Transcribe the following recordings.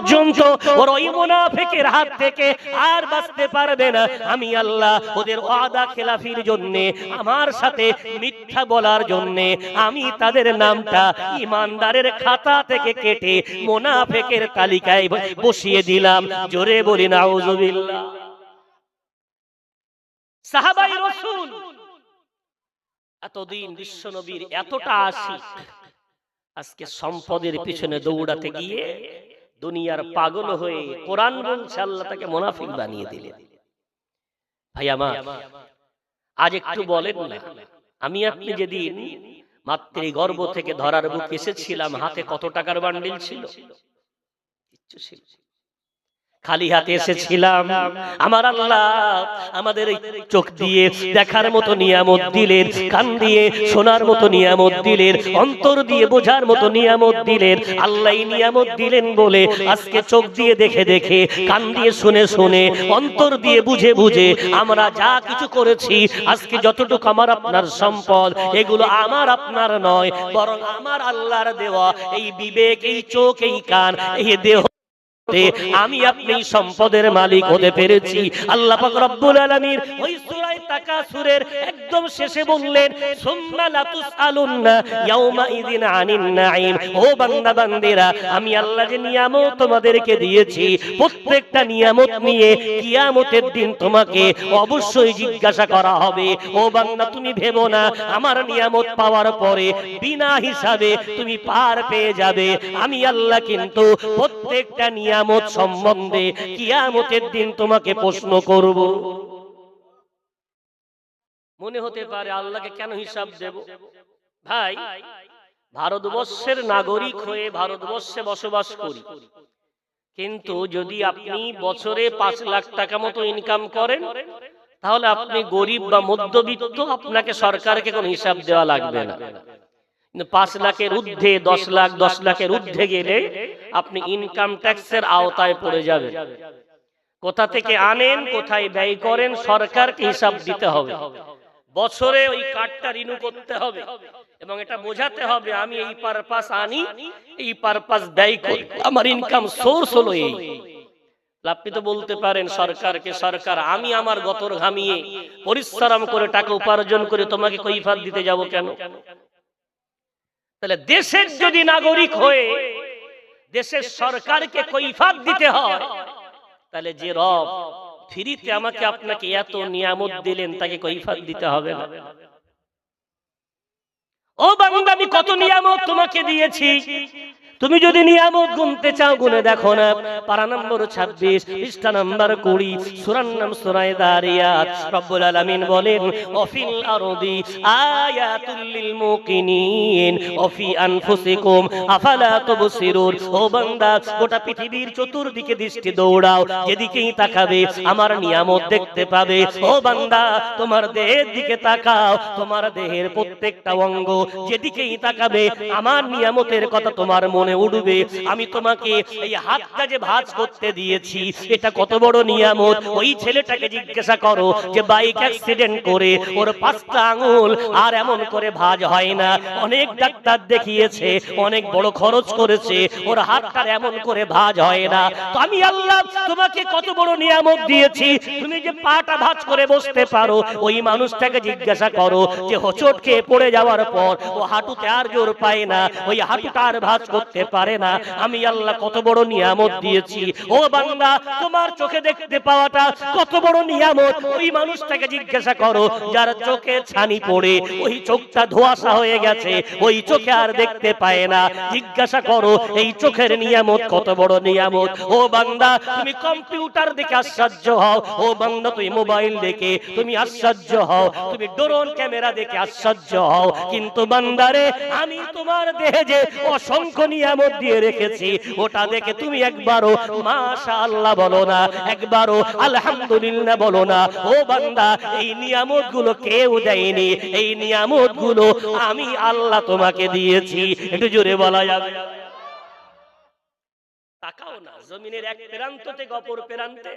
পর্যন্ত ওর ওই মুনাফিকের হাত থেকে আর বাঁচতে পারবে না। আমি আল্লাহ ওদের ওয়াদা খেলাফির জন্য, আমার সাথে মিথ্যা বলার জন্য আমি তাদের নামটা ঈমানদারের খাতা থেকে কেটে মুনাফিকের তালিকায় বসিয়ে দিলাম। জোরে বলি নাউজুবিল্লাহ। সাহাবায়ে রাসূল এতদিন বিশ্বনবীর এতটা আশিক, আজকে সম্পদের পিছনে দৌড়াতে গিয়ে দুনিয়ার পাগল হয়ে কোরআন বলছে আল্লাহ তাকে মুনাফিক বানিয়ে দিলেন। ভাই আমার, আজ একটু বলেন না, আমি আপনি যেদিন মাতৃগর্ভ থেকে ধরার বুক এসেছিলাম, হাতে কত টাকার বান্ডিল ছিল? কিচ্ছু ছিল না। খালি হাতে এসেছিলাম। আমার আল্লাহ আমাদের চোখ দিয়ে দেখার মতো নিয়ামত দিলেন, কান দিয়ে শোনার মতো নিয়ামত দিলেন, অন্তর দিয়ে বোঝার মতো নিয়ামত দিলেন। আল্লাহ নিয়ামত দিলেন বলে আজকে চোখ দিয়ে দেখে দেখে, কান দিয়ে শুনে শুনে, অন্তর দিয়ে বুঝে বুঝে আমরা যা কিছু করেছি, আজকে যতটুকু আমার আপনার সম্পদ, এগুলো আমার আপনার নয়, বরং আমার আল্লাহর দেওয়া এই বিবেক, এই চোখ, এই কান, এই দেহ, আমি আপনি সম্পদের মালিক হতে পেরেছি। আল্লাহ পাক রব্বুল আলামিন ওই সূরা তাকাসুরের একদম শেষে বললেন, সুম্মা লাতুসআলুন্না ইয়াউমা ইযিন আনিন নাঈম। ও বান্দা বান্দিরা, আমি আল্লাহ যে নিয়ামত তোমাদেরকে দিয়েছি, প্রত্যেকটা নিয়ামত নিয়ে কিয়ামতের দিন তোমাকে অবশ্যই জিজ্ঞাসা করা হবে। ও বান্দা, তুমি ভেবো না আমার নিয়ামত পাওয়ার পরে বিনা হিসাবে তুমি পার পেয়ে যাবে। আমি আল্লাহ কিন্তু প্রত্যেকটা নিয়ামত সম্বন্ধে কিয়ামতের দিন তোমাকে প্রশ্ন করব। মনে হতে পারে আল্লাহকে কেন হিসাব দেব? ভাই, ভারতবর্ষের নাগরিক হয়ে ভারতবর্ষে বসবাস করি, কিন্তু যদি আপনি বছরে 5 লাখ টাকা মতো ইনকাম করেন, তাহলে আপনি গরিব বা মধ্যবিত্ত, আপনাকে সরকারকে কোনো হিসাব দেওয়া লাগবে না। 5 লাখের ঊর্ধ্বে, 10 লাখ, 10 লাখের ঊর্ধ্বে গেলে আপনি ইনকাম ট্যাক্সের আওতায় পড়ে যাবেন। কোথা থেকে আনেন, কোথায় ব্যয় করেন, সরকারকে হিসাব দিতে হবে। বছরে ওই কার্ডটা রিনিউ করতে হবে এবং এটা বোঝাতে হবে আমি এই পারপাস আনি, এই পারপাস ব্যয় করি, আমার ইনকাম সোর্স হলো এই। আপনি তো বলতে পারেন সরকারকে, সরকার আমি আমার গতর ঘামিয়ে পরিশ্রম করে টাকা উপার্জন করে তোমাকে কৈফিয়ত দিতে যাব কেন? তাহলে দেশের যদি নাগরিক হয়ে দেশের সরকারকে কৈফিয়ত দিতে হয়, তাহলে যে রব ফ্রিতে আমাকে আপনাকে এত নিয়ামত দিলেন, তাকে কৈফিয়ত দিতে হবে না? ও বান্দা, আমি কত নিয়ামত তোমাকে দিয়েছি, তুমি যদি নিয়ামত গুনতে চাও গুনে দেখো না। পারা নম্বর 26, পৃষ্ঠা নম্বর 20, সূরার নাম সূরা যারিয়াত। রব্বুল আলামিন বলেন, ওয়াফিল আরদি আয়াতুল লিল মুকিনিন ওয়াফি আনফুসিকুম আফালা তুবসিরুন। ও বান্দা, গোটা পৃথিবীর চতুর্দিকে দৃষ্টি দৌড়াও, যেদিকেই তাকাবে আমার নিয়ামত দেখতে পাবে। ও বান্দা, তোমার দেহের দিকে তাকাও, তোমার দেহের প্রত্যেকটা অঙ্গ যেদিকেই তাকাবে আমার নিয়ামতের কথা তোমার মনে উঠবে। আমি তোমাকে এই হাতটা যে ভাঁজ করতে দিয়েছি, এটা কত বড় নিয়ামত। ওই ছেলেটাকে জিজ্ঞাসা করো যে বাইক অ্যাক্সিডেন্ট করে ওর 5টা আঙুল আর এমন করে ভাঁজ হয় না, অনেক ডাক্তার দেখিয়েছে, অনেক বড় খরচ করেছে, ওর হাতটার এমন করে ভাঁজ হয় না। তো আমি আল্লাহ তোমাকে কত বড় নিয়ামত দিয়েছি, তুমি যে পাটা ভাঁজ করে বসতে পারো, ওই মানুষটাকে জিজ্ঞাসা করো যে হোঁচট খেয়ে পড়ে যাওয়ার পর ও হাঁটুতে আর জোর পায় না, ওই হাঁটুটা আর ভাঁজ করতে পারে না। আমি আল্লাহ কত বড় নিয়ামত দিয়েছি। ও বান্দা, তোমার চোখে দেখতে পাওয়াটা কত বড় নিয়ামত, ওই মানুষটাকে জিজ্ঞাসা করো যার চোখে ছানি পড়ে ওই চোখটা ধোঁয়াশা হয়ে গেছে, ওই চোখে আর দেখতে পায় না। জিজ্ঞাসা করো এই চোখের নিয়ামত কত বড় নিয়ামত। ও বান্দা, তুমি কম্পিউটার দেখে আশ্চর্য হও, ও বান্দা তুমি মোবাইল দেখে তুমি আশ্চর্য হও, তুমি ড্রোন ক্যামেরা দেখে আশ্চর্য হও, কিন্তু বান্দারে আমি তোমার দেহে যে অসংখ্য নিয়ামত দিয়ে রেখেছি, ওটা দেখে তুমি একবারও মাশাআল্লাহ বলো না, একবারও আলহামদুলিল্লাহ বলো না। ও বান্দা, এই নিয়ামত গুলো কেউ দেয়নি, এই নিয়ামত গুলো আমি আল্লাহ তোমাকে দিয়েছি। একটু জোরে বলা যাবে? তাকাও না, জমিনের এক প্রান্ত থেকে অপর প্রান্তে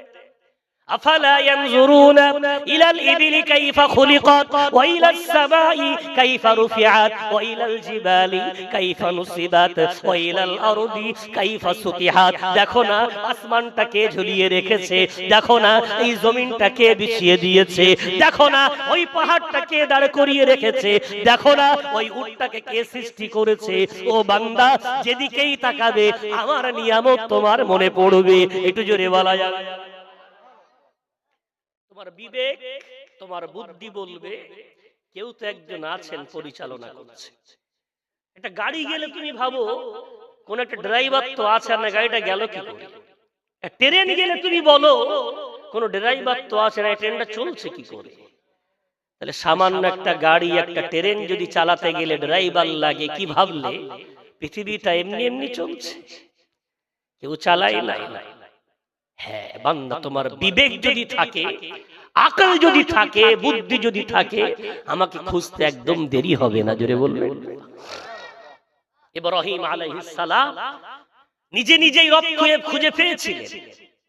আফালা ইয়ানজুরুনা ইলাল ইবিলি কাইফা খুলিকাত ওয়া ইলাস সামাই কাইফা রুফিআত ওয়া ইলাল জিবালি কাইফা নুসিবাত ওয়া ইলাল আরদি কাইফা সুতিহাত। দেখো না আসমানটাকে ঝুলিয়ে রেখেছে, দেখো না এই জমিনটাকে বিছিয়ে দিয়েছে, দেখো না ওই পাহাড়টাকে দাঁড় করিয়ে রেখেছে, দেখো না ওই উটটাকে কে সৃষ্টি করেছে। ও বান্দা, যেদিকেই তাকাবে আমার নিয়ামত তোমার মনে পড়বে। একটু জোরে বলা যাবে? তোমার বিবেক, তোমার বুদ্ধি বলবে কেউ তো একজন আছেন পরিচালনা করছে। একটা গাড়ি গেলে তুমি ভাবো কোন একটা ড্রাইভার তো আছে, না গাড়িটা গেল কি করে। ট্রেন গেলে তুমি বলো কোন ড্রাইভার তো আছে, না ট্রেনটা চলছে কি করে। তাহলে সামান্য একটা গাড়ি, একটা ট্রেন যদি চালাতে গেলে ড্রাইভার লাগে, কি ভাবলে পৃথিবীটা এমনি এমনি চলছে, কেউ চালায় না। হ্যাঁ বান্দা, তোমার বিবেক যদি থাকে, আকল যদি থাকে, বুদ্ধি যদি থাকে, আমাকে খুঁজতে একদম দেরি হবে না। জোরে বলবেন? ইব্রাহিম আলাইহিস সালাম নিজে নিজেই রব খুঁজে পেয়েছিলেন।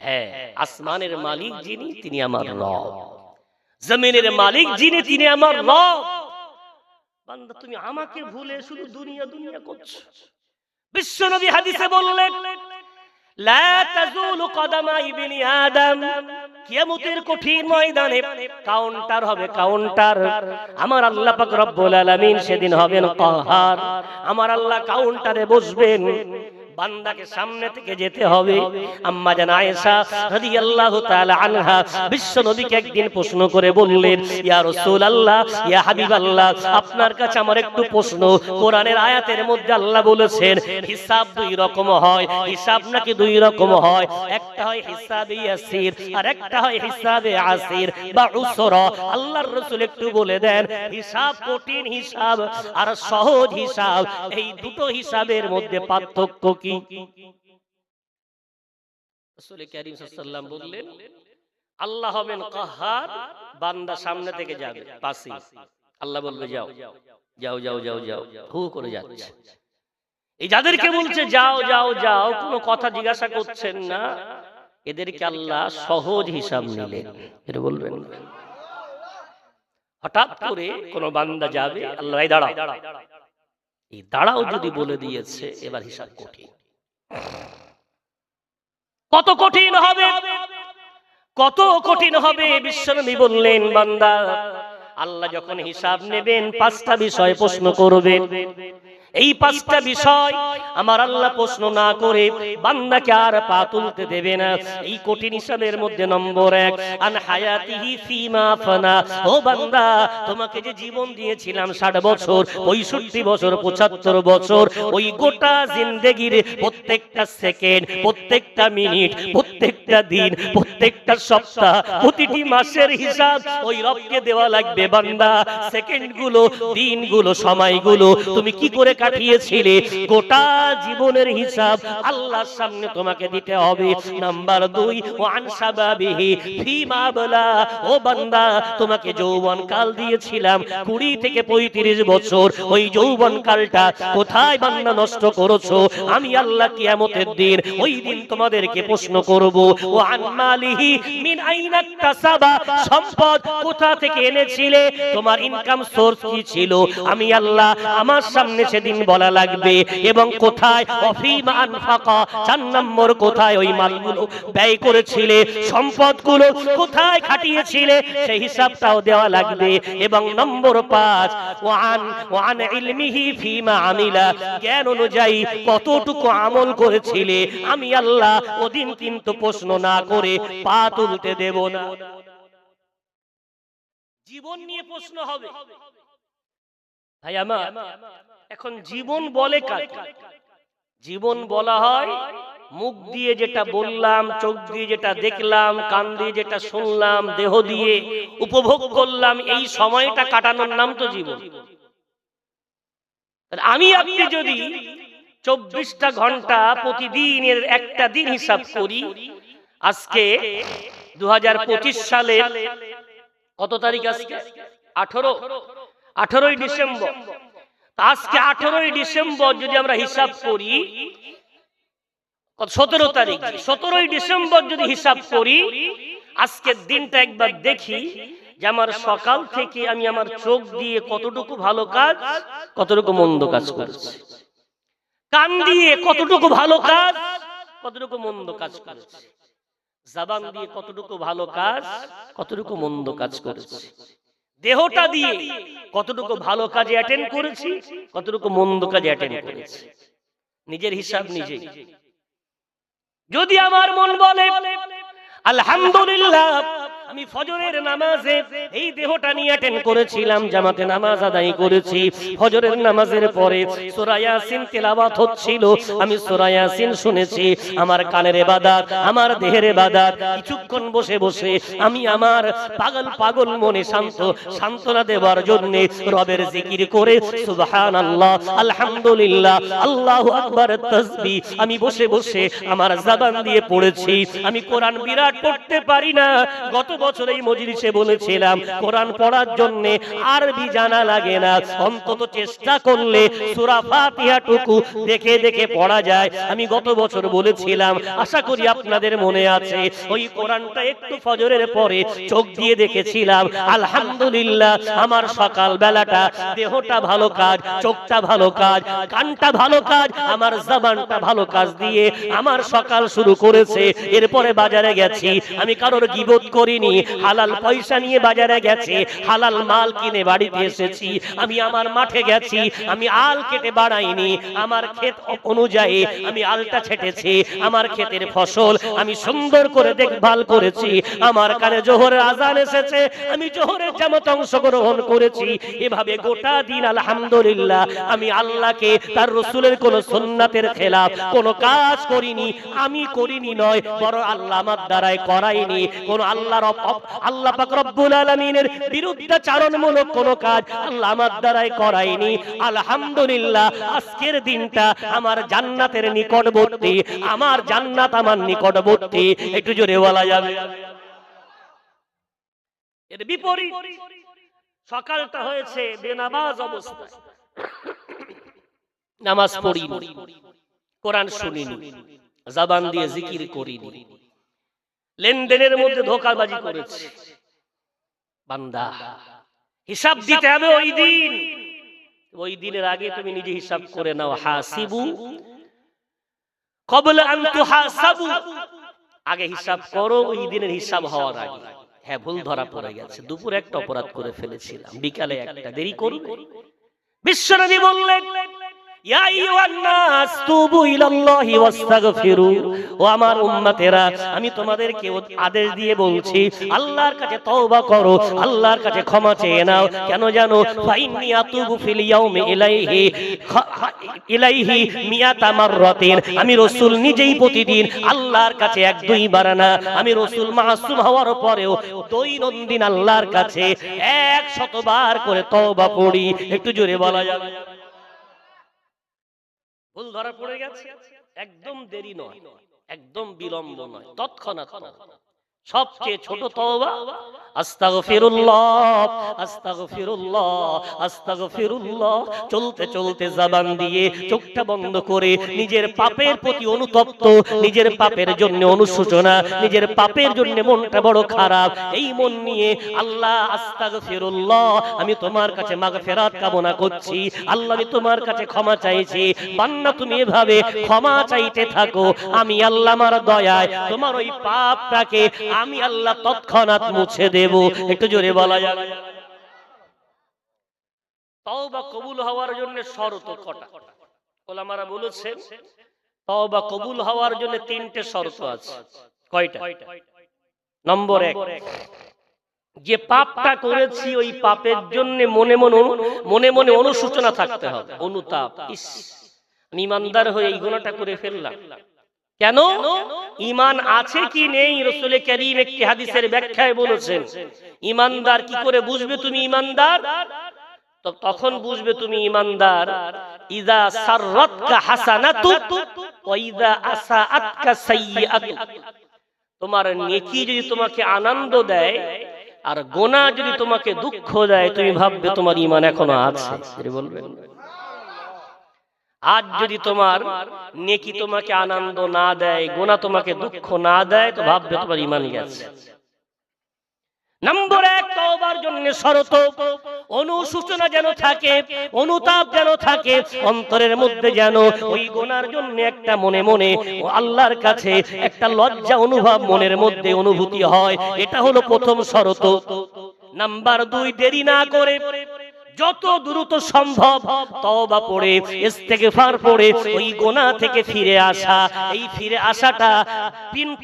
হ্যাঁ, আসমানের মালিক যিনি, তিনি আমার রব। জমিনের মালিক যিনি, তিনি আমার রব। বান্দা, তুমি আমাকে ভুলে শুধু দুনিয়া দুনিয়া করছো। বিশ্বনবী হাদিসে বললেন, লা তাজুলু কদামা ইবনি আদম, কিয়ামতের কঠিন ময়দানে কাউন্টার হবে, কাউন্টার। আমার আল্লাহ পাক রব্বুল আলামিন সেদিন হবেন কাহার। আমার আল্লাহ কাউন্টারে বসবেন, বান্দাকে সামনে থেকে যেতে হবে। আম্মা জান আয়েশা রাদিয়াল্লাহু তাআলা আনহা বিশ্ব নবীকে একদিন প্রশ্ন করে বললেন, ইয়া রাসূলুল্লাহ, ইয়া হাবিবাল্লাহ, আপনার কাছে আমার একটু প্রশ্ন। কোরআনের আয়াতের মধ্যে আল্লাহ বলেছেন হিসাব দুই রকম হয়। হিসাব নাকি দুই রকম হয়, একটা হয় হিসাবে ইয়াসির আর একটা হয় হিসাবে আসির বা উসরা। আল্লাহর রাসূল একটু বলে দেন, হিসাব কঠিন হিসাব আর সহজ হিসাব, এই দুটো হিসাবের মধ্যে পার্থক্য কি? রাসূল কারীম সাল্লাল্লাহু আলাইহি ওয়াসাল্লাম বললেন, আল্লাহ হবেন কাহার, বান্দা সামনে থেকে যাবে পাশে, আল্লাহ বলবে যাও যাও যাও যাও যাও, হু করে যাচ্ছে। এই যাদেরকে বলছে যাও যাও যাও, কোনো কথা জিজ্ঞাসা করছেন না, এদেরকে আল্লাহ সহজ হিসাব নিলেন। এটা বলবেন না। হঠাৎ করে কোন বান্দা যাবে, আল্লাহ এই দাঁড়াও, এই দাঁড়াও যদি বলে দিয়েছে, এবার হিসাব কঠিন। কত কঠিন হবে, কত কঠিন হবে। বিশ্বনবী বললেন, বান্দা আল্লাহ যখন হিসাব নেবেন, পাঁচটা বিষয় প্রশ্ন করবেন। এই পাঁচটা বিষয় আমার আল্লাহ প্রশ্ন না করে বান্দাকে আর পা তুলতে দেবে না। এই কঠিন হিসাবের মধ্যে নম্বর 1, আন হায়াতিহি ফিমা ফানা। ও বান্দা, তোমাকে যে জীবন দিয়েছিলাম 60 বছর, 65 বছর, 75 বছর, ওই গোটা জিন্দেগির প্রত্যেকটা সেকেন্ড, প্রত্যেকটা মিনিট, প্রত্যেকটা দিন, প্রত্যেকটা সপ্তাহ, প্রতিটি মাসের হিসাব ওই রবকে দেওয়া লাগবে। বান্দা, সেকেন্ডগুলো, দিনগুলো, সময়গুলো তুমি কি করে কাটিয়েছিলে, গোটা জীবনের হিসাব আল্লাহর সামনে তোমাকে দিতে হবে। নাম্বার 2, ওয়ান শাবাবিহি ফিমা বলা। ও বান্দা, তোমাকে যৌবন কাল দিয়েছিলাম 20 থেকে 35 বছর, ওই যৌবন কালটা কোথায় বান্দা নষ্ট করেছো? আমি আল্লাহ কিয়ামতের দিন, ওই দিন তোমাদেরকে প্রশ্ন করব। ওয়ান মালিহি মিন আইনা তাসাবা, সম্পদ কোথা থেকে এনেছিলে, তোমার ইনকাম সোর্স কি ছিল, আমি আল্লাহ আমার সামনে সেদিন বলা লাগবে। এবং কোথায় অফিমা আনফাকা, 4 নম্বর কোথায় ওই মালগুলো ব্যয় করেছিলে, সম্পদগুলো কোথায় খাটিয়েছিলে, সেই হিসাবটাও দেওয়া লাগবে। এবং নম্বর 5, ওয়ান ইলমিহি ফিমা আমিলা, জ্ঞান অনুযায়ী কতটুকু আমল করেছিলে, আমি আল্লাহ ওদিন কিন্তু প্রশ্ন না করে পা তুলতে দেব না। জীবন নিয়ে প্রশ্ন হবে। ভাই আমার, এখন জীবন বলে কাকে? জীবন বলা হয় মুখ দিয়ে যেটা বললাম, চোখ দিয়ে যেটা দেখলাম, কান দিয়ে যেটা শুনলাম, দেহ দিয়ে উপভোগ করলাম, এই সময়টা কাটানোর নাম তো জীবন। আমি আপনি যদি 24টা ঘন্টা প্রতিদিনের একটা দিন হিসাব করি, আজকে 2025 সালে কত তারিখ? আজকে 18ই ডিসেম্বর। আজকে 18ই ডিসেম্বর যদি আমরা হিসাব করি, 17 তারিখ, 17ই ডিসেম্বর যদি হিসাব করি, আজকের দিনটা একবার দেখি যে আমার সকাল থেকে আমি আমার চোখ দিয়ে কতটুকু ভালো কাজ, কতটুকু মন্দ কাজ করেছি, কান দিয়ে কতটুকু ভালো কাজ, কতটুকু মন্দ কাজ করেছি, জবান দিয়ে কতটুকু ভালো কাজ, কতটুকু মন্দ কাজ করেছি, দেহটা দিয়ে কতটুকু ভালো কাজে অ্যাটেন্ড করেছি, কতটুকু মন্দ কাজে অ্যাটেন্ড করেছি। নিজের হিসাব নিজেই। যদি আমার মন বলে আলহামদুলিল্লাহ আমি ফজরের নামাজে এই দেহটা নিয়ে অ্যাটেন্ড করেছিলাম, জামাতে নামাজ আদায় করেছি, ফজরের নামাজের পরে সূরা ইয়াসিন তেলাওয়াত হচ্ছিল, আমি সূরা ইয়াসিন শুনেছি, আমার কানের ইবাদত, আমার দেহের ইবাদত, কিছুক্ষণ বসে বসে আমি আমার পাগল পাগল মনে সান্ত্বনা দেওয়ার জন্য রবের জিকির করে সুবহানাল্লাহ, আলহামদুলিল্লাহ, আল্লাহু আকবার, তাসবিহ আমি বসে বসে আমার জবান দিয়ে পড়েছি। আমি কোরআন বিরাট পড়তে পারি না, গত বছর এই মজলিসে বলেছিলাম কোরআন পড়ার জন্য আরবি জানা লাগে না, অন্তত চেষ্টা করলে সূরা ফাতিহা টুকু দেখে দেখে পড়া যায়। আমি গত বছর বলেছিলাম, আশা করি আপনাদের মনে আছে, ওই কোরআনটা একটু ফজরের পরে চোখ দিয়ে দেখেছিলাম। আলহামদুলিল্লাহ আমার সকাল বেলাটা দেহটা ভালো কাজ, চোখটা ভালো কাজ, কানটা ভালো কাজ, আমার জবানটা ভালো কাজ দিয়ে আমার সকাল শুরু করেছে। এরপরে বাজারে গেছি, আমি কারোর গীবত করিনি, হালাল পয়সা নিয়ে বাজারে গেছি, হালাল মাল কিনে বাড়িতে এসেছি। আমি আমার মাঠে গেছি, আমি আল কেটে বাড়াইনি, আমার ক্ষেত অনুযায়ী আমি আলটা ছেটেছি, আমার ক্ষেতের ফসল আমি সুন্দর করে দেখভাল করেছি। আমার কানে জোহরের আজান এসেছে, আমি জোহরের জামাত অংশগ্রহণ করেছি। এভাবে গোটা দিন আলহামদুলিল্লাহ আমি আল্লাহকে, তার রাসূলের কোন সুন্নাতের খেলাফ কোন কাজ করিনি। আমি করিনি নয়, বরং আল্লাহ আমার দ্বারাই করাইনি। কোন আল্লাহ পাক রব্বুল আলামিনের বিরুদ্ধাচরণমূলক কোন কাজ আল্লাহ আমার দ্বারাই করাইনি। আলহামদুলিল্লাহ আজকের দিনটা আমার জান্নাতের নিকটবর্তী, আমার জান্নাত আমার নিকটবর্তী। একটু জোরে বলা যাবে? এর বিপরীত সকালটা হয়েছে বেনামাজ অবস্থায়, নামাজ পড়িনি, কোরআন শুনিনি, জবান দিয়ে জিকির করিনি, লেনদেনের মধ্যে ধোঁকাবাজি করেছে। বান্দা হিসাব দিতে হবে ওই দিন, ওই দিনের আগে তুমি নিজে হিসাব করে নাও। হাসিবু ক্বাবলা আন তুহাসাবু, আগে হিসাব করো ওই দিনের হিসাব হওয়ার আগে। হ্যাঁ, ভুল ধরা পড়ে গেছে, দুপুরে একটা অপরাধ করে ফেলেছিলাম, বিকালে একটা, দেরি করব। বিশ্বনবী বললেন ইয়া আইয়ুহান নাস তুবু ইলাল্লাহি ওয়াস্তাগফিরু, ও আমার উম্মতেরা আমি তোমাদেরকে আদেশ দিয়ে বলছি আল্লাহর কাছে তওবা করো, আল্লাহর কাছে ক্ষমা চেয়ে নাও। কেন জানো? ফাইন্নী আতুবু ফিল ইয়াউমি ইলাইহি মিয়াতা মাররাতিন, আমি রাসূল নিজেই প্রতিদিন আল্লাহর কাছে 1-2 বার না, আমি রাসূল মাসুম হওয়ার পরেও দৈনন্দিন আল্লাহর কাছে 100 বার করে তওবা পড়ি। একটু জোরে বলা যাবে? ভুল ধরা পড়ে গেছে, একদম দেরি নয়, একদম বিলম্ব নয়, তৎক্ষণাৎ। সবচেয়ে ছোট তওবা আস্তাগফিরুল্লাহ, আস্তাগফিরুল্লাহ, আস্তাগফিরুল্লাহ। চলতে চলতে জবান দিয়ে চোখটা বন্ধ করে নিজের পাপের প্রতি অনুতপ্ত, নিজের পাপের জন্য অনুশোচনা, নিজের পাপের জন্য মনটা বড় খারাপ, এই মন নিয়ে আল্লাহ আস্তাগফিরুল্লাহ, আমি তোমার কাছে মাগফিরাত কামনা করছি, আল্লাহ আমি তোমার কাছে ক্ষমা চাইছি। বান্দা তুমি এভাবে ক্ষমা চাইতে থাকো, আমি আল্লাহ আমার দয়ায় তোমার ওই পাপটাকে আমি আল্লাহ তৎক্ষণাৎ মুছে দেব। একটু জোরে বলা যাবে? তওবা কবুল হওয়ার জন্য শর্ত কটা? ওলামারা বলেছেন তওবা কবুল হওয়ার জন্য 3টে শর্ত আছে। কয়টা? নম্বর 1, যে পাপটা করেছি ওই পাপের জন্য মনে মনে অনুশোচনা থাকতে হবে, অনুতাপ। ইস, আমি ইমানদার হয়ে এই গুনাহটা করে ফেললাম। কেন? ঈমান আছে কি নেই? রাসূল কারীম একটি হাদিসের ব্যাখ্যায় বলেছেন ঈমানদার কি করে বুঝবে তুমি ঈমানদার? তো তখন বুঝবে তুমি ঈমানদার ইযা সাররাতকা হাসানাতু ওয়া ইযা আসাআতকা সাইয়্যাতু, তোমার নেকি যদি তোমাকে আনন্দ দেয় আর গুনাহ যদি তোমাকে দুঃখ দেয়, তুমি ভাববে তোমার ঈমান এখনো আছে। এর বলবেন আজ যদি তোমার নেকি তোমাকে আনন্দ না দেয়, গুনাহ তোমাকে দুঃখ না দেয়, তো ভাববে তোমার ঈমান গেছে। নম্বর 1, তওবার জন্য শর্ত অনুশোচনা যেন থাকে, অনুতাপ যেন থাকে অন্তরের মধ্যে, যেন ওই গুনার জন্য একটা মনে মনে আল্লাহর কাছে একটা লজ্জা অনুভব মনের মধ্যে অনুভূতি হয়। এটা হলো প্রথম শর্ত। নাম্বার 2, দেরি না করে যত দ্রুত সম্ভব তওবা পড়ে ইস্তেগফার পড়ে ওই গুনাহ থেকে ফিরে আসা। এই ফিরে আসাটা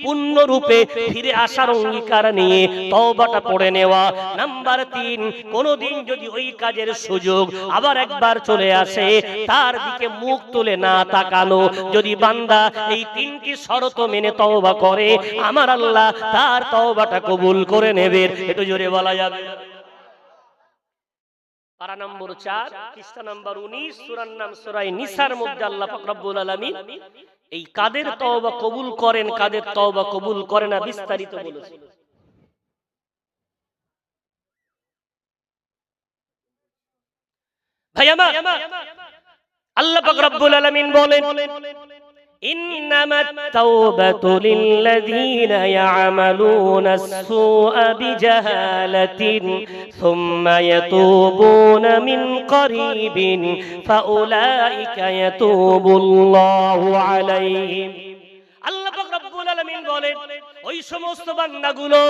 পূর্ণ রূপে ফিরে আসার অঙ্গীকার নিয়ে তওবাটা পড়ে নেওয়া। নাম্বার 3, কোনদিন যদি ওই কাজের সুযোগ আবার একবার চলে আসে তার দিকে মুখ তুলে না তাকানো। যদি বান্দা এই 3টি শর্ত মেনে তওবা করে আমার আল্লাহ তার তওবাটা কবুল করে নেবেন। একটু জোরে বলা যাবে। পারা নম্বর 4, পৃষ্ঠা নম্বর 19, সূরার নাম সূরা নিসার মধ্যে আল্লাহ পাক রব্বুল আলামিন এই কাদের তওবা কবুল করেন, কাদের তওবা কবুল করে না বিস্তারিত বলেছেন। ভাই আমার, আল্লাহ পাক রব্বুল আলামিন বলেন ইন্নামাত তাওবাতু লিল্লাযীনা ইয়া'মালুনাস সুআ বিজাহালাতিন সুম্মা ইয়াতুবুনা মিন করিবিন ফাউলাইকা ইয়াতুবুল্লাহু আলাইহিম। আল্লাহ পাক রব্বুল আলামিন বলেন ওই সমস্ত বান্দাগুলো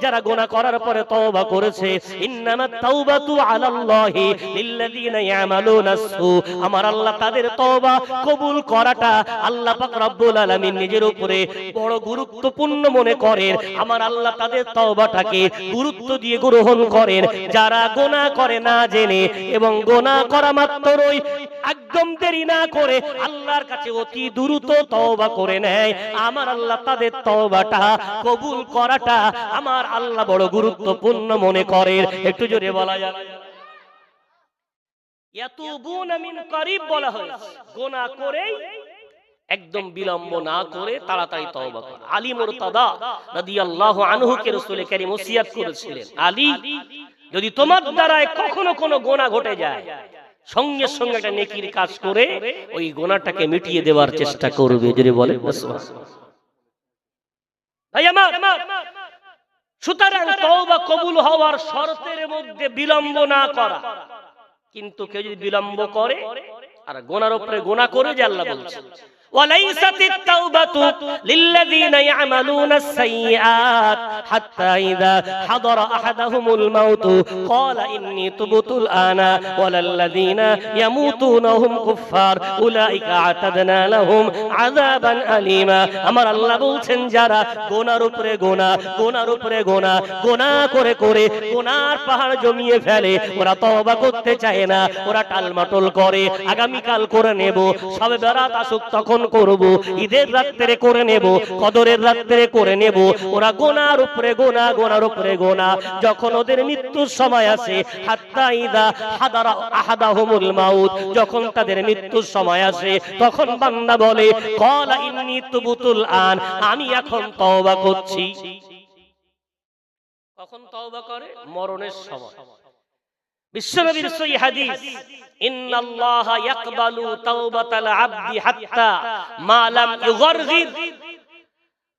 যারা গুনাহ করার পরে তওবা করেছে, ইন্নামাত তাওবাতু আলাল্লাহি লিল্লাযীনা ইয়ামালুনাস সু, আমার আল্লাহ তাদের তওবা কবুল করাটা আল্লাহ পাক রব্বুল আলামিন নিজের উপরে বড় গুরুত্বপূর্ণ মনে করেন। আমার আল্লাহ তাদের তওবাটাকে গুরুত্ব দিয়ে গ্রহণ করেন। যারা গুনাহ করে না জেনে এবং গুনাহ করা মাত্রই একদম দেরি না করে আল্লাহর কাছে অতি দ্রুত তওবা করে নেয়, আমার আল্লাহ তাদের তওবাটা কবুল করাটা আমার আল্লাহ বড় গুরুত্বপূর্ণ মনে করেন। একটু জোরে বলা যাবে। ইয়াতুবুনা মিন করিব বলা হয়েছে, গুনাহ করে একদম বিলম্ব না করে তাড়াতাড়ি তওবা করা। আলী মুরতাদা রাদিয়াল্লাহু আনহু কে রাসূল কারীম ওসিয়ত করেছিলেন, আলী যদি তোমার দ্বারা কখনো কোনো গুনাহ ঘটে যায় সঙ্গে সঙ্গে একটা নেকির কাজ করে ওই গুনাহটাকে মিটিয়ে দেওয়ার চেষ্টা করবে। যদি বলে ভাই আমার, সুতরাং তওবা কবুল হওয়ার শর্তের মধ্যে বিলম্ব না করা। কিন্তু কেউ যদি বিলম্ব করে আর গুনার উপরে গুনাহ করে, যে আল্লাহ বলছেন وليست التوبة للذين يعملون السيئات حتى إذا حضر أحدهم الموت قال إني تبت الآن ولا الذين يموتون هم كفار أولئك أعتدنا لهم عذابا أليما। আমার আল্লাহ বলছেন যারা গুনার উপরে গুনাহ, গুনার উপরে গুনাহ, গুনাহ করে করে গুনার পাহাড় জমিয়ে ফেলে, ওরা তওবা করতে চায় না, ওরা টালমাটল করে আগামীকাল করে নেব, সবে বরাত আসুক তখন করব, ঈদের রাত্রে করে নেব, কদরের রাত্রে করে নেব, ওরা গুনার উপরে গুনাহ, গুনার উপরে গুনাহ। যখন ওদের মৃত্যুর সময় আসে হাত্তা ইযা হাদারা আহাদাহুমুল মাউত, যখন তাদের মৃত্যুর সময় আসে তখন বান্দা বলে ক্বালা ইন্নী তুবতুল আন, আমি এখন তওবা করছি। কখন তওবা করে? মরণের সময়। বিশ্বনবীর সহিহ হাদিস, ইন্নাল্লাহা ইয়াকবালু তাওবাতাল আবদি হাত্তা মা লাম ইউগরগির,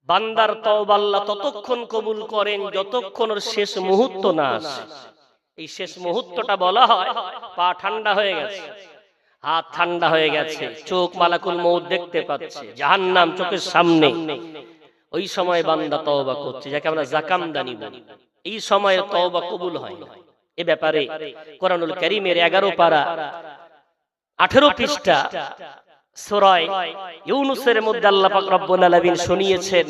বান্দার তওবা আল্লাহ ততক্ষণ কবুল করেন যতক্ষণ ওর শেষ মুহূর্ত না আসে। এই শেষ মুহূর্তটা বলা হয় পা ঠান্ডা হয়ে গেছে, হাত ঠান্ডা হয়ে গেছে, চোখ মালাকুল মউত দেখতে পাচ্ছে, জাহান্নাম চোখের সামনে, ওই সময় বান্দা তওবা করছে, যাকে আমরা জাকামদানি বলি। এই সময়ে তওবা কবুল হয় না। এ ব্যাপারে কোরআনুল কারীমের 11 পারা 18 পৃষ্ঠা সূরা ইউনূসের মধ্যে আল্লাহ পাক রব্বুল আলামিন শুনিয়েছেন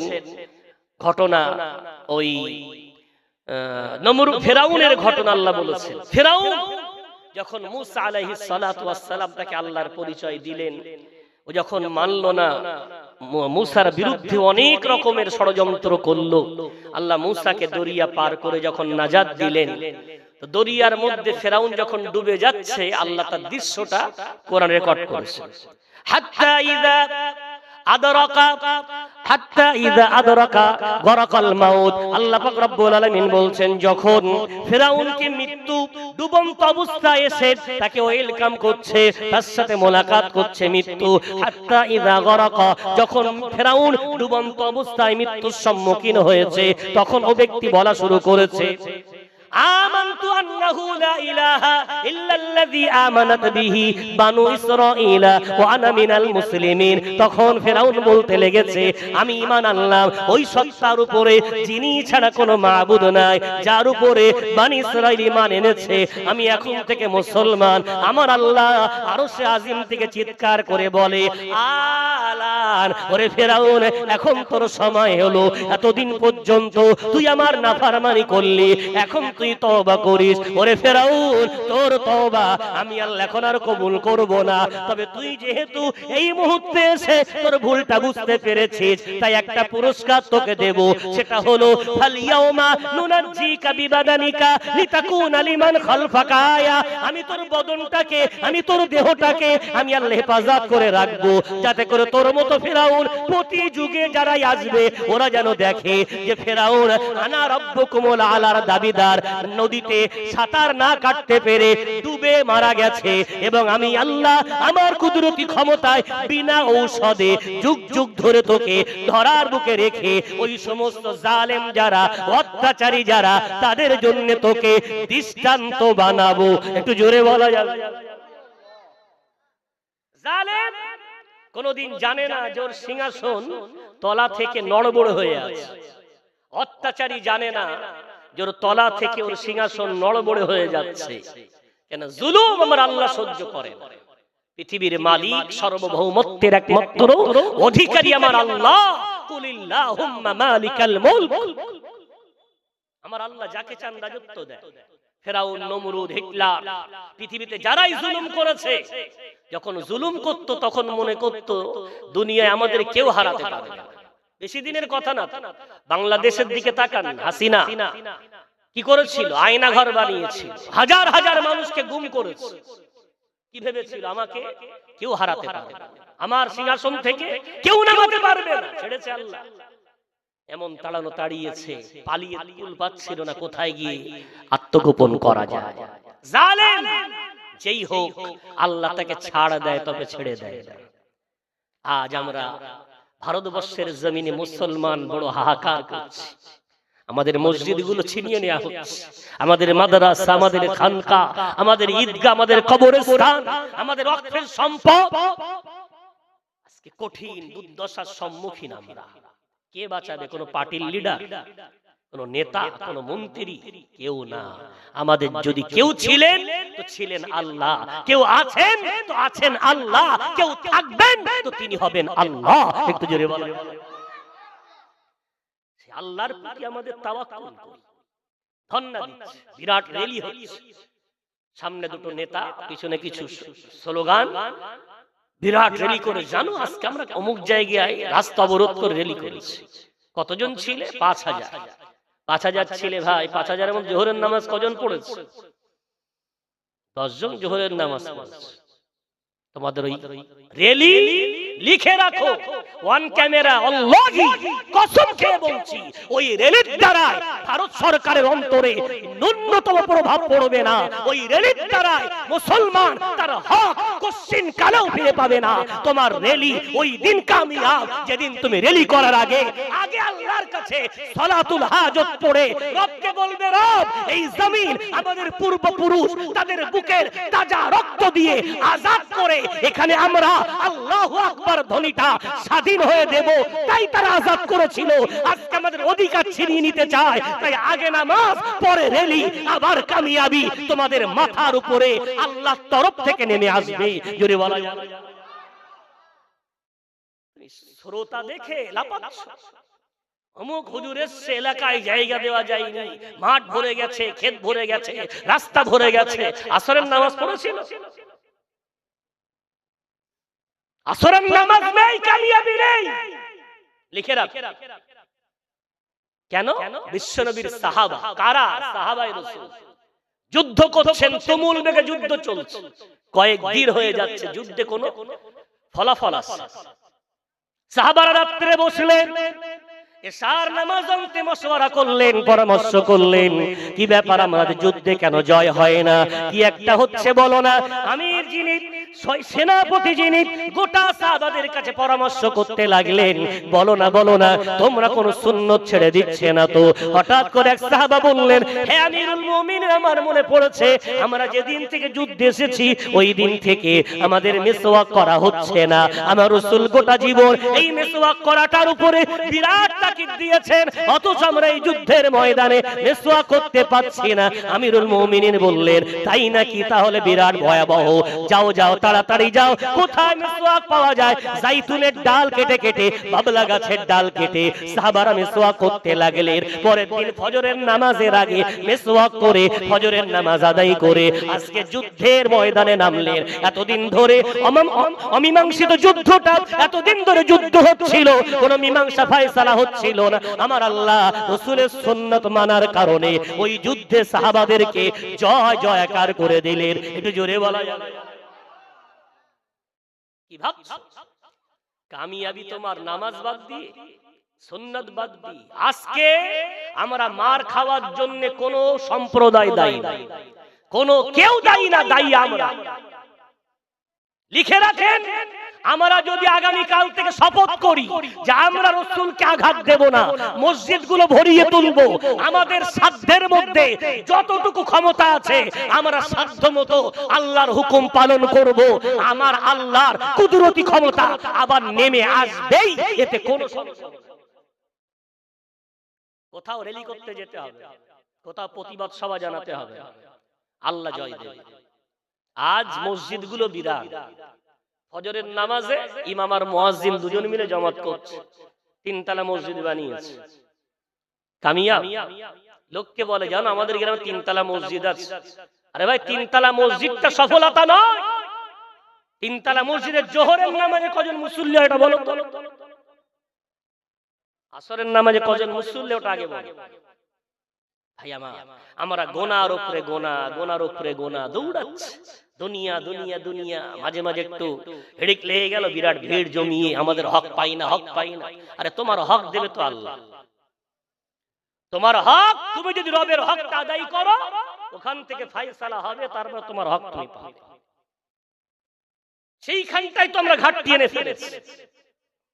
ঘটনা। ওই নমরুদ ফেরাউনের ঘটনা আল্লাহ বলেছেন। ফেরাউন যখন মূসা আলাইহিস সালাতু ওয়াস সালাম তাকে আল্লাহর পরিচয় দিলেন, ও যখন মানলো না, মূসার বিরুদ্ধে অনেক রকমের ষড়যন্ত্র করলো, আল্লাহ মূসাকে দরিয়া পার করে যখন নাজাত দিলেন, তো দরিয়ার মধ্যে ফেরাউন যখন ডুবে যাচ্ছে আল্লাহ তার দৃশ্যটা কোরআন রেকর্ড করেছে। হাত্তা ইযা আদরাকা হাত্তা ইযা আদরাকা গরাকাল মাউত। আল্লাহ পাক রব্বুল আলামিন বলছেন যখন ফিরাউনকে মৃত্যু ডুবন্ত অবস্থায় এসে তাকে ওয়েলকাম করছে, তার সাথে মোলাকাত করছে মৃত্যু। হাত্তা ইযা গরাকা, যখন ফিরাউন ডুবন্ত অবস্থায় মৃত্যুর সম্মুখীন হয়েছে, তখন ও ব্যক্তি বলা শুরু করেছে আমানতু আন্নাহু লা ইলাহা ইল্লাল্লাযী আমানাত বিহি বানু ইসরাঈলা ওয়া আনা মিনাল মুসলিমিন। তখন ফিরাউন বলতে লেগেছে আমি ঈমান আনলাম ওই সত্তার উপরে যিনি ছাড়া কোনো মাবুদ নাই, যার উপরে বনি ইসরাঈল ঈমান এনেছে, আমি এখন থেকে মুসলমান। আমার আল্লাহ আরশে আজিম থেকে চিৎকার করে বলে আলান, ওরে ফিরাউন এখন তোর সময় হলো। এতদিন পর্যন্ত তুই আমার নাফরমানি করলি, এখন তুই তওবা করিস। ওরে ফিরাউন তোর তওবা আমি আল্লাহ এখন আর কবুল করব না। তবে তুই যেহেতু এই মুহূর্তে এসে তোর ভুলটা বুঝতে পেরেছিস, তাই একটা পুরস্কার তোকে দেব, সেটা হলো ফাল ইয়াউমা নুনাজ্জিকা বিবাদানিকা লিতাকুনা লিমান খালফাকা আয়া। আমি তোর বদনটাকে, আমি তোর দেহটাকে আমি আল্লাহ হেফাজত করে রাখবো, যাতে করে তোর মতো ফিরাউন প্রতি যুগে যারাই আসবে ওরা যেন দেখে যে ফিরাউন আনা রাব্বুকুমুল আলার দাবিদার নদীতে সাঁতার না কাটতে পেরে ডুবে মারা গেছে, এবং আমি আল্লাহ আমার কুদরতি ক্ষমতায় বিনা ঔষধে যুগ যুগ ধরে তোকে ধরার বুকে রেখে ওই সমস্ত জালেম যারা, অত্যাচারী যারা, তাদের জন্য তোকে দৃষ্টান্ত বানাবো। একটু জোরে বলা যাবে? জালেম কোনদিন জানে না যে ওর সিংহাসন তলা থেকে নড়বড় হয়ে আছে। অত্যাচারী জানে না যে ওর তলা থেকে ওর সিংহাসন নড়বড়ে হয়ে যাচ্ছে। কেন? জুলুম আমার আল্লাহ সহ্য করে। পৃথিবীর মালিক, সার্বভৌমত্বের একমাত্র অধিকারী আমার আল্লাহ। কুলিল্লাহুম্মা মালিকাল মুলক, আমার আল্লাহ যাকে চান রাজত্ব দেয়। ফিরাউন, নমরুদ, হিটলার, পৃথিবীতে যারাই জুলুম করেছে, যখন জুলুম করত তখন মনে করত দুনিয়ায় আমাদের কেউ হারাতে পারবে না। বেশি দিনের কথা না, বাংলাদেশের দিকে তাকান। হাসিনা কি করেছিল? আয়না ঘর বানিয়েছিল, হাজার হাজার মানুষকে গুম করেছে। কি ভেবেছিল? আমাকে কেউ হারাতে পারবে না, আমার সিংহাসন থেকে কেউ নামাতে পারবে না। ছেড়েছে আল্লাহ। এমন তাড়ানো তাড়িয়েছে, পালিয়ে কুল পাচ্ছিল না কোথায় গিয়ে আত্মগোপন করা যায়। জালেম যেই হোক আল্লাহ তাকে ছাড় দেয়, তবে ছেড়ে দেয়। আজ আমরা ভারতবর্ষের জমিনে মুসলমান বড় হাহাকার করছে। আমাদের মসজিদগুলো ছিনিয়ে নেওয়া হচ্ছে, আমাদের মাদ্রাসা, আমাদের খানকা, আমাদের ঈদগাহ, আমাদের কবরস্থান, আমাদের ওয়াকফের সম্পদ আজকে কঠিন দুর্দশার সম্মুখীন আমরা। কে বাঁচাবে? কোন পার্টির লিডার, কোন নেতা, কোন মন্ত্রী? কেউ না। আমাদের যদি কেউ ছিলেন তো ছিলেন আল্লাহ, কেউ আছেন তো আছেন আল্লাহ, কেউ থাকবেন তো তিনি হবেন আল্লাহ। একটু জোরে বলেন। আল্লাহর প্রতি আমাদের তাওয়াক্কুল করি। ধন্যবাদ। বিরাট র্যালি হচ্ছে, সামনে দুটো নেতা, পিছনে কিছু স্লোগান, বিরাট র্যালি করে। জানো আজকে আমরা অমুক জায়গায় রাস্তা অবরোধ করে র্যালি করেছি। কতজন ছিলে? ৫,০০০। ৫,০০০ ছিলে ভাই। ৫,০০০ এর মধ্যে জোহরের নামাজ কজন পড়েছে? ১০ জন জোহরের নামাজ পড়েছে। তোমাদের ওই র্যালি লিখে রাখো, ওয়ান ক্যামেরা, আল্লাহি কসম খেয়ে বলছি, ওই র্যালির দ্বারা ভারত সরকারের অন্তরে ন্যূনতম প্রভাব পড়বে না। ওই র্যালির দ্বারা মুসলমান তার হক কোশ্চিন কালেও ফিরে পাবে না। তোমার র্যালি ওই দিন কামিয়াব যেদিন তুমি র্যালি করার আগে আল্লাহর কাছে সালাতুল হাজত পড়ে রবকে বলবে, রব এই জমিন আমাদের পূর্বপুরুষ তাদের বুকের তাজা রক্ত দিয়ে আযাদ করে এখানে আমরা আল্লাহু আকবার ধ্বনিটা স্বাধীন হয়ে দেব, তাই তারা আযাদ করেছিল। আজকে আমাদের অধিকার ছিনিয়ে নিতে চায়, তাই আগে নামাজ পরে র্যালি, আবার কামিয়াবি তোমাদের মাথার উপরে আল্লাহর তরফ থেকে নেমে আসবে। জোরে বলা যায়। শ্রোতা দেখে লাপাচ্ছ, অমুক হুজুরের এলাকায় জায়গা দেওয়া যায়নি, মাঠ ভরে গেছে, ক্ষেত ভরে গেছে, রাস্তা ভরে গেছে। আসরের নামাজ পড়েছিল? আসরের নামাজ নেই, কামিয়াবি নেই। লিখে রাখ। কেন? বিশ্বনবীর সাহাবা। কারা? সাহাবায়ে রাসূল। যুদ্ধ করছেন, তুমুল বেগে যুদ্ধ চলছে, কয়েক দিন হয়ে যাচ্ছে, যুদ্ধে কোনো ফলাফল আসছে। সাহাবারা রাত্রে বসলেন, এশার নামাজ অন্তে মশওয়ারা করলেন, পরামর্শ করলেন, কি ব্যাপার আমাদের যুদ্ধে কেন জয় হয় না, কি একটা হচ্ছে বলো না। আমির যিনি, সেনাপতি যিনি, গোটা সাহাবাদের কাছে পরামর্শ করতে লাগলেন, বলো না তোমরা কোন সুন্নত ছেড়ে দিচ্ছে না তো। হঠাৎ করে এক সাহাবা বললেন, হে আমিরুল মুমিনিন, আমার মনে পড়েছে আমরা যেদিন থেকে যুদ্ধে এসেছি ওই দিন থেকে আমাদের মিসওয়াক করা হচ্ছে না। আমার রাসূল গোটা জীবন এই মিসওয়াক করাটার উপরে বিরাট তাকিদ দিয়েছেন, অথচ আমরা এই যুদ্ধের ময়দানে মিসওয়াক করতে পারছি না। আমিরুল মুমিনিন বললেন, তাই নাকি, তাহলে বিরাট ভয়াবহ, যাও তাড়াতাড়ি যাও, কোথায় মিসওয়াক পাওয়া যায়। জাইতুনের ডাল কেটে কেটে, বাবলা গাছের ডাল কেটে সাহাবারা মিসওয়াক করতে লাগলেন। পরের দিন ফজরের নামাজের আগে মিসওয়াক করে ফজরের নামাজ আদায় করে আজকে যুদ্ধের ময়দানে নামলেন। এতদিন ধরে অমীমাংসিত যুদ্ধটা, এতদিন ধরে যুদ্ধ হচ্ছিল, কোন মীমাংসা ফয়সালা হচ্ছিল না। আমার আল্লাহ রাসূলের সুন্নাত মানার কারণে ওই যুদ্ধে সাহাবাদেরকে জয়কার করে দিলেন। একটু জোরে বলা যাবে? কি ভাবছো কামিয়াবি তোমার নামাজ বাদ দিয়ে, সুন্নাত বাদ দিয়ে? আজকে আমরা মার খাওয়ার জন্য কোন সম্প্রদায় দায়ী না, কোন কেউ দায়ী না, দায়ী আমরা। লিখে রাখেন, আমরা যদি আগামী কাল থেকে শপথ করি যে আমরা রাসূলকে আঘাত দেব না, মসজিদগুলো ভরিয়ে তুলব, আমাদের সাধ্যের মধ্যে যতটুকু ক্ষমতা আছে আমরা সাধ্যমতো আল্লাহর হুকুম পালন করব, আমার আল্লাহর কুদরতি ক্ষমতা আবার নেমে আসবেই, এতে কোনো সমস্যা নেই। কোথাও র্যালি করতে যেতে হবে, কোথাও প্রতিবাদ সভা জানাতে হবে, আল্লাহ জয় দেবে। আজ মসজিদগুলো বিরাট, ফজরের নামাজে ইমাম আর মুয়াজ্জিন দুজন মিলে জামাত করছে, তিনতলা মসজিদ বানিয়েছে। কামিয়াব লোককে বলে, জানো আমাদের গ্রামে তিনতলা মসজিদ আছে। আরে ভাই, তিনতলা মসজিদটা সফলতা নয়। তিনতলা মসজিদের জোহরের নামাজে কজন মুসল্লি হয় এটা বলো তো? আসরের নামাজে কজন মুসল্লি, ওটা আগে বলো। ভাই আমার, আমরা গোনার উপরে গোনা দৌড়াচ্ছি, দুনিয়া। মাঝে মাঝে একটু হেডেক লেগে গেল, বিরাট ভিড় জমিয়ে আমাদের হক পাই না। আরে তোমার হক দেবে তো আল্লাহ। তোমার হক, তুমি যদি রবের হকটা আদায় করো, ওখান থেকে ফয়সালা হবে, তারপর তোমার হক তুমি পাবে। সেইখানটাই তো আমরা ঘাটতি এনে ফেলেছি।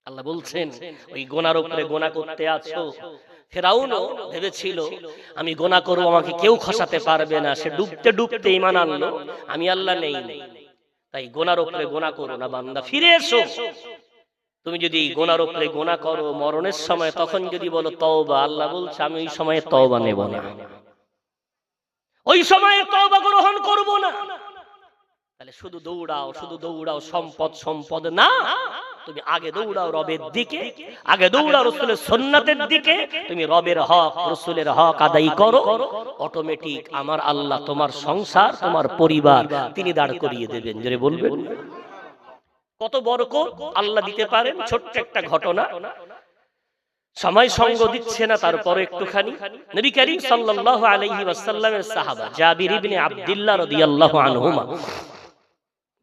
আল্লাহ বলছেন, ওই গোনার উপরে গোনা করতে আছো। ফেরাউনও ভেবেছিল আমি গোনা করব, আমাকে কেউ খসাতে পারবে না। সে ডুবতে ঈমান আনলো, আমি আল্লাহ নেই। তাই গোনার উপরে গোনা করো না বান্দা, ফিরে এসো। তুমি যদি গোনার উপরে গোনা করো, মরণের সময় তখন যদি বলো তওবা, আল্লাহ বলছে আমি ওই সময়ে তওবা নেব না, ওই সময়ে তওবা গ্রহণ করব না। তাহলে শুধু দৌড়াও সম্পদ না, তুমি আগে দৌড়াও রবের দিকে, আগে দৌড়াও রাসূলের সুন্নাতের দিকে। তুমি রবের হক, রাসূলের হক আদায় করো, অটোমেটিক আমার আল্লাহ তোমার সংসার, তোমার পরিবার তিনি দাঁড় করিয়ে দেবেন। জোরে বলবেন কত বরকত আল্লাহ দিতে পারেন। ছোট্ট একটা ঘটনা, সময় সঙ্গ দিচ্ছে না, তারপর একটুখানি। নবী করিম সাল্লাল্লাহু আলাইহি ওয়াসাল্লামের সাহাবা জাবির ইবনে আব্দুল্লাহ রাদিয়াল্লাহু আনহুমা,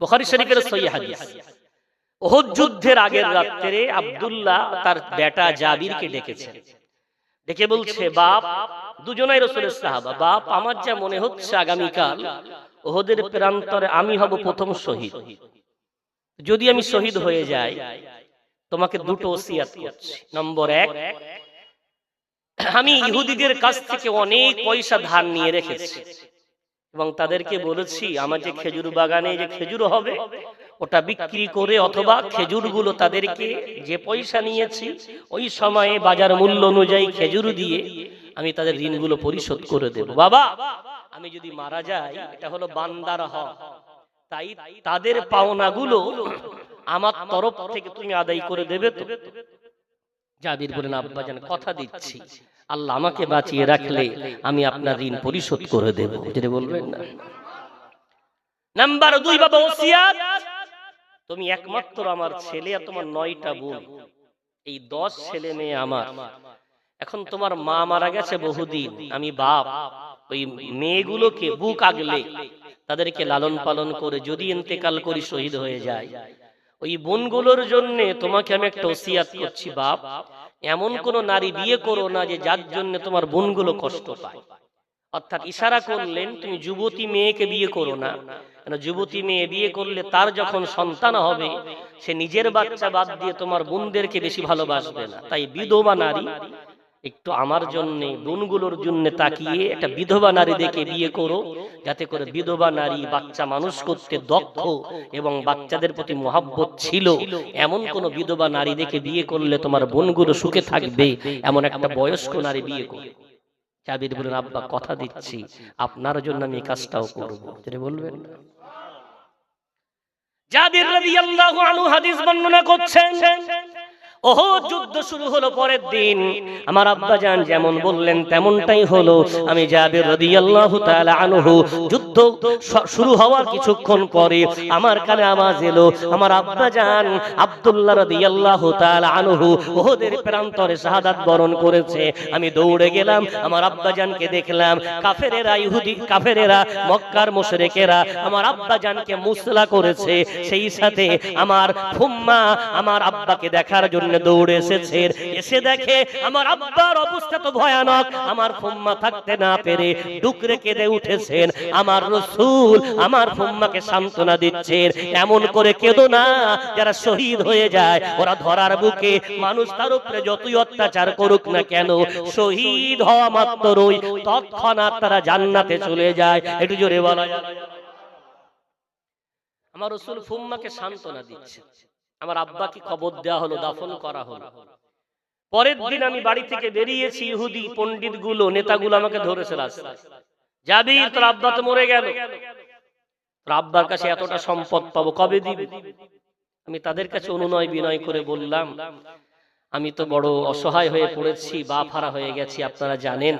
বুখারী শরীফের সহিহ হাদিস, উহুদ যুদ্ধের আগের রাতে আব্দুল্লাহ তার বেটা জাবিরকে ডেকেছেন, ডেকে বলছে, বাপ, দুজনাই রাসূলের সাহাবা, বাপ আমার যা মনে হচ্ছে আগামীকাল উহুদের প্রান্তরে আমি হব প্রথম শহীদ। যদি আমি শহীদ হয়ে যাই, তোমাকে দুটো ওসিয়াত করছি। নম্বর 1, আমি ইহুদিদের কাছ থেকে অনেক পয়সা ধার নিয়ে রেখেছি এবং তাদেরকে বলেছি আমার যে খেজুর বাগানে যে খেজুর হবে ওটা বিক্রি করে অথবা খেজুরগুলো তাদেরকে যে পয়সা নিয়েছি ওই সময়ে বাজার মূল্য অনুযায়ী খেজুর দিয়ে আমি তাদের ঋণগুলো পরিশোধ করে দেব। বাবা, আমি যদি মারা যাই, এটা হলো বান্দার হক, তাই তাদের পাওনাগুলো আমার তরফ থেকে তুমি আদায় করে দেবে তো? জাবির বলেন, আব্বা জান, কথা দিচ্ছি আল্লাহ আমাকে বাঁচিয়ে রাখলে আমি আপনার ঋণ পরিশোধ করে দেব। যেটা বলবেন না। নাম্বার 2, বাবা ওসিয়াত, তুমি একমাত্র আমার ছেলে আর তোমার 9টা বোন, এই 10 ছেলে মেয়ে আমার। এখন তোমার মা মারা গেছে বহুদিন, আমি বাপ, ওই মেয়েগুলোকে বুক আগলে তাদেরকে লালন পালন করে যদি ইন্তেকাল করি, শহীদ হয়ে যায়, ওই বোনগুলোর জন্য তোমাকে আমি একটা ওসিয়াত করছি বাপ, এমন কোন নারী বিয়ে করো না যে যার জন্য তোমার বোনগুলো কষ্ট পায়। অর্থাৎ ইশারা করলেন তুমি যুবতী মেয়েকে বিয়ে করো না, কেন যুবতী মেয়ে বিয়ে করলে তার যখন সন্তান হবে সে নিজের বাচ্চা বাদ দিয়ে তোমার বোনদেরকে বেশি ভালোবাসবে না। তাই বিধবা নারী একটু আমার জন্য বোনগুলোর জন্য তাকিয়ে একটা বিধবা নারী দেখে বিয়ে করো, যাতে করে বিধবা নারী বাচ্চা মানুষ করতে দক্ষ এবং বাচ্চাদের প্রতি মহাব্বত ছিল, এমন কোন বিধবা নারী দেখে বিয়ে করলে তোমার বোনগুলো সুখে থাকবে, এমন একটা বয়স্ক নারী বিয়ে করো। জাবির বলেন আব্বা কথা দিচ্ছি আপনার জন্য আমি এই কাজটাও করব। যেটা বলবেন না। জাবির রাদিয়াল্লাহু আনহু হাদিস বর্ণনা করছেন, ওহদ যুদ্ধ শুরু হলো পরের দিন, আমার আব্বা জান যেমন বললেন তেমনটাই হলো। আমি জাবির রাদিয়াল্লাহু তাআলা আনহু যুদ্ধ শুরু হওয়ার কিছুক্ষণ পরে আমার কানে আওয়াজ এলো, আমার আব্বা জান আব্দুল্লাহ রাদিয়াল্লাহু তাআলা আনহু ওহদের প্রান্তরে শাহাদাত বরণ করেছে। আমি দৌড়ে গেলাম, আমার আব্বা জানকে দেখলাম। কাফেরেরা, ইহুদি কাফেরেরা, মক্কার মুশরিকেরা আমার আব্বা জানকে মুসলা করেছে। সেই সাথে আমার ফুম্মা আমার আব্বাকে দেখার জন্য দৌড়ে এসেছে। এসে দেখে আমার আব্বার অবস্থা তো ভয়ানক, আমার ফুম্মা থাকতে না পেরে ডুকরে কেঁদে উঠেছেন। আমার রাসূল আমার ফুম্মাকে সান্ত্বনা দিচ্ছেন, এমন করে কেঁদো না, যারা শহীদ হয়ে যায় ওরা ধরার বুকে মানুষ তার উপরে যতই অত্যাচার করুক না কেন, শহীদ হওয়া মাত্রই তৎক্ষণাৎ তারা জান্নাতে চলে যায়। একটু জোরে বলা যায়। আমার রাসূল ফুম্মাকে সান্ত্বনা দিচ্ছে। আমার আব্বাকে খবর দেওয়া হলো, দাফন করা হলো। পরের দিন আমি বাড়ি থেকে বেরিয়েছি, ইহুদি পণ্ডিত গুলো নেতাগুলো আমাকে ধরেছে রাস্তায়, জাবির তোর আব্বা তো মরে গেল, তোর আব্বার কাছে এতটা সম্পদ পাবো কবে দিবি? আমি তাদের কাছে অনুনয় বিনয় করে বললাম, আমি তো বড় অসহায় হয়ে পড়েছি, বাপ হারা হয়ে গেছি, আপনারা জানেন।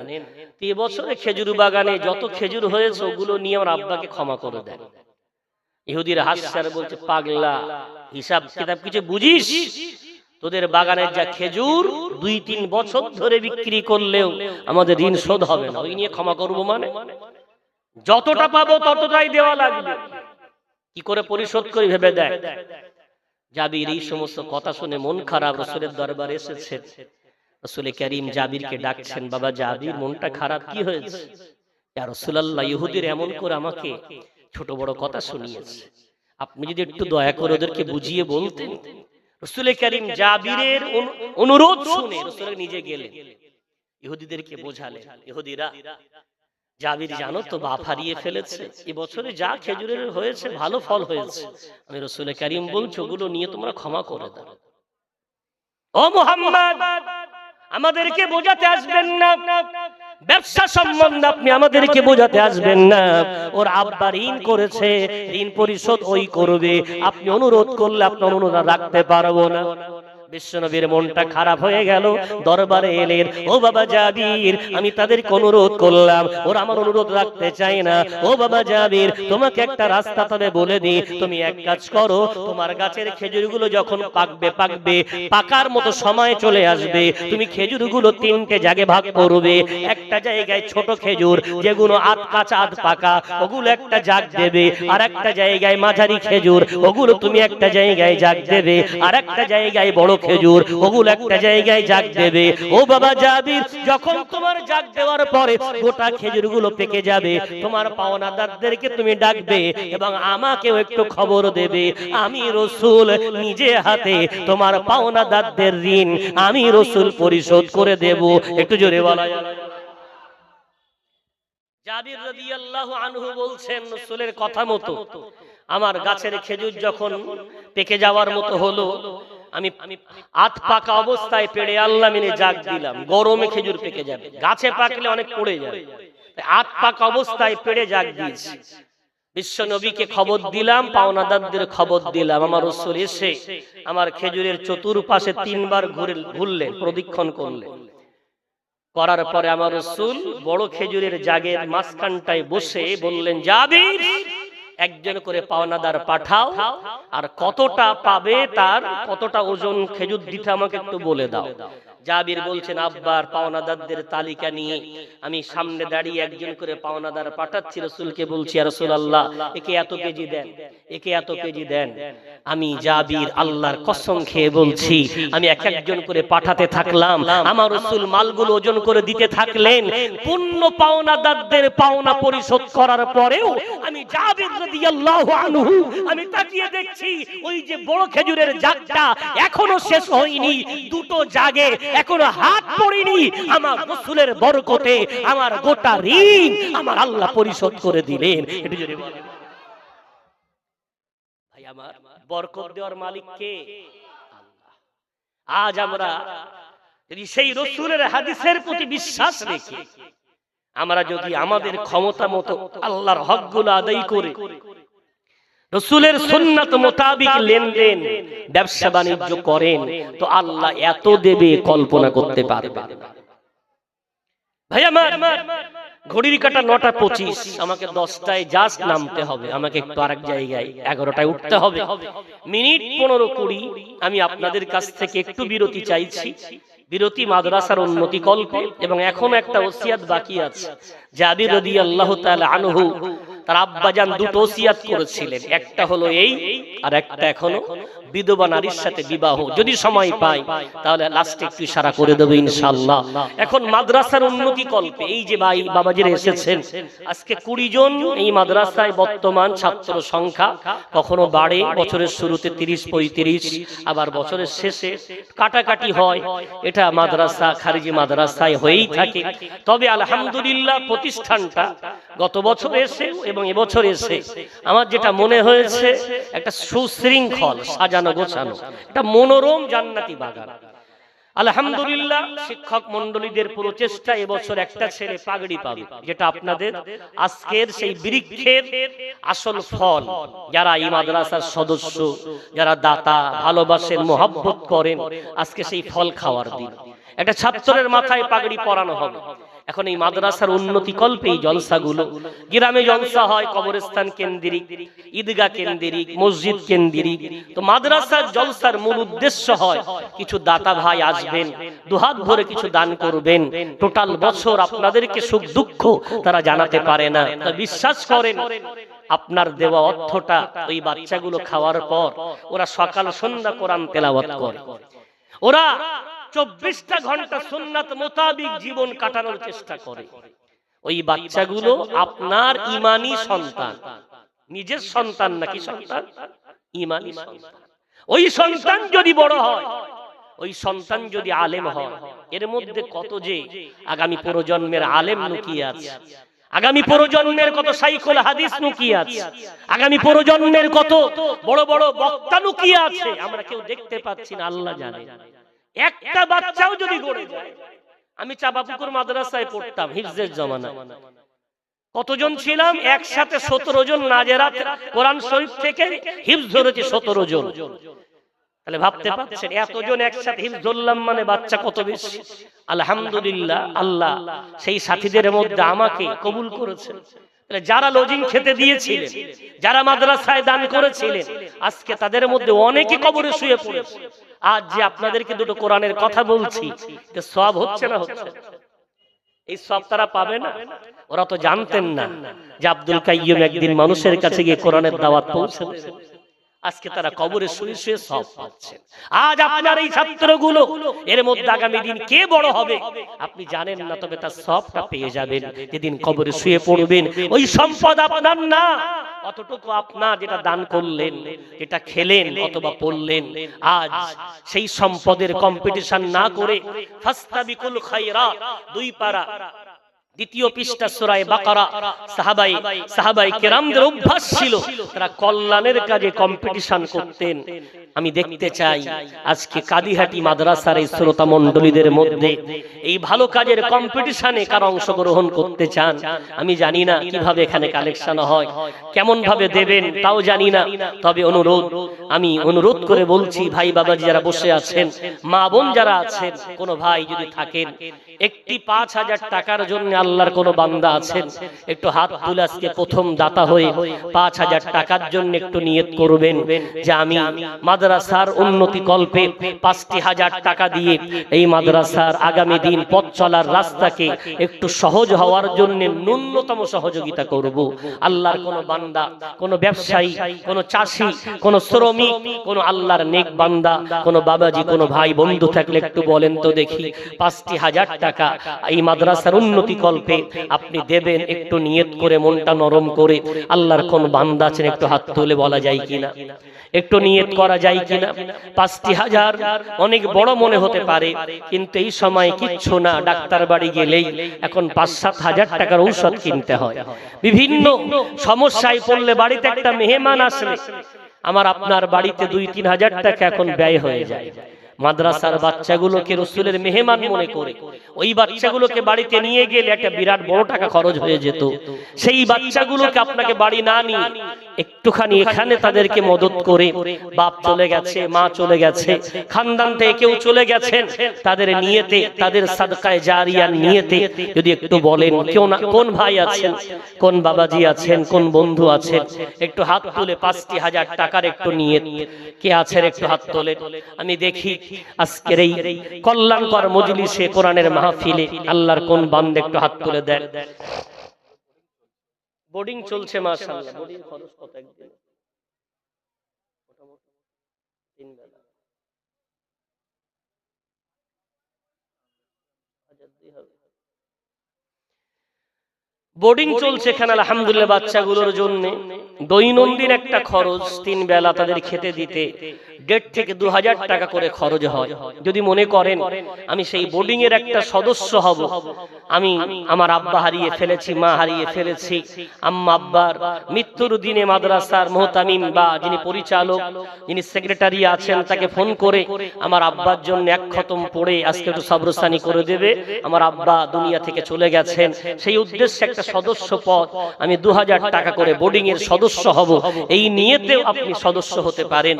এবছরে খেজুর বাগানে যত খেজুর হয়েছে ওগুলো নিয়ে আমার আব্বাকে ক্ষমা করে দেন। ইহুদিরা হাসছে আর বলছে, পাগলা, হিসাব কিতাব কিছু বুঝিস? তোদের বাগানের যা খেজুর 2-3 বছর ধরে বিক্রি করলেও আমাদের ঋণ শোধ হবে না, ওই নিয়ে ক্ষমা করবো মানে? যতটা পাবো ততটাই দেওয়া লাগবে, কি করে পরিশোধ করি ভেবে দেখ। জাবির এই সমস্ত কথা শুনে মন খারাপ, রাসূলের দরবারে এসেছে। রাসূল কারীম জাবিরকে ডাকছেন, বাবা জাবির মনটা খারাপ, কি হয়েছে? ইয়া রাসূলুল্লাহ, ইহুদির এমন করে আমাকে ছোট বড় কথা শুনিয়েছে, আপনি যদি একটু দয়া করে ওদেরকে বুঝিয়ে বলতেন। রাসূল কারীম জাবিরের অনুরোধ শুনে রাসূল নিজে গেলেন, ইহুদিদেরকে বোঝালেন, ইহুদিরা জাবির জানো তো বাপ হারিয়ে ফেলেছে, এবছরে যা খেজুরের হয়েছে ভালো ফল হয়েছে, আমি রাসূল কারীম বলছি ওগুলো নিয়ে তোমরা ক্ষমা করে দাও। ও মুহাম্মদ, আমাদেরকে বোঝাতে আসবেন না, ব্যবসা সম্বন্ধে আপনি আমাদেরকে বোঝাতে আসবেন না। ওর আব্বা ঋণ করেছে, ঋণ পরিশোধ ওই করবে, আপনি অনুরোধ করলে আপনার অনুরোধ রাখতে পারবো না। বিশ্বনবীর মনটা খারাপ হয়ে গেল, দরবারে এলেন, ও বাবা জাবির, আমি তাদেরকে অনুরোধ করলাম, ওরা আমার অনুরোধ রাখতে চায় না। ও বাবা জাবির, তোমাকে একটা রাস্তা তবে বলে দিই, তুমি এক কাজ করো, তোমার গাছের খেজুরগুলো যখন পাকবে, পাকার মতো সময় চলে আসবে, তুমি খেজুরগুলো 3টে জায়গায় ভাগ করবে। একটা জায়গায় ছোট খেজুর যেগুলো আধ কাঁচা আধ পাকা, ওগুলো একটা জাগ দেবে, আর একটা জায়গায় মাঝারি খেজুর, ওগুলো তুমি একটা জায়গায় জাগ দেবে, আর একটা জায়গায় বড় খেজুর, ওগুলো একটা জায়গায় জাগ দেবে। ও বাবা জাবির, যখন তোমার জাগ দেওয়ার পরে গোটা খেজুরগুলো পেকে যাবে, তোমার পাওনাদারদেরকে তুমি ডাকবে এবং আমাকেও একটু খবর দেবে, আমি রাসূল নিজে হাতে তোমার পাওনাদারদের ঋণ আমি রাসূল পরিশোধ করে দেব। একটু জোরে বলা যায়। জাবির রাদিয়াল্লাহু আনহু বলছেন, রাসূলের কথা মতো আমার গাছের খেজুর যখন পেকে যাওয়ার মতো হলো, আমি আধ পাকা অবস্থায় পেড়ে আল্লাহ মিনে জাগ দিলাম। গরমে খেজুর পেকে যাবে, গাছে পাকলে অনেক পড়ে যাবে, আধ পাকা অবস্থায় পেড়ে জাগ দিয়েছি। বিশ্ব নবীকে খবর দিলাম, পাওনাদারদের খবর দিলাম। আমার রাসূল এসে আমার খেজুরের চতুর্পাশে 3 বার ঘুরলেন, প্রদক্ষিণ করলেন। করার পরে আমার রাসূল বড় খেজুরের জাগের মাঝখানটায় বসে বললেন, জাবির, একজন করে পাওনাদার পাঠাও, আর কতটা পাবে তার কতটা ওজন খেজুর দিতে আমাকে একটু বলে দাও। জাবির বলছেন আব্বার পাওনাদারদের তালিকা নিয়ে আমি সামনে দাঁড়িয়ে একজন করে পাওনাদার পাঠাচ্ছি, রাসূলকে বলছি ইয়া রাসূলুল্লাহ একে এত কেজি দেন, একে এত কেজি দেন। আমি জাবির আল্লাহর কসম খেয়ে বলছি আমি এক একজন করে পাঠাতে থাকলাম, আমার রাসূল মালগুলো ওজন করে দিতে থাকলেন। পূর্ণ পাওনাদারদের পাওনা পরিশোধ করার পরেও আমি জাবির রাদিয়াল্লাহু আনহু আমি তাকিয়ে দেখছি ওই যে বড় খেজুরের জাগটা এখনো শেষ হয়নি, দুটো জাগে এখনো হাত পড়েনি। আমার রাসূলের বরকতে আমার গোটা ঋণ আমার আল্লাহ পরিশোধ করে দিলেন। একটু জোরে বলেন ভাই, আমার বরকত দেওয়ার মালিক কে? আল্লাহ। আজ আমরা যদি সেই রাসূলের হাদিসের প্রতি বিশ্বাস রেখে আমরা যদি আমাদের ক্ষমতা মতো আল্লাহর হকগুলো আদায় করে রাসূলের সুন্নাত মোতাবেক লেনদেন ব্যবসা বাণিজ্য করেন তো আল্লাহ এত দেবে কল্পনা করতে পারবেন না। ভাই আমার ঘড়ির কাঁটা 9:25, আমাকে 10টায় জাস্ট নামতে হবে, আমাকে একটু আরেক জায়গায় 11টায় উঠতে হবে। মিনিট 15-20 আমি আপনাদের কাছ থেকে একটু বিরতি চাইছি। বিরতি মাদ্রাসার উন্নতি কল্পে, এবং এখন একটা ওসিয়াত বাকি আছে। জাবির রাদিয়াল্লাহু তাআলা আনহু তার আব্বাজান দুটো ওসিয়াত করেছিলেন, একটা হলো এই আর একটা এখনো বিধবা নারীর সাথে বিবাহ। যদি সময় পাই তাহলে লাস্টে একটু ইশারা করে দেব ইনশাআল্লাহ। এখন মাদ্রাসার উন্নতি কল্পে এই যে ভাই বাবাজিরা এসেছেন, আজকে 20 জন এই মাদ্রাসায় বর্তমান ছাত্র সংখ্যা। কখনো বাড়ে, বছরের শুরুতে 30-35, আবার বছরের শেষে কাটাকাটি হয়। এটা মাদ্রাসা খারিজি মাদ্রাসায় হয়েই থাকে। তবে আলহামদুলিল্লাহ প্রতিষ্ঠানটা গত বছর এসে এবং এবছর এসে আমার যেটা মনে হয়েছে একটা সুশৃঙ্খল সাজানো গোছানো একটা মনোরম জান্নাতি বাগান। আলহামদুলিল্লাহ শিক্ষক মণ্ডলীদের প্রচেষ্টা এবছর একটা ছেলে পাগড়ি পাবে, যেটা আপনাদের আজকের সেই বৃক্ষের আসল ফল। যারা এই মাদ্রাসার সদস্য, যারা দাতা, ভালোবাসেন, মহব্বত করেন, আজকে সেই ফল খাওয়ার দিন। একটা ছাত্রের মাথায় পাগড়ি পরানো হবে। এখন এই মাদ্রাসার উন্নতি কল্পে এই জলসাগুলো, গ্রামে জলসা হয় কবরস্থান কেন্দ্রিক, ঈদগাহ কেন্দ্রিক, মসজিদ কেন্দ্রিক। তো মাদ্রাসার জলসার মূল উদ্দেশ্য হয় কিছু দাতা ভাই আসবেন, দুহাত ভরে কিছু দান করবেন। টোটাল বছর আপনাদেরকে সুখ দুঃখ তারা জানাতে পারে না, তা বিশ্বাস করেন আপনার দেওয়া অর্থটা ওই বাচ্চাগুলো খাওয়ার পর ওরা সকাল সন্ধ্যা কোরআন তেলাওয়াত করে, ওরা 24টা ঘন্টা সুন্নাত মোতাবেক জীবন কাটানোর চেষ্টা করে। ওই বাচ্চাগুলো আপনার ঈমানি সন্তান, নিজের সন্তান নাকি সন্তান? ঈমানি সন্তান। ওই সন্তান যদি বড় হয়, ওই সন্তান যদি আলেম হয়, এর মধ্যে কত যে আগামী প্রজন্মের আলেম লুকিয়ে আছে, আগামী প্রজন্মের কত শাইখুল হাদিস লুকিয়ে আছে, আগামী প্রজন্মের কত বড় বড় বক্তা লুকিয়ে আছে, আমরা কেউ দেখতে পাচ্ছি না, আল্লাহ জানে। একটা বাচ্চাও যদি গড়ে যায়। আমি চাঁপাপুকুর মাদ্রাসায় পড়তাম হিফজের জমানা, কতজন ছিলাম একসাথে? 17 জন নাজেরাত কোরআন শরীফ থেকে হিফজ ধরেছে 17 জন। তাহলে ভাবতে পারছেন এতজন একসাথে হিফজ ধরলাম মানে বাচ্চা কত বেশি। আলহামদুলিল্লাহ আল্লাহ সেই সাথীদের মধ্যে আমাকে কবুল করেছেন। যারা লজিং খেতে দিয়েছিলেন, যারা মাদ্রাসায় দান করেছিলেন, আজকে তাদের মধ্যে অনেকে কবরে শুয়ে পড়েছে। আজ যে আপনাদেরকে দুটো কোরআনের কথা বলছি, সওয়াব হচ্ছে না হচ্ছে? এই সওয়াব তারা পাবে না। ওরা তো জানতেন না যে আব্দুল কাইয়্যুম একদিন মানুষের কাছে গিয়ে কোরআনের দাওয়াত পৌঁছাবেন। আজকে তারা কবরে শুয়ে শুয়ে সওয়াব পাচ্ছেন। আজ আপনার এই ছাত্রগুলো, এর মধ্যে আগামী দিন কে বড় হবে আপনি জানেন না, তবে তার সওয়াবটা পেয়ে যাবেন যেদিন কবরে শুয়ে পড়বেন। ওই সম্পদ আপনার না, অতটুকু আপনার যেটা দান করলেন, যেটা খেলেন অথবা পড়লেন, আজ সেই সম্পদের কম্পিটিশন না করে ফাস্তাবিকুল খায়রাত 2 পারা 2য় পৃষ্ঠা সূরা বাকারা। সাহাবায়ে কেরামদের অভ্যাস ছিল তারা কল্যাণের কাজে কম্পিটিশন করতেন। আমি দেখতে চাই আজকে কাদিহাটি মাদ্রাসার এই শ্রোতা মণ্ডলীদের মধ্যে এই ভালো কাজের কম্পিটিশনে কারা অংশগ্রহণ করতে চান? আমি জানি না কিভাবে এখানে কালেকশন হয়, কেমন ভাবে দেবেন তাও জানি না। তবে আমি অনুরোধ করে বলছি, ভাই বাবাজি যারা বসে আছেন, মা বোন যারা আছেন, কোন ভাই যদি থাকেন একটি 5000 টাকার জন্য আল্লাহর কোন বান্দা আছেন, একটু হাত তুলে আজকে প্রথম দাতা হয়ে 5000 টাকার জন্য একটু নিয়ত করবেন যে আমি মাদ্রাসার উন্নতি কল্পে ৫,০০০ টাকা দিয়ে এই মাদ্রাসার আগামী দিন পথ চলার রাস্তাকে একটু সহজ হওয়ার জন্য ন্যূনতম সহযোগিতা করব। আল্লাহর কোন বান্দা, কোন ব্যবসায়ী, কোন চাষী, কোন শ্রমিক, কোন আল্লাহর নেক বান্দা, কোন বাবাজি, কোন ভাই বন্ধু থাকলে একটু বলেন তো দেখি, ৫,০০০ টাকা এই মাদ্রাসার উন্নতি কল্পে আপনি দেবেন। একটু নিয়ত করে, মনটা নরম করে। আল্লাহর কোন বান্দা আছেন একটু হাত তুলে বলা যায় কিনা, একটু নিয়ত করা যায় কিনা? ৫,০০০ অনেক বড় মনে হতে পারে, কিন্তু এই সময় কিচ্ছু না। ডাক্তার বাড়ি গেলেই এখন ৫-৭ হাজার টাকার ঔষধ কিনতে হয়। বিভিন্ন সমস্যায় পড়লে, বাড়িতে একটা মেহমান আসলে আমার আপনার বাড়িতে ২-৩ হাজার টাকা এখন ব্যয় হয়ে যায়। মাদ্রাসার বাচ্চাগুলোকে রাসূলের মেহমান মনে করে ওই বাচ্চাগুলোকে বাড়িতে নিয়ে গেলে একটা বিরাট বড় টাকা খরচ হয়ে যেত। সেই বাচ্চাগুলোকে আপনাকে বাড়ি না নিয়ে একটুখানি এখানে তাদেরকে মদত করে, বাপ চলে গেছে, মা চলে গেছে, খানদান থেকে কেউ চলে গেছেন, তাদের নিয়তে, তাদের সাদকায়ে জারিয়ার নিয়তে যদি একটু বলেন, কেউ না, কোন ভাই আছেন, কোন বাবাজি আছেন, কোন বন্ধু আছেন, একটু হাত তুলে ৫,০০০ টাকার একটু নিয়ত কে আছেন একটু হাত তোলে। আমি দেখি আজকের এই কল্যাণকর মজলিসে, কোরআনের মাহফিলে আল্লাহর কোন বান্দা একটু হাত তুলে দেন। বোর্ডিং চলছে মাশাআল্লাহ। বোর্ডিং খরচ কত একদিন? মোটামুটি 3 বেলা 1000 হবে। বোর্ডিং চলছে এখানে আলহামদুলিল্লাহ বাচ্চাগুলোর জন্য। দৈনন্দিন একটা খরচ 3 বেলা তাদের খেতে দিতে 1.5 থেকে 2,000 টাকা করে খরচ হয়। যদি মনে করেন আমি সেই বোর্ডিং এর একটা সদস্য হব, আমি আমার আব্বা হারিয়ে ফেলেছি, মা হারিয়ে ফেলেছি, আম্মা আব্বার মৃত্যুর দিনে মাদ্রাসার মুহতামিম বা যিনি পরিচালক, যিনি সেক্রেটারি আছেন, তাকে ফোন করে আমার আব্বার জন্য 1 খতম পড়ে আজকে একটু সবরস্থানি করে দেবে, আমার আব্বা দুনিয়া থেকে চলে গেছেন, সেই উদ্দেশ্যে একটা সদস্য পদ আমি 2,000 টাকা করে বোর্ডিং এর সদস্য হব, এই নিয়েতেও আপনি সদস্য হতে পারেন।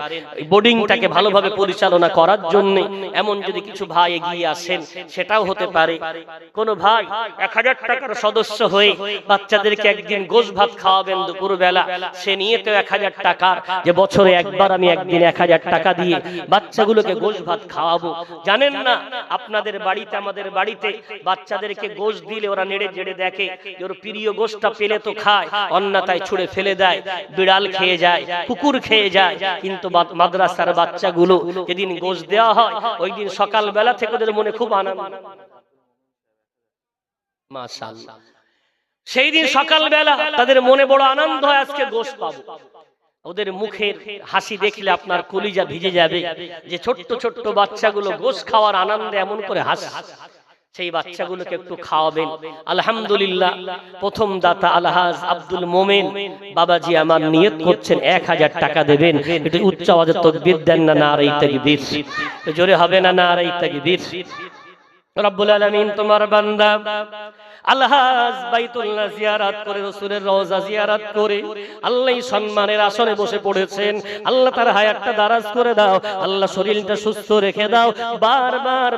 বোর্ডিংটাকে ভালোভাবে পরিচালনা করার জন্য এমন যদি কিছু ভাই এগিয়ে আসেন সেটাও হতে পারে। কোন ভাই 1,000 টাকার সদস্য হয়ে বাচ্চাদেরকে একদিন গোশ ভাত খাওয়াবেন দুপুর বেলা, সে নিয়েতেও 1,000 টাকার, যে বছরে একবার আমি একদিন 1,000 টাকা দিয়ে বাচ্চাগুলোকে গোশ ভাত খাওয়াবো। জানেন না আপনাদের বাড়িতে, আমাদের বাড়িতে বাচ্চাদেরকে গোশ দিলে ওরা নেড়ে জেড়ে দেখে, ওর প্রিয় গোশটা পেলে তো খায়, অন্যথায় ছুঁড়ে ফেলে দেয়, বিড়াল খেয়ে যায়, কুকুর খেয়ে যায়। কিন্তু মাদ্রাসার বাচ্চাগুলো যেদিন গোশ দেওয়া হয় ওই দিন সকাল বেলা থেকে ওদের মনে খুব আনন্দ, মাশাআল্লাহ। সেই দিন সকাল বেলা তাদের মনে বড় আনন্দ হয়, আজকে গোশ পাবো। ওদের মুখের হাসি দেখলে আপনার কলিজা ভিজে যাবে, যে ছোট্ট ছোট্ট বাচ্চাগুলো গোশ খাওয়ার আনন্দে এমন করে হাসে। সেই বাচ্চাগুলোকে একটু খাওয়াবেন। আলহামদুলিল্লাহ প্রথম দাতা আলহাজ আব্দুল মোমেন বাবাজি আমার নিয়ত করছেন 1,000 টাকা দেবেন। একটু উচ্চ আওয়াজে তাকবীর দেন না, নারে তাকবীর, জোরে হবে না নারে তাকবীর। রব্বুল আলামিন তোমার বান্দা আলহাজ বাইতুল্লাহ জিয়ারত করে, রাসূলের রওজা জিয়ারত করে আল্লাহ সম্মানের আসনে বসে পড়েছেন। আল্লাহ তার হায়াতটা দারাজ করে দাও, আল্লাহ শরীরটা সুস্থ রেখে দাও।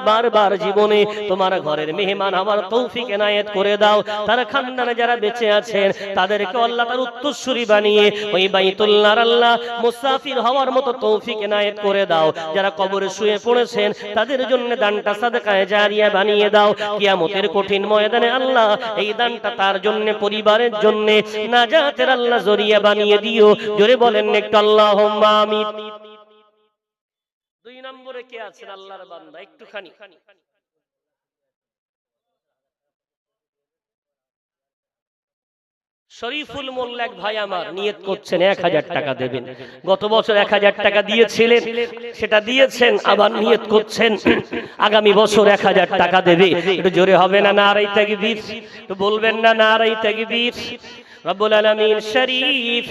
বারবার জীবনে তোমার ঘরের মেহমান হওয়ার তৌফিক এনায়েত করে দাও। তার খানদানে যারা বেঁচে আছেন তাদেরকে আল্লাহ তার উত্তরসূরি বানিয়ে ওই বাইতুল্লাহর আল্লাহ মুসাফির হওয়ার মতো তৌফিক এনায়েত করে দাও। যারা কবরে শুয়ে পড়েছেন তাদের জন্য দানটা সাদকায়ে জারিয়া বানিয়ে দাও। কিয়ামতের কঠিন ময়দানে আল্লাহ এই দানটা তার জন্য, পরিবারের জন্য নাজাতের আল্লাহ জরিয়া বানিয়ে দিও। জোরে বলেন একটু আল্লাহুম্মা আমিন। 2 নম্বরে কে আছেন আল্লাহর বান্দা? একটুখানি শরীফুল মোল্লা এক ভাই আমার নিয়ত করছেন 1,000 টাকা দেবেন। গত বছর 1,000 টাকা দিয়েছিলেন, সেটা দিয়েছেন, আবার নিয়ত করছেন আগামী বছর 1,000 টাকা দেবে। একটু জোরে হবে না নারে তাকবীর, একটু বলবেন না নারে তাকবীর। রব্বুল আলামিন শরীফ,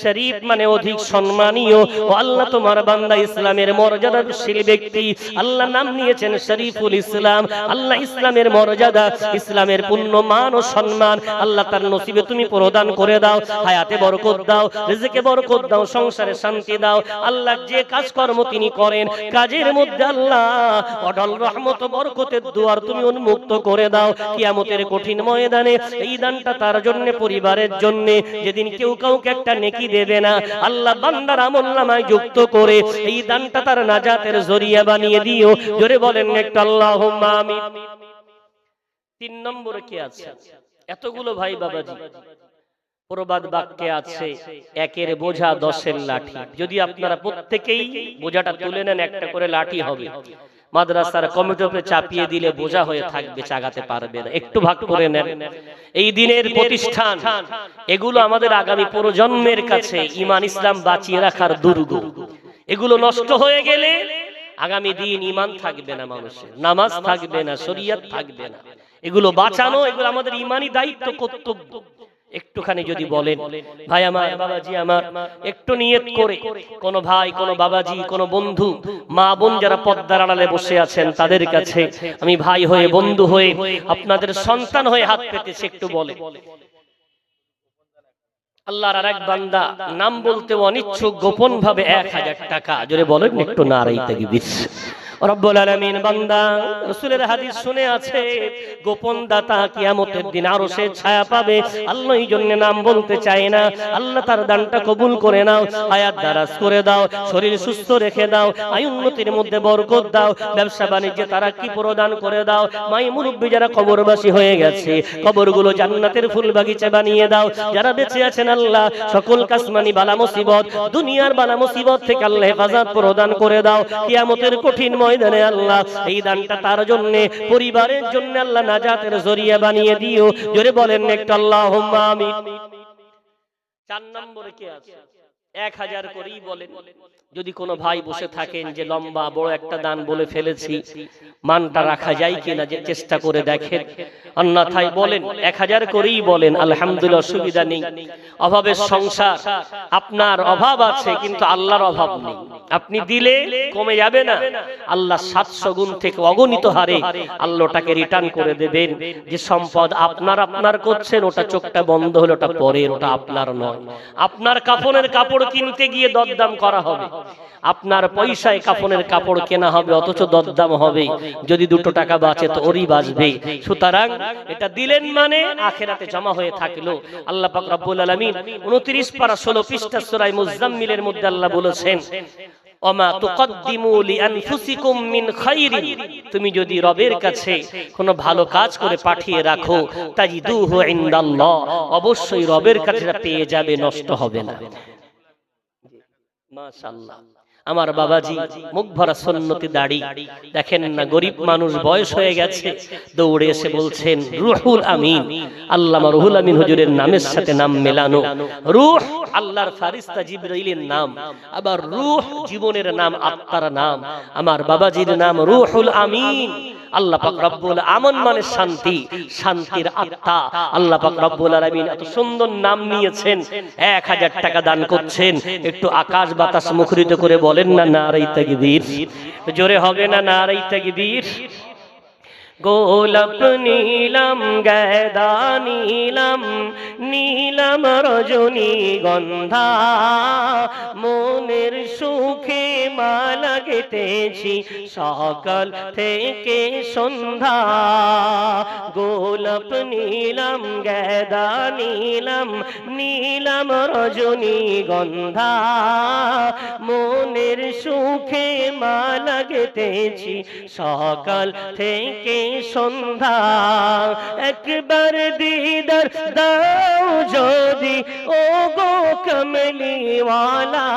শরীফ মানে অধিক সম্মানীয়। ও আল্লাহ তোমার বান্দা ইসলামের মর্যাদাশীল ব্যক্তি, আল্লাহ নাম নিয়েছেন শরীফুল ইসলাম। আল্লাহ ইসলামের মর্যাদা, ইসলামের পূর্ণ মান ও সম্মান আল্লাহ তার নসিবে তুমি প্রদান করে দাও। হায়াতে বরকত দাও, রিজকে বরকত দাও, সংসারে শান্তি দাও। আল্লাহ যে কাজকর্ম তিনি করেন কাজের মধ্যে আল্লাহ অঢল রহমত ও বরকতের দুয়ার তুমি উন্মুক্ত করে দাও। কিয়ামতের কঠিন ময়দানে এই দানটা তার জন্য, পরিবারের পরিবারের জন্য যেদিন কেউ কাউকে একটা নেকি দেবে না, আল্লাহ বান্দার আমলনামায় যুক্ত করে এই দানটা তার নাজাতের জরিয়া বানিয়ে দিও। জোরে বলেন একটু আল্লাহুম্মা আমিন। 3 নম্বরে কি আছে? এতগুলো ভাই বাবাজি প্রবাদ বাক্যে আছে, একের বোঝা 10-এর লাঠি। যদি আপনারা প্রত্যেকেই বোঝাটা তুলে নেন, একটা করে লাঠি হবে। মাদ্রাসার কমিটির উপরে চাপিয়ে দিলে বোঝা হয়ে থাকবে, চাগাতে পারবে না। একটু ভাগ করে নেন। এই দিনের প্রতিষ্ঠান, এগুলো আমাদের আগামী প্রজন্মের কাছে ঈমান ইসলাম বাঁচিয়ে রাখার দুর্গ। এগুলো নষ্ট হয়ে গেলে আগামী দিন ঈমান থাকবে না মানুষের, নামাজ থাকবে না, শরীয়ত থাকবে না। এগুলো বাঁচানো, এগুলো আমাদের ঈমানি দায়িত্ব, কর্তব্য। একটুখানি যদি বলেন ভাই আমার, বাবাজি আমার, একটু নিয়ত করে কোন ভাই, কোন বাবাজি, কোন বন্ধু, মা বোন যারা পর্দার আড়ালে বসে আছেন তাদের কাছে আমি ভাই হয়ে, বন্ধু হয়ে, আপনাদের সন্তান হয়ে হাত পেতেছি, একটু বলে। আল্লাহর আরেক বান্দা নাম বলতে অনিচ্ছুক, গোপন ভাবে 1000 টাকা, জোরে বলেন একটু নারায়ে তাকবীর। রব্বুল আলামিন বান্দা রাসূলের হাদিস শুনে আছে, গোপন দাতা কিয়ামতের দিন আরশের ছায়া পাবে। আল্লাহ এই জন্য নাম বলতে চায় না। আল্লাহ তার দানটা কবুল করে নাও, হায়াত দারাজ করে দাও, শরীর সুস্থ রেখে দাও, আয় উন্নতির মধ্যে বরকত দাও, ব্যবসা বাণিজ্যে তারাক্কি প্রদান করে দাও। মাই মুরব্বি যারা কবরবাসী হয়ে গেছে, কবরগুলো জান্নাতের ফুল বাগিচা বানিয়ে দাও। যারা বেঁচে আছেন আল্লাহ সকল কাসমানি বালা মুসিবত, দুনিয়ার বালা মুসিবত থেকে আল্লাহ হেফাজত প্রদান করে দাও। কিয়ামতের কঠিন ময়দানে আল্লাহ এই দানটা তার জন্য, পরিবারের জন্য আল্লাহ নাজাতের জরিয়া বানিয়ে দিও। জোরে বলেন একটু আল্লাহুম্মা আমিন। 4 নম্বরে কি আছে? 1000 করেই বলেন। যদি কোনো ভাই বসে থাকেন যে লম্বা বড় একটা দান বলে ফেলেছি, মানটা রাখা যায় কিনা যে চেষ্টা করে দেখেন। অন্যথায় বলেন 1000 করেই বলেন, আলহামদুলিল্লাহ, অসুবিধা নেই। অভাবের সংসার, আপনার অভাব আছে কিন্তু আল্লাহর অভাব নেই। আপনি দিলে কমে যাবে না, আল্লাহ 700 গুণ থেকে অগণিত হারে আল্লাহটাকে রিটার্ন করে দেবেন। যে সম্পদ আপনার করছেন, ওটা চোখটা বন্ধ হলো, ওটা পরের, ওটা আপনার নয়। আপনার কাফনের কাপড় কিনতে গিয়ে দরদাম করা হবে, আপনার পয়সায় কাফনের কাপড় কেনা হবে, অথচ দরদাম হবে। যদি 2 টাকা বাঁচে তো ওরই বাঁচবে। সুতরাং এটা দিলেন মানে আখিরাতে জমা হয়ে থাকলো। আল্লাহ পাক রব্বুল আলামিন 29 পারা 16 পৃষ্ঠা সূরা মুজাম্মিলের মধ্যে আল্লাহ বলেছেন, ওমা তুকদ্দিমু লিআনফুসিকুম মিন খাইরিন, তুমি যদি রবের কাছে কোনো ভালো কাজ করে পাঠিয়ে রাখো, তাজিদুহু ইনদাল্লাহ, অবশ্যই রবের কাছে পেয়ে যাবে, নষ্ট হবে না। মাশাআল্লাহ। আমার বাবাজি মুখ ভরা সুন্নতি দাড়ি, দেখেন না গরিব মানুষ, বয়স হয়ে গেছে, দৌড়ে এসে বলছেন রুহুল আমিন। আল্লামা রুহুল আমিন হুজুরের নামের সাথে নাম মেলানো। রূহ আল্লাহর ফেরেশতা জিবরাইলের নাম, আবার রূহ জীবনের নাম, আত্মার নাম। আমার বাবাজির নাম রুহুল আমিন। আল্লাহ পাক রব্বুল আমিন মানে শান্তি, শান্তির আত্মা। আল্লাহ পাক রব্বুল আলামিন এত সুন্দর নাম নিয়েছেন, 1000 টাকা দান করছেন। একটু আকাশ বাতাস মুখরিত করে বলেন না নারায়ে তাকবীর। জোরে হবে না নারায়ে তাকবীর। গোলাপ নীলাম, গায়দা নীলাম, নীলাম রজনীগন্ধা, মনের সুখে মালা গেঁথেছি সকাল থেকে সন্ধ্যা। গোলাপ নীলাম, গায়দা নীলাম, নীলাম রজনীগন্ধা, মনের সুখে মালা গেঁথেছি সকাল থেকে সন্ধ্যা। একবার দিদার দাও যদি ও গো কমলিওয়ালা,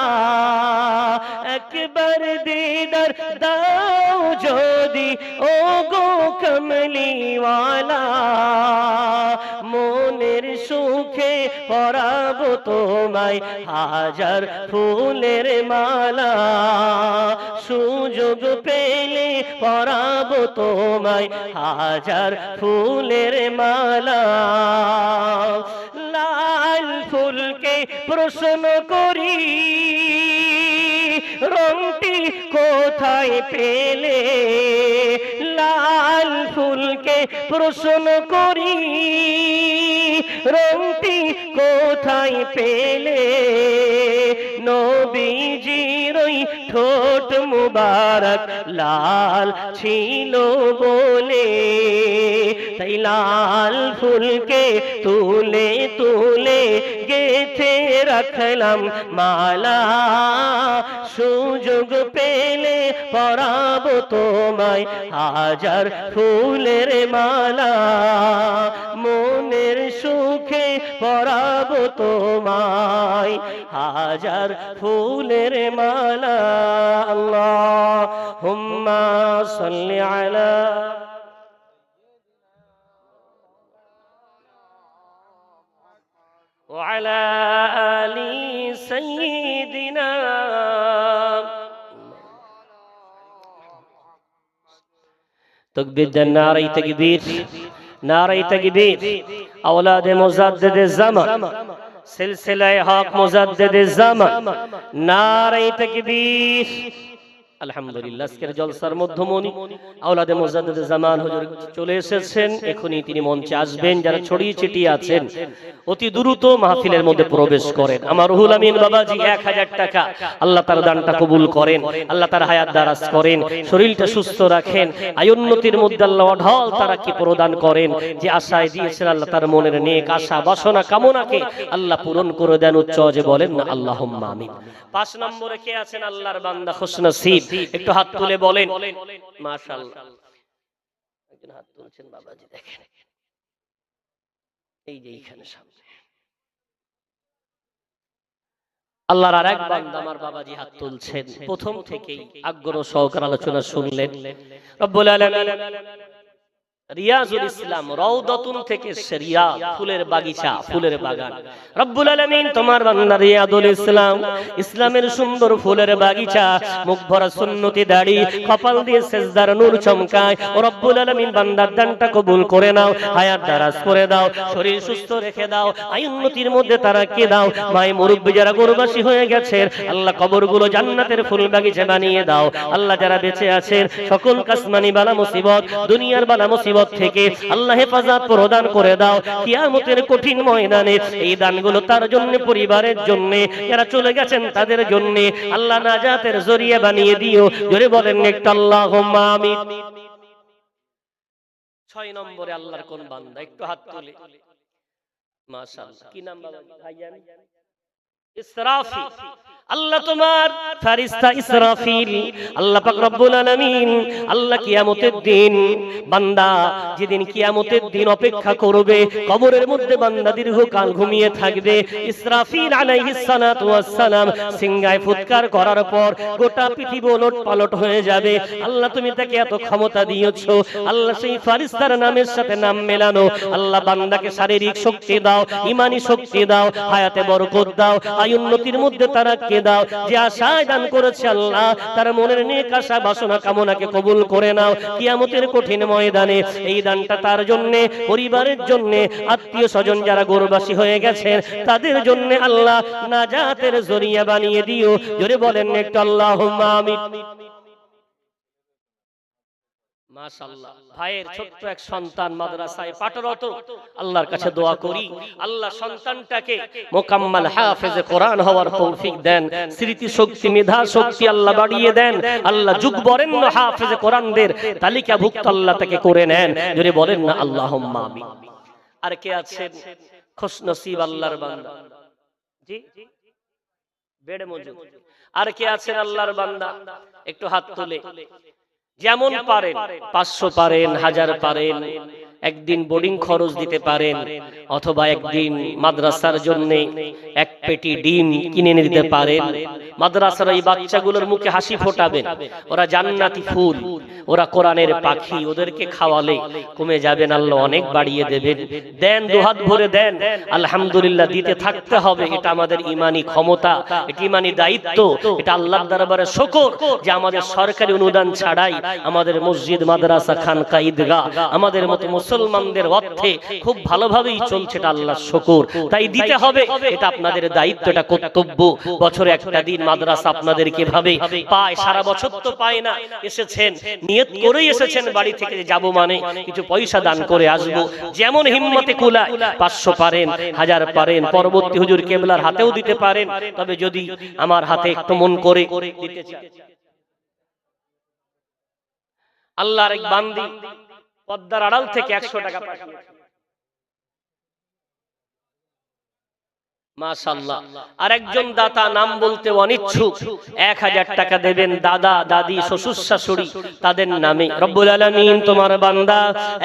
একবার দিদার দাও যদি ও গো কমলিওয়ালা, মনের সুখে পরাবো তোমায় হাজার ফুলের মালা। সুযোগ পেলে পরাবো তোমায় হাজার ফুলের মালা। লাল ফুলকে প্রশ্ন করি, রংটি কোথায় পেলে? লাল ফুলকে প্রশ্ন করি, রংটি কোথায় পেলে নবীজির ওই ঠোঁট মুবারক লাল ছিল বলে তাই লাল ফুলকে তুলে তুলে গেথে রাখলাম মালা সুযোগ পেলে পরাবো তোমায় হাজার ফুলের মালা মনের সুখে পরাবো তোমায় হাজার ফুলের মালা আল্লাহুম্মা সাল্লি আলা وعلى آل سيدنا تكبير ناري تكبير ناري تكبير أولاد مجدد الزمن سلسلة حق مجدد الزمن ناري تكبير আলহামদুলিল্লাহ আজকের জলসার মধ্যমণি আওলাদে মুজাদ্দিদ জামান হুজুর চলে এসেছেন এখনি তিনি মঞ্চে আসবেন যারা ছড়িয়ে ছিটিয়ে আছেন অতি দ্রুত মাহফিলের মধ্যে প্রবেশ করেন আমার রুহুল আমিন বাবাজি 1000 টাকা আল্লাহ তার দানটা কবুল করেন আল্লাহ তার হায়াত দারাজ করেন শরীরটা সুস্থ রাখেন আয়োন্নতির মধ্যে আল্লাহ অঢল তারা কি প্রদান করেন যে আশায় দিয়েছেন আল্লাহ তার মনের নেক আশা বাসনা কামনাকে আল্লাহ পূরণ করে দেন উচ্চ যে বলেন না আল্লাহুম্মা আমিন 5 নম্বরে কে আছেন আল্লাহর বান্দা খুশনসিব একটু হাত তুলে বলেন মাশাআল্লাহ একজন হাত তুলছেন বাবাজি দেখেন এই যে এইখানে সামনে আল্লাহর আরেক বান্দা আমার বাবাজি হাত তুলছেন প্রথম থেকেই আগ্রহ সহকারে আলোচনা শুনলেন রব্বুল আলামিন রিয়াজুল ইসলাম রওদাতুন থেকে রিয়াদ ফুলের বাগিচা ফুলের বাগান রব্বুল আলামিন তোমার বান্দা রিয়াদুল ইসলাম ইসলামের সুন্দর ফুলের বাগিচা মুখ ভরা সুন্নতি দাড়ি কপাল দিয়ে সেজদার নূর চমকায় ও রব্বুল আলামিন বান্দার দানটা কবুল করে নাও হায়াত দারাজ করে দাও শরীর সুস্থ রেখে দাও আয়ুন্নতির মধ্যে তারা কে দাও মাই মুরব্বি যারা গরুবাসী হয়ে গেছেন আল্লাহ কবরগুলো জান্নাতের ফুল বাগিচা বানিয়ে দাও আল্লাহ যারা বেঁচে আছেন সকল কাসমানি বালা মুসিবত দুনিয়ার বালা মুসিবত থেকে আল্লাহ হেফাজত প্রদান করে দাও কিয়ামতের কঠিন ময়দানে এই দানগুলো তার জন্য পরিবারের জন্য যারা চলে গেছেন তাদের জন্য আল্লাহ নাজাতের জরিয়া বানিয়ে দিও জোরে বলেন একটু আল্লাহুম্মা আমিন 6 নম্বরে আল্লাহর কোন বান্দা একটু হাত তুলে মাশাআল্লাহ কি নাম বাবা ভাইজান ইসরাফিল আল্লাহ তোমার ফেরেশতা ইসরাফিল আল্লাহ পাক রব্বুল আলামিন আল্লাহ কিয়ামতের দিন বান্দা যেদিন কিয়ামতের দিন অপেক্ষা করবে কবরের মধ্যে বান্দা দীর্ঘকাল ঘুমিয়ে থাকবে ইসরাফিল আলাইহিস সালাতু ওয়াস সালাম সিংহায় ফুৎকার করার পর গোটা পৃথিবী ওলটপালট হয়ে যাবে আল্লাহ তুমি তাকে এত ক্ষমতা দিয়েছো আল্লাহ সেই ফেরেশতার নামের সাথে নাম মেলানো আল্লাহ বান্দাকে শারীরিক শক্তি দাও ঈমানি শক্তি দাও হায়াতে বরকত দাও আয়ুন্নতির মধ্যে তারা দাও যে আশায় দান করেছে আল্লাহ তার মনের নেক আশা বাসনা কামনাকে কবুল করে নাও কিয়ামতের কঠিন ময়দানে এই দানটা তার জন্য পরিবারের জন্য আত্মীয় স্বজন যারা গরুবাসী হয়ে গেছেন তাদের জন্য আল্লাহ নাজাতের জরিয়া বানিয়ে দিও জোরে বলেন একটু আল্লাহুম্মা আমিন মাশাআল্লাহ ভাইয়ের ছোট্ট এক সন্তান মাদ্রাসায় পাঠরত আল্লাহর কাছে দোয়া করি আল্লাহ সন্তানটাকে মুকাম্মাল হাফেজে কোরআন হওয়ার তৌফিক দেন স্মৃতি শক্তি মেধা শক্তি আল্লাহ বাড়িয়ে দেন আল্লাহ যুগ বরেণ্য হাফেজে কোরআনদের তালিকাভুক্ত আল্লাহ তাকে করে নেন যদি বলেন না আল্লাহুম্মা আমিন আর কে আছেন খুশনসিব আল্লাহর বান্দা জি বেড়ে মজুদ আর কে আছেন আল্লাহর বান্দা একটু হাত তুলে যেমন পারেন 500 পারেন 1000 পারেন একদিন বোর্ডিং খরচ দিতে পারেন অথবা একদিন মাদ্রাসার জন্য এক পেটি ডিম কিনে দিতে পারেন মাদ্রাসার এই বাচ্চাগুলোর মুখে হাসি ফোটাবেন ওরা জান্নাতি ফুল ওরা কোরআনের পাখি ওদেরকে খাওয়ালে কমে যাবেন আল্লাহ অনেক বাড়িয়ে দেবেন দেন দুহাত ভরে দেন আলহামদুলিল্লাহ দিতে থাকতে হবে এটা আমাদের ঈমানি ক্ষমতা এটা ঈমানি দায়িত্ব এটা আল্লাহর দরবারে শুকর যে আমাদের সরকারি অনুদান ছাড়াই আমাদের মসজিদ মাদ্রাসা খানকা ঈদগাহ আমাদের মতো মুসলমানদের অর্থে খুব ভালোভাবেই চলছে এটা আল্লাহর শুকর তাই দিতে হবে এটা আপনাদের দায়িত্ব এটা কর্তব্য বছরে একটা দিন মাদ্রাসা আপনাদেরকে ভাবে পায়, সারা বছর তো পায় না, এসেছেন নিয়ত করেই এসেছেন বাড়ি থেকে যাব মানে কিছু পয়সা দান করে আসবো, যেমন হিম্মতে কুলায় 500 পারেন, 1000 পারেন, পরবর্তী হুজুর কেবলার হাতেও দিতে পারেন, তবে যদি আমার হাতে একটু মন করে দিতে চান। আল্লাহর এক বান্দি পদ্মার আড়াল থেকে 100 টাকা পাঠিয়েছে, মাশাআল্লাহ। আরেকজন দাতা নাম বলতে অনিচ্ছুক, 1000 টাকা দেবেন দাদা দাদি শ্বশুর শাশুড়ি তাদের নামে। রব্বুল আলামিন তোমার বান্দা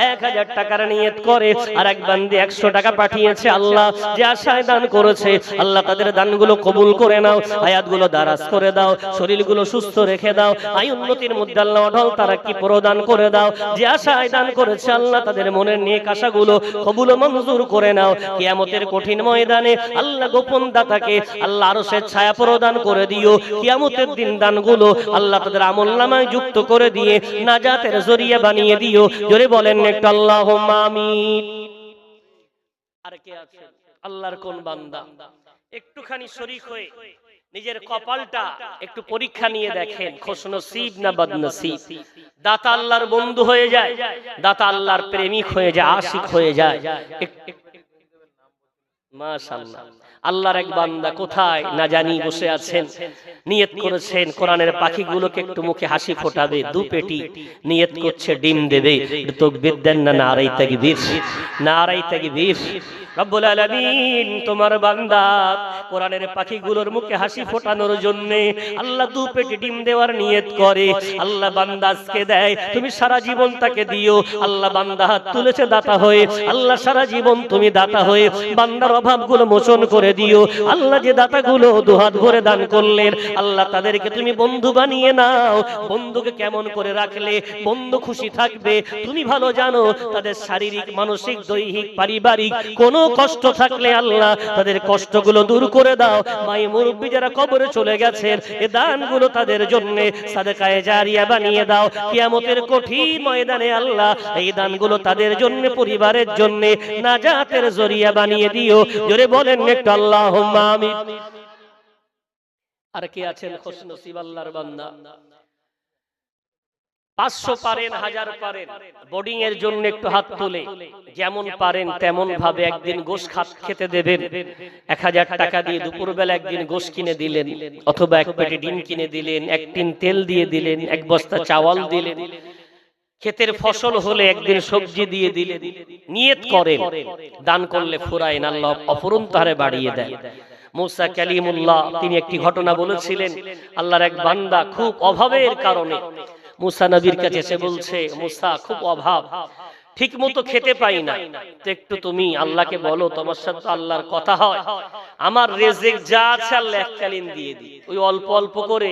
1000 টাকার নিয়ত করে আরেক বান্দি 100 টাকা পাঠিয়েছে, আল্লাহ যে আশায় দান করেছে আল্লাহ তাদের দানগুলো কবুল করে নাও, হায়াতগুলো দারাজ করে দাও, শরীরগুলো সুস্থ রেখে দাও, আয় উন্নতির মধ্যে আল্লাহ অঢল তারাক্কি প্রদান করে দাও। যে আশায় দান করেছে আল্লাহ তাদের মনের নেক আশাগুলো কবুল ও মঞ্জুর করে নাও। কিয়ামতের কঠিন ময়দানে আল্লাহ গোপন দাতাকে আল্লাহ আরশের ছায়া প্রদান করে দিও। কিয়ামতের দিন দানগুলো আল্লাহ তাদের আমলনামায় যুক্ত করে দিয়ে নাজাতের জরিয়া বানিয়ে দিও। জোরে বলেন একটু আল্লাহুম্মা আমিন। আর কে আছে আল্লাহর কোন বান্দা একটুখানি শরীক হয়ে নিজের কপালটা একটু পরীক্ষা নিয়ে দেখেন, খুশনসিব না বদনসিব। দাতা আল্লাহর বন্ধু হয়ে যায়, দাতা আল্লাহর প্রেমিক হয়ে যায়, আশিক হয়ে যায়। মাশাআল্লাহ, আল্লাহর এক বান্দা কোথায় না জানি বসে আছেন, নিয়ত করেছেন কোরআনের পাখিগুলোকে একটু মুখে হাসি ফোটাবে, দু পেটি নিয়ত করছে ডিম দেবে। তাকবীর দেন না, নারায়ে তাকবীর, নারায়ে তাকবীর। রব্বুল আলামিন তোমার বান্দা কোরআনের পাখিগুলোর মুখে হাসি ফোটানোর জন্য আল্লাহ দু পেটি ডিম দেওয়ার নিয়ত করে। আল্লাহ বান্দা আজকে দেয়, তুমি সারা জীবন তাকে দিও। আল্লাহ বান্দা হাত তুলেছে দাতা হয়ে, আল্লাহ সারা জীবন তুমি দাতা হয়ে বান্দার অভাবগুলো মোচন করে দিও। আল্লাহ যে দাতাগুলো দুহাত ভরে দান করলেন আল্লাহ তাদেরকে তুমি বন্ধু বানিয়ে নাও। বন্ধুকে কেমন করে রাখলে বন্ধু খুশি থাকবে তুমি ভালো জানো। তাদের শারীরিক, মানসিক, দৈহিক, পারিবারিক কোন কষ্ট থাকলে আল্লাহ তাদের কষ্টগুলো দূর করে দাও। মাই মুরব্বি যারা কবরে চলে গেছেন এ দানগুলো তাদের জন্য সাদকায়ে জারিয়া বানিয়ে দাও। কিয়ামতের কঠিন ময়দানে আল্লাহ এই দানগুলো তাদের জন্য, পরিবারের জন্য নাজাতের জরিয়া বানিয়ে দিও। জোরে বলেন একটু আল্লাহুম্মা আমিন। আর কে আছেন খুশনসিব আল্লাহর বান্দা 500 পারেন, 1000 পারেন, বোর্ডিং এর জন্য একটু হাত তুলে যেমন পারেন তেমন ভাবে একদিন গোশ খেতে দেবেন। 1000 টাকা দিয়ে দুপুরবেলা একদিন গোশ কিনে দিলেন, অথবা এক পেটি ডিম কিনে দিলেন, এক টিন তেল দিয়ে দিলেন, এক বস্তা চাওয়াল দিলেন। ক্ষেতের ফসল হলে একদিন সবজি দিয়ে দিলেন। নিয়ত করেন দান করলে ফুরায় না, আল্লাহ অফুরন্ত হারে বাড়িয়ে দেয়। মুসা কালিমুল্লাহ তিনি একটি ঘটনা বলেছিলেন। আল্লাহর এক বান্দা খুব অভাবের কারণে মুসা নবীর কাছে এসে বলছে, মুসা খুব অভাব, ঠিক মতো খেতে পাই না, তো একটু তুমি আল্লাহকে বলো, তোমার সাথে আল্লাহর কথা হয়, আমার রিজিক যা আছে আল্লাহ এককালীন দিয়ে দিই। ওই অল্প অল্প করে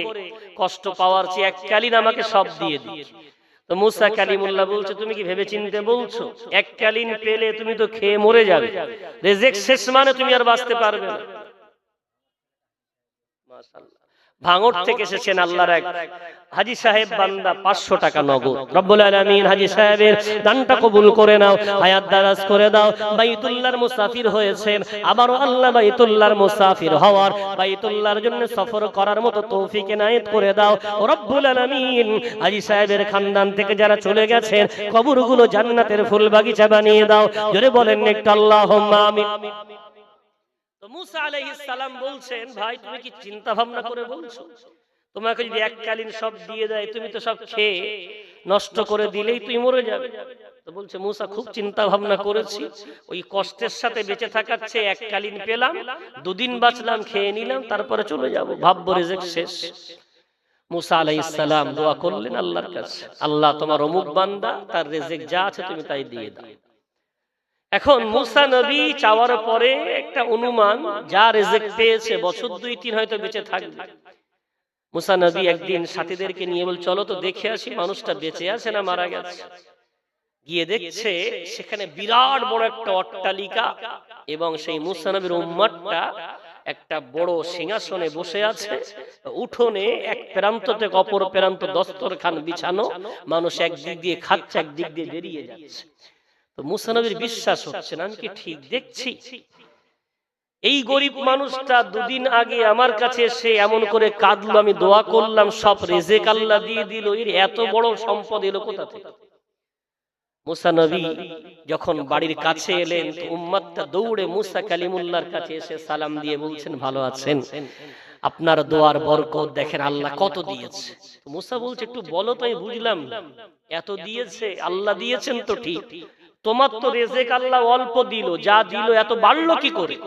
কষ্ট পাওয়ার চেয়ে এককালীন আমাকে সব দিয়ে দিই। তো মুসা কালিমুল্লাহ বলছে, তুমি কি ভেবে চিনতে বলছো? এককালীন পেলে তুমি তো খেয়ে মরে যাবে, রিজিক শেষ মানে তুমি আর বাঁচতে পারবে না। মাশাআল্লাহ, ভাঙড় থেকে এসেছেন আল্লাহর এক হাজী সাহেব বান্দা, 500 টাকা নগদ। রব্বুল আলামিন হাজী সাহেবের দানটা কবুল করে নাও, হায়াত দারাজ করে দাও। বাইতুল্লাহর মুসাফির হয়েছেন, আবারও আল্লাহ বাইতুল্লাহর মুসাফির হওয়ার, বাইতুল্লাহর জন্য সফর করার মতো তৌফিক এনায়েত করে দাও রব্বুল আলামিন। হাজী সাহেবের খানদান থেকে যারা চলে গেছেন কবরগুলো জান্নাতের ফুল বাগিচা বানিয়ে দাও। জোরে বলেন একটু আল্লাহুম্মা আমিন। তো মুসা আলাইহিস সালাম বলছেন, ভাই তুমি কি চিন্তা ভাবনা করে বলছো? তোমাকে যদি এককালীন সব দিয়ে দেয় তুমি তো সব খেয়ে নষ্ট করে দিলেই তুই মরে যাবে। তো বলছে মুসা খুব চিন্তা ভাবনা করেছি, ওই কষ্টের সাথে বেঁচে থাকার চেয়ে এককালীন পেলাম, দুদিন বাঁচলাম, খেয়ে নিলাম, তারপরে চলে যাব, ভাববো রিজিক শেষ। মুসা আলাইহিস সালাম দোয়া করলেন আল্লাহর কাছে, আল্লাহ তোমার অমুক বান্দা তার রিজিক যা আছে তুমি তাই দিয়ে দাও। এখন মুসা নবী চাওয়ার পরে একটা অনুমান, যা রিজিক পেয়েছে বছর 2-3 হয়তো বেঁচে থাকবে। মুসা নবী একদিন সাথীদেরকে নিয়ে বল, চলো তো দেখে আসি মানুষটা বেঁচে আছে না মারা গেছে। গিয়ে দেখছে সেখানে বিরাট বড় একটা অট্টালিকা, এবং সেই মুসা নবীর উম্মতটা একটা বড় সিংহাসনে বসে আছে। উঠোনে এক প্রান্ত থেকে অপর প্রান্ত দস্তরখান বিছানো, মানুষ একদিক দিয়ে খাচ্ছে একদিক দিয়ে বেরিয়ে যাচ্ছে। তো মুসা নবীর বিশ্বাস হচ্ছে না, আমি কি ঠিক দেখছি? এই গরিব মানুষটা দুদিন আগে আমার কাছে এসে এমন করে কাঁদলো, আমি দোয়া করলাম, সব রিজিক আল্লাহ দিয়ে দিল। এর এত বড় সম্পদ এলো কোথা থেকে? মুসা নবী যখন বাড়ির কাছে এলেন তো উম্মতটা দৌড়ে মুসা কালিমুল্লাহর কাছে এসে সালাম দিয়ে বলছেন, ভালো আছেন? আপনার দোয়ার বরকত দেখেন আল্লাহ কত দিয়েছে। মুসা বলছে, একটু বলো তো, আমি বুঝলাম এত দিয়েছে, আল্লাহ দিয়েছেন তো ঠিক, তোমার তো রিজিক আল্লাহ অল্প দিল, যা দিল এত বাড়লো কি করে?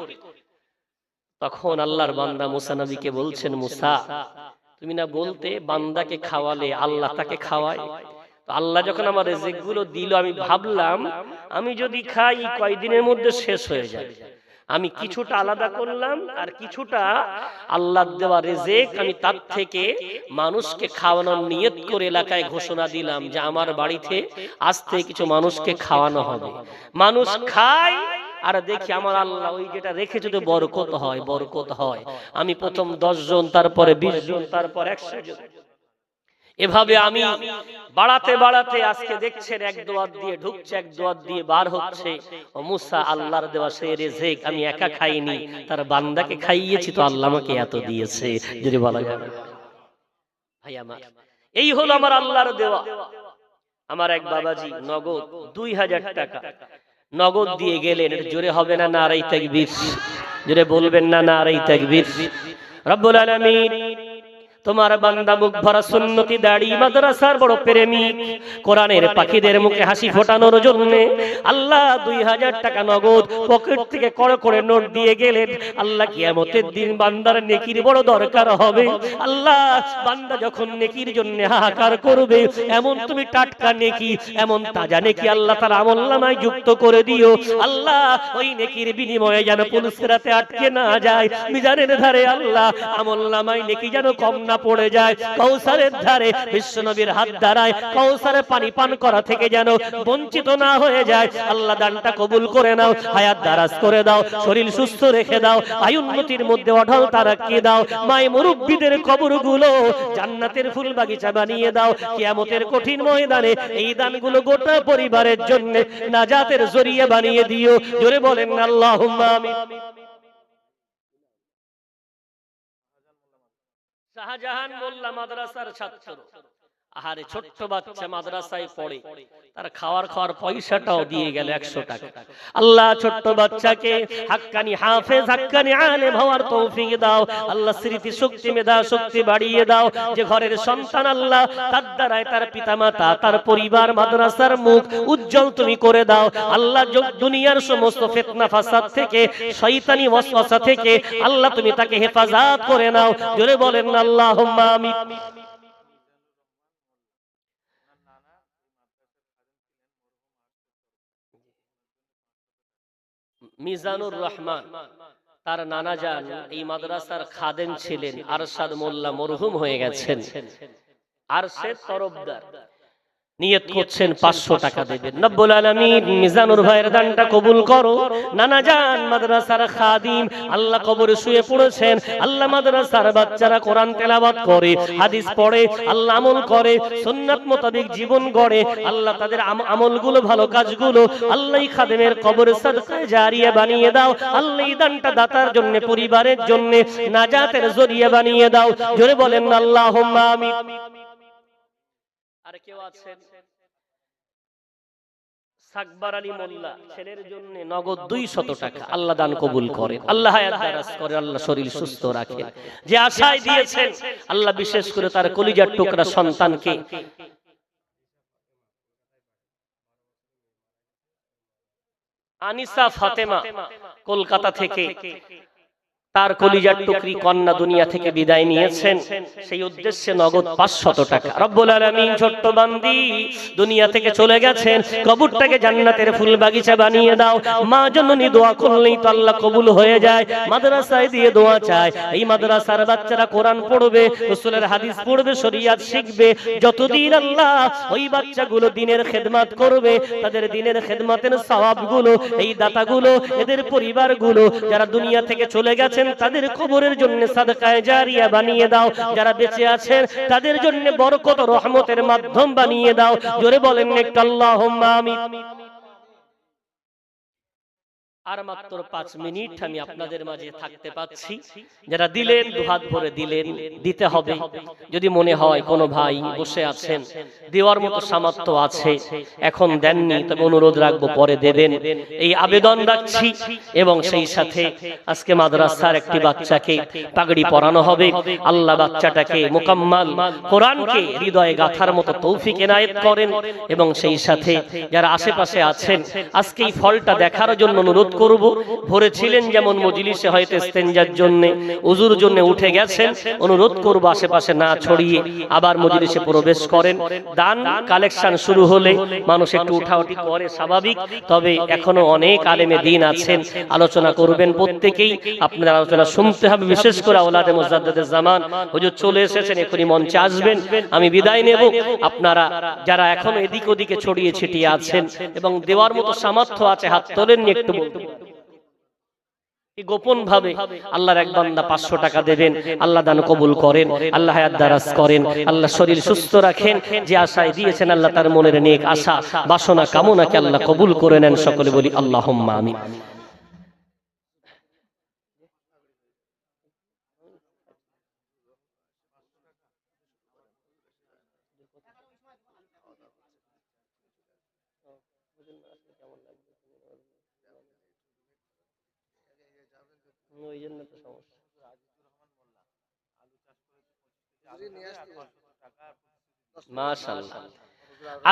তখন আল্লাহর বান্দা মুসা নবীকে বলছেন, মুসা তুমি না বলতে বান্দাকে খাওয়ালে আল্লাহ তাকে খাওয়ায়? আল্লাহ যখন আমার রিজিক গুলো দিল, আমি ভাবলাম আমি যদি খাই কয়দিনের মধ্যে শেষ হয়ে যাবে, আমি কিছুটা আলাদা করলাম আর কিছুটা আল্লাহ দেওয়া রিজিক আমি তার থেকে মানুষকে খাওয়ানোর নিয়ত করে এলাকায় ঘোষণা দিলাম যে আমার বাড়িতে আজ থেকে কিছু মানুষকে খাওয়ানো হবে। মানুষ খায় আর দেখি আমার আল্লাহ ওই যেটা রেখেছে তো বরকত হয়, বরকত হয়। আমি প্রথম 10 জন, তারপরে 20 জন, তারপর 100 জন, এভাবে আমি বাড়াতে বাড়াতে আজকে দেখছেন এক দোয়াত দিয়ে ঢুকছে, এক দোয়াত দিয়ে বার হচ্ছে। ও মুসা, আল্লাহর দেওয়া সেই রিজিক আমি একা খাইনি, তার বান্দাকে খাইয়েছি, তো আল্লাহ আমাকে এত দিয়েছে। যদি বলা যাবে ভাই আমার, এই হলো আমার আল্লাহর দেওয়া। আমার এক বাবাজি নগদ 2000 টাকা নগদ দিয়ে গেলেন। জোরে হবে না নারায়ে তাকবীর? জোরে বলবেন না নারায়ে তাকবীর? রব্বুল আলামিন তোমার বান্দা মুখ ভরা সুন্নতি দাড়ি মাদ্রাসার বড় প্রেমিক, কোরআনের পাখিদের মুখে হাসি ফোটানোর জন্য আল্লাহ 2000 টাকা নগদ পকেট থেকে করে করে নোট দিয়ে গেলেন। আল্লাহ কিয়ামতের দিন বান্দার নেকির বড় দরকার হবে। আল্লাহ বান্দা যখন নেকির জন্য হাহাকার করবে, এমন তুমি টাটকা নেকি, এমন তাজা নেকি আল্লাহ তার আমলনামায় যুক্ত করে দিও। আল্লাহ ওই নেকির বিনিময়ে যেন পুলসিরাতে আটকে না যায়, মিজানের ধারে আল্লাহ আমলনামায় নেকি যেন কম না পড়ে যায়। কাউসারের ধারে বিশ্বনবীর হাত দ্বারায় কাউসারে পানি পান করা থেকে যেন বঞ্চিত না হয়ে যায়। আল্লাহ দানটা কবুল করে নাও, হায়াত দারাজ করে দাও, শরীর সুস্থ রেখে দাও, আয়ুন্নতির মধ্যে অঢল তারাক্কি দাও। মায়ে মুরব্বিদের কবরগুলো জান্নাতের ফুল বাগিচা বানিয়ে দাও। কিয়ামতের কঠিন ময়দানে এই দানগুলো গোটা পরিবারের জন্য নাজাতের জরিয়া বানিয়ে দিও। জোরে বলেন আল্লাহুম্মা আমিন। শাহজাহান মোল্লা মাদ্রাসার ছাত্র, আহারে ছোট্ট বাচ্চা মাদ্রাসায় পড়ে, তার খাওয়ার পয়সাটাও দিয়ে গেল 100 টাকা। আল্লাহ ছোট্ট বাচ্চাকে হাক্কানি হাফেজ, হাক্কানি আলেম হওয়ার তৌফিক দাও। আল্লাহ স্মৃতি শক্তি, মেধা শক্তি বাড়িয়ে দাও। যে ঘরের সন্তান আল্লাহ, তার দ্বারায় তার পিতামাতা, তার পরিবার, মাদ্রাসার মুখ উজ্জ্বল তুমি করে দাও। আল্লাহ দুনিয়ার সমস্ত ফিতনা ফাসাদ থেকে, শয়তানি ওয়াসওয়াসা থেকে আল্লাহ তুমি তাকে হেফাজত করে নাও। জোরে বলেন আল্লাহুম্মা আমিন। মিজানুর রহমান, তার নানা যান এই মাদ্রাসার খাদেম ছিলেন, আরশাদ মোল্লা মরহুম হয়ে গেছেন। আরশেদ তরফদার নিয়ত করছেন 500 টাকা দেবেন। রব্বুল আলামিন মিজানুর ভাইয়ের দানটা কবুল করো। নানা জান মাদ্রাসার খাদিম, আল্লাহ কবরে শুয়ে পড়েছেন। আল্লাহ মাদ্রাসার বাচ্চারা কোরআন তেলাওয়াত করে, হাদিস পড়ে, আল্লাহ আমল করে, সুন্নাত মোতাবেক জীবন গড়ে। আল্লাহ তাদের আমলগুলো, ভালো কাজগুলো আল্লাহ খাদেমের কবরে সাদকায়ে জারিয়া বানিয়ে দাও। আল্লাহ এই দানটা দাতার জন্য, পরিবারের জন্য নাজাতের জরিয়া বানিয়ে দাও। জোরে বলেন আল্লাহুম্মা আমিন। আর কেউ আছেন? সাকবার আলী মোল্লা, ছেলের জন্য নগদ 200 টাকা। আল্লাহ দান কবুল করেন, আল্লাহ হায়াত দারাজ করেন, আল্লাহ শরীর সুস্থ রাখেন। যে আশায় দিয়েছেন আল্লাহ বিশেষ করে তার কলিজার টুকরা সন্তানকে আনিসা ফাতেমা কলকাতা থেকে তার কলিজার টুকরি কন্যা দুনিয়া থেকে বিদায় নিয়েছেন, সেই উদ্দেশ্যে নগদ 500 টাকা। রব্বুল আলামিন ছোট্ট বান্দি দুনিয়া থেকে চলে গেছেন, কবরটাকে জান্নাতের ফুল বাগিচা বানিয়ে দাও। মা জননী দোয়া করলেই তো আল্লাহ কবুল হয়ে যায়। মাদ্রাসায় দিয়ে দোয়া চায়, এই মাদ্রাসার বাচ্চারা কোরআন পড়বে, রাসূলের হাদিস পড়বে, শরীয়ত শিখবে। যতদিন আল্লাহ ওই বাচ্চাগুলো দিনের খেদমত করবে, তাদের দিনের খেদমতের সওয়াবগুলো এই দাতাগুলো, এদের পরিবারগুলো যারা দুনিয়া থেকে চলে গেছে তাদের কবরের জন্য সাদকায়ে জারিয়া বানিয়ে দাও। যারা বেঁচে আছেন তাদের জন্য বরকত রহমতের মাধ্যম বানিয়ে দাও। জোরে বলেন একটু আল্লাহুম্মা আমিন। আর মাত্র 5 মিনিট আমি আপনাদের মাঝে থাকতে পাচ্ছি। যারা দিলেন দুহাত ভরে দিলেন, দিতে হবে। যদি মনে হয় কোনো ভাই বসে আছেন দেওয়ার মতো সামর্থ্য আছে, এখন দেননি, তবে অনুরোধ রাখবো পরে দেবেন, এই আবেদন রাখছি। এবং সেই সাথে আজকে মাদ্রাসার একটি বাচ্চাকে পাগড়ি পরানো হবে। আল্লাহ বাচ্চাটাকে মুকাম্মাল কোরআনকে হৃদয়ে গাঁথার মতো তৌফিক এনায়েত করেন। এবং সেই সাথে যারা আশেপাশে আছেন আজকে এই ফলটা দেখার জন্য অনুরোধ করব। ভরেছিলেন যেমন মজলিসে হয়তো ইস্তেনজার জন্য, উজুর জন্য উঠে গেছেন, অনুরোধ করব আশেপাশে না ছড়িয়ে আবার মজলিসে প্রবেশ করেন। দান কালেকশন শুরু হলে মানুষ একটু উঠাউঠি করে, স্বাভাবিক। তবে এখনো অনেক আলেমে দ্বীন আছেন, আলোচনা করবেন প্রত্যেকেই। আপনাদের আলোচনা শুনতে হবে, বিশেষ করে আওলাদে মুজাদ্দিদে জামান হুজুর চলে এসেছেন, এখনই মঞ্চে আসবেন, আমি বিদায় নেব। আপনারা যারা এখনো এদিক ওদিকে ছড়িয়ে ছিটিয়ে আছেন এবং দেওয়ার মতো সামর্থ্য আছে, হাত তোলেননি একটু। গোপন ভাবে আল্লাহর এক বান্দা 500 টাকা দেবেন, আল্লাহ দান কবুল করেন, আল্লাহ হায়াত দারাজ করেন, আল্লাহ শরীর সুস্থ রাখেন। যে আশায় দিয়েছেন আল্লাহ তার মনের নেক আশা বাসনা কামনাকে আল্লাহ কবুল করে নেন। সকলে বলি আল্লাহুম্মা আমিন। ওই জন্য তো সমস্যা। মাশাআল্লাহ,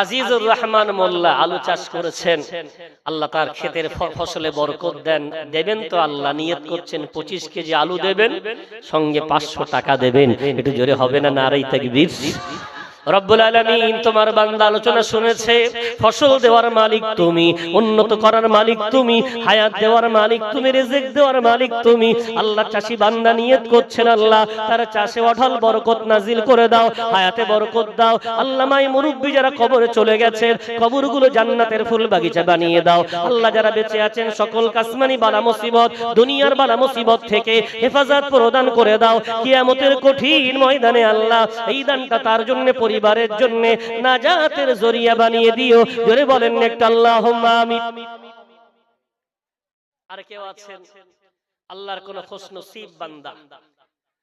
আজিজুর রহমান মোল্লা আলু চাষ করেছেন, আল্লাহ তার ক্ষেতের ফসলে বরকত দেন। দেবেন তো আল্লাহ, নিয়ত করছেন 25 কেজি আলু দেবেন, সঙ্গে 500 টাকা দেবেন। একটু জোরে হবে না নারায়ে তাকবীর? রব্বুল আলামিন তোমার বান্দা আলোচনা শুনেছে। ফসল দেওয়ার মালিক তুমি, উন্নত করার মালিক তুমি, হায়াত দেওয়ার মালিক তুমি, রিজিক দেওয়ার মালিক তুমি। আল্লাহ চাষি বান্দা নিয়ত করছেন আল্লাহ তার চাষে অঢল বরকত নাজিল করে দাও, হায়াতে বরকত দাও। আল্লাহ মাই মুরব্বি যারা কবরে চলে গেছেন কবরগুলো জান্নাতের ফুল বাগিচা বানিয়ে দাও। আল্লাহ যারা বেঁচে আছেন সকল কাসমানি বালা মুসিবত, দুনিয়ার বালা মুসিবত থেকে হেফাজত প্রদান করে দাও। কিয়ামতের কঠিন ময়দানে আল্লাহ এই দানটা তার জন্য পরিবারের জন্য নাজাতের জরিয়া বানিয়ে দিও। জোরে বলেন একটা আল্লাহুম্মা আমিন। আর কেউ আছেন আল্লাহর কোন খুশনসিব বান্দা,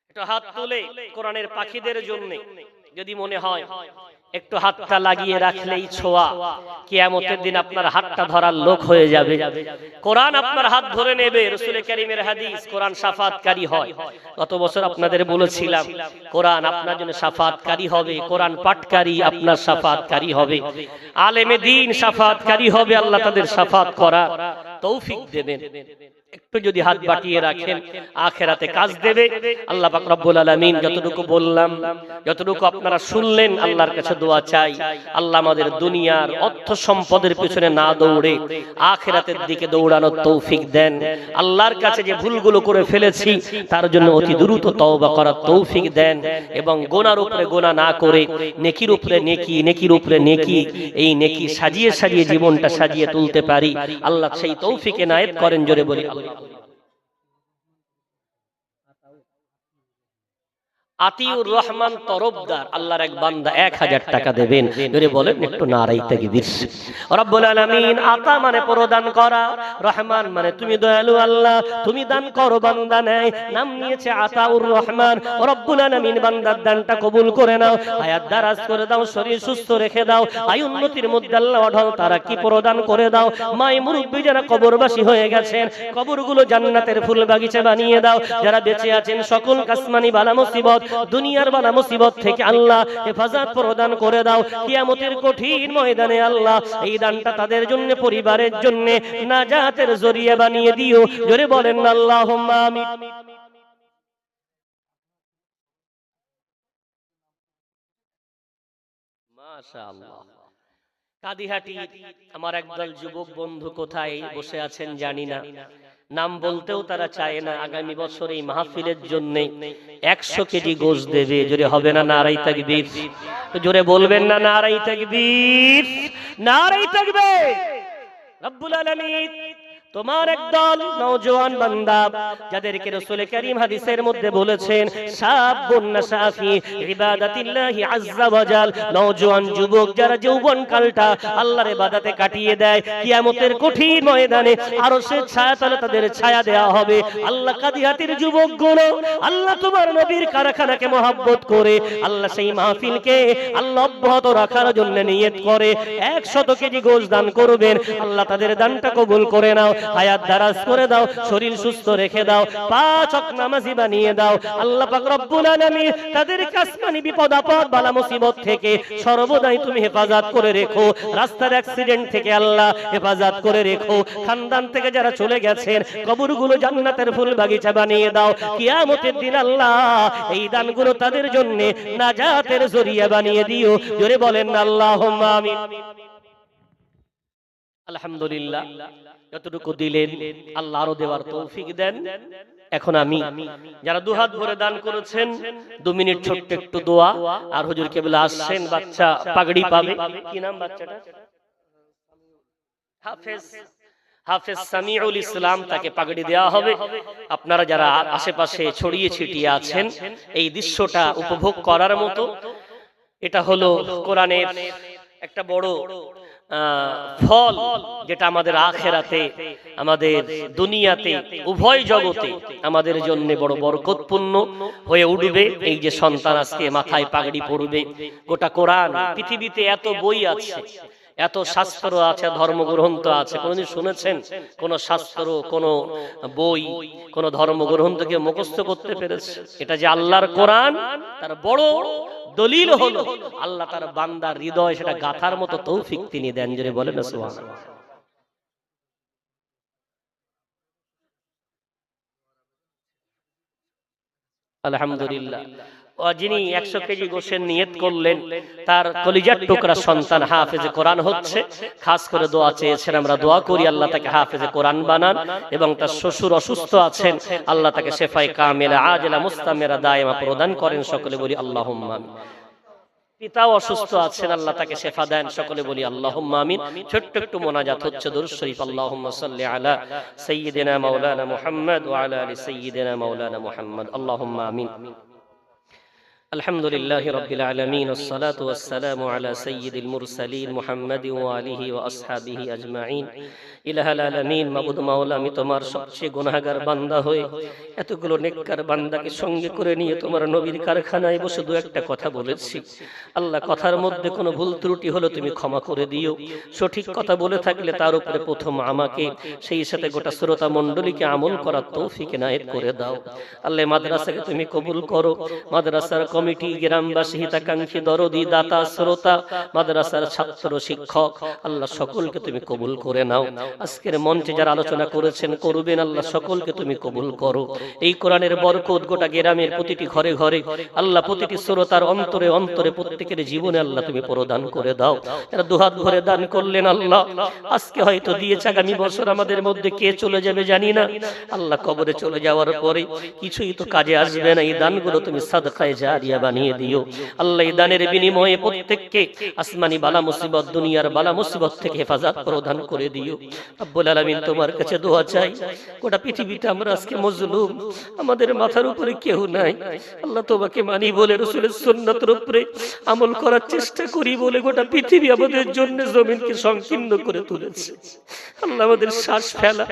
একটু হাত তুলে কোরআনের পাখিদের জন্য যদি মনে হয় একটু হাতটা লাগিয়ে রাখলেই ছোঁয়া, কিয়ামতের দিন আপনার হাতটা ধরার লোক হয়ে যাবে। কোরআন আপনার হাত ধরে নেবে। রাসূল কারীমের হাদিস, কোরআন শাফাআতকারী হয়। গত বছর আপনাদের বলেছিলাম কোরআন আপনার জন্য শাফাআতকারী হবে, কোরআন পাঠকারী আপনার শাফাআতকারী হবে, আলেমে দ্বীন শাফাআতকারী হবে। আল্লাহ তাদের শাফাআত করা তৌফিক দেবেন। একটু যদি হাত বাটিয়ে রাখেন আখিরাতে কাজ দেবে। আল্লাহ পাক রব্বুল আলামিন যতটুকু বললাম, যতটুকু আপনারা শুনলেন, আল্লাহর কাছে দোয়া চাই আল্লাহ আমাদের দুনিয়ার অর্থ সম্পদের পিছনে না দৌড়ে আখিরাতের দিকে দৌড়ানোর তৌফিক দেন। আল্লাহর কাছে যে ভুলগুলো করে ফেলেছি তার জন্য অতি দ্রুত তওবা করার তৌফিক দেন এবং গুনার উপরে গুনাহ না করে নেকির উপরে নেকি, নেকির উপরে নেকি, এই নেকি সাজিয়ে সাজিয়ে জীবনটা সাজিয়ে তুলতে পারি। আল্লাহ সেই তৌফিক এনায়েত করেন। জোরে বলি আতিউর রহমান তরফদার আল্লাহর এক বান্দা 1000 টাকা দেবেন। জোরে বলেন একটু নারায়ে তাকবীর। রব্বুল আলামিন আতা মানে প্রদান করা, রহমান মানে তুমি দয়ালু আল্লাহ, তুমি দান করো বান্দা নেয়। নাম নিয়েছে আতাউর রহমান। রব্বুল আলামিন বান্দার দানটা কবুল করে নাও, হায়াত দারাজ করে দাও, শরীর সুস্থ রেখে দাও, আয় উন্নতির মধ্যে আল্লাহ অঢল তারা কি প্রদান করে দাও। মাই মুরব্বি যারা কবরবাসী হয়ে গেছেন কবরগুলো জান্নাতের ফুল বাগিচা বানিয়ে দাও। যারা বেঁচে আছেন সকল কাসমানি বালা মুসিবত, দুনিয়ার বালা মুসিবত থেকে আল্লাহ হেফাজত প্রদান করে দাও। কিয়ামতের কঠিন ময়দানে আল্লাহ এই দানটা তাদের জন্য পরিবারের জন্য নাজাতের জরিয়া বানিয়ে দিও। জোরে বলেন আল্লাহুম্মা আমিন। মাশাআল্লাহ। কাদিহাটি আমার একদল যুবক বন্ধু কোথায় বসে আছেন জানি না, নাম বলতেও তারা চায় না। আগামী বছর এই মাহফিলের জন্য 100 কেজি গোশত দেবে। জোরে হবে না নারায়ে তাকবীর? জোরে বলবেন না নারায়ে তাকবীর? নারায়ে তাকবীর। রব্বুল আলামিন তোমার একদল নওজোয়ান বান্দা যাদেরকে রাসূল করিম হাদিসের মধ্যে বলেছেন শাবুন নাশাফি ইবাদাতিল্লাহি আযজা ওয়া জাল, নওজোয়ান যুবক যারা যৌবন কালটা আল্লাহর ইবাদতে কাটিয়ে দেয়, কিয়ামতের কঠিন ময়দানে আরশের ছায়াতলে তাদের ছায়া দেওয়া হবে। আল্লাহ কাদিয়াতির যুবকগুলো আল্লাহ তোমার নবীর কারখানাকে মহব্বত করে আল্লাহ সেই মাহফিলকে আল্লাহ অব্যাহত রাখার জন্য নিয়ত করে 100 কেজি গোশত দান করবেন। আল্লাহ তাদের দানটা কবুল করে নাও, হায়াত দারাজ করে দাও, শরীর সুস্থ রেখে দাও, 5 ওয়াক্ত নামাজি বানিয়ে দাও। আল্লাহ পাক রব্বুল আলামিন তাদের আসমানি বিপদ আপদ বালা মুসিবত থেকে সর্বদাই তুমি হেফাজত করে রেখো। রাস্তার অ্যাক্সিডেন্ট থেকে আল্লাহ হেফাজত করে রেখো। খানদান থেকে যারা চলে গেছেন কবরগুলো জান্নাতের ফুল বাগিচা বানিয়ে দাও। কিয়ামতের দিন আল্লাহ এই দানগুলো তাদের জন্য নাজাতের জরিয়া বানিয়ে দিও। জোরে বলেন আল্লাহুম্মা আমিন। আলহামদুলিল্লাহ, যতটুকু দিলেন আল্লাহ আরো দেওয়ার তৌফিক দেন। এখন আমি যারা দুহাত ভরে দান করেছেন 2 মিনিট ছোট্ট একটু দোয়া, আর হুজুর কেবলা আসছেন, বাচ্চা পাগড়ি পাবে। কি নাম বাচ্চাটা? হাফেজ সামিউল ইসলাম, তাকে পাগড়ি দেওয়া হবে। আপনারা যারা আশেপাশে ছড়িয়ে ছিটিয়ে আছেন এই দৃশ্যটা উপভোগ করার মতো। এটা হলো কোরআনের একটা বড় ফল, যেটা আমাদের আখিরাতে আমাদের দুনিয়াতে উভয় জগতে আমাদের জন্য বড় বরকতপূর্ণ হয়ে উঠবে। এই যে সন্তান আজকে মাথায় পাগড়ি পরবে, গোটা কোরআন, পৃথিবীতে এত বই আছে, এত শাস্ত্র আছে, ধর্মগ্রন্থ আছে, কোনদিন শুনেছেন কোন শাস্ত্র, কোন বই, কোন ধর্মগ্রন্থকে মুখস্থ করতে পেরেছে? এটা যে আল্লাহর কোরআন, তার বড় দলিল হলো আল্লাহ তার বান্দার হৃদয় সেটা গাথার মতো তৌফিক তিনি দেন। জোরে বলেন না সুবহানাল্লাহ। আলহামদুলিল্লাহ। যিনি 100 কেজি গোশের নিয়ত করলেন তার কলিজার টুকরা সন্তান হাফেজে কোরআন হচ্ছে, খাস করে দোয়া চেয়েছেন। আমরা দোয়া করি আল্লাহ তাকে হাফেজে কোরআন বানান, এবং তার শ্বশুর অসুস্থ আছেন, আল্লাহ তাকে শেফায়ে কামিলা আজলা মুস্তামিরা দায়েমা প্রদান করেন। সকলে বলি আল্লাহুম্মা আমিন। পিতাও অসুস্থ আছেন, আল্লাহ তাকে শেফা দেন। সকলে বলি আল্লাহুম্মা আমিন। ছোট্ট একটু মোনাজাত হচ্ছে দরুদ শরীফ। আল্লাহুম্মা সাল্লি আলা সাইয়্যিদিনা মাওলানা মুহাম্মদ ওয়া আলা আলি সাইয়্যিদিনা মাওলানা মুহাম্মদ। আল্লাহুম্মা আমিন। আলহামদুলিল্লাহি রাব্বিল আলামিন, ওয়াসসালাতু ওয়াসসালামু আলা সাইয়্যিদিল মুরসালিন মুহাম্মাদিন ওয়া আলিহি ওয়া আসহাবিহি আজমাইন। ইলাহাল আলামিন, মাবুদ মাওলা, আমি তোমার সবচেয়ে গুনাহগার বান্দা হয়ে এতগুলো নেককার বান্দাকে সঙ্গে করে নিয়ে তোমার নবীর কারখানায় বসে দু একটা কথা বলেছি। আল্লাহ, কথার মধ্যে কোনো ভুল ত্রুটি হলে তুমি ক্ষমা করে দিও। সঠিক কথা বলে থাকলে তার উপরে প্রথম আমাকে, সেই সাথে গোটা শ্রোতা মণ্ডলীকে আমল করার তৌফিক এনায়েত করে দাও। আল্লাহ, মাদ্রাসাকে তুমি কবুল করো। মাদ্রাসার কমিটি, গ্রামবাসী, হিতাকাঙ্ক্ষী, দরদি, দাতা, শ্রোতা, মাদ্রাসার ছাত্র, শিক্ষক, আল্লাহ সকলকে তুমি কবুল করে নাও। আজকের মঞ্চে যারা আলোচনা করেছেন, করবেন, আল্লাহ সকলকে তুমি কবুল করো। এই কোরআনের বরকত গোটা গ্রামের প্রতিটি ঘরে ঘরে, আল্লাহ প্রতিটি শ্রোতার অন্তরে অন্তরে, প্রত্যেকের জীবনে আল্লাহ তুমি প্রদান করে দাও। যারা দুহাত ভরে দান করলেন আল্লাহ, আজকে হয়তো দিয়েছে, আগামী বছর আমাদের মধ্যে কে চলে যাবে জানি না। আল্লাহ, কবরে চলে যাওয়ার পরে কিছুই তো কাজে আসবে না। এই দানগুলো তুমি সাদকায়ে জারিয়া বানিয়ে দিও। আল্লাহ, এই দানের বিনিময়ে প্রত্যেককে আসমানি বালা মুসিবত, দুনিয়ার বালা মুসিবত থেকে হেফাজত প্রদান করে দিও। রব্বুল আলামিন, তোমার কাছে দোয়া চাই, গোটা পৃথিবীতে আমরা আজকে মজলুম, আমাদের মাথার উপরে কেউ নাই। আল্লাহ, তোমাকে মানি বলে, রাসূলের সুন্নাতের উপরে আমল করার চেষ্টা করি বলে গোটা পৃথিবী আমাদের জন্য জমিনকে সংকীর্ণ করে তুলেছে। আল্লাহ, আমাদের শ্বাস ফেলা,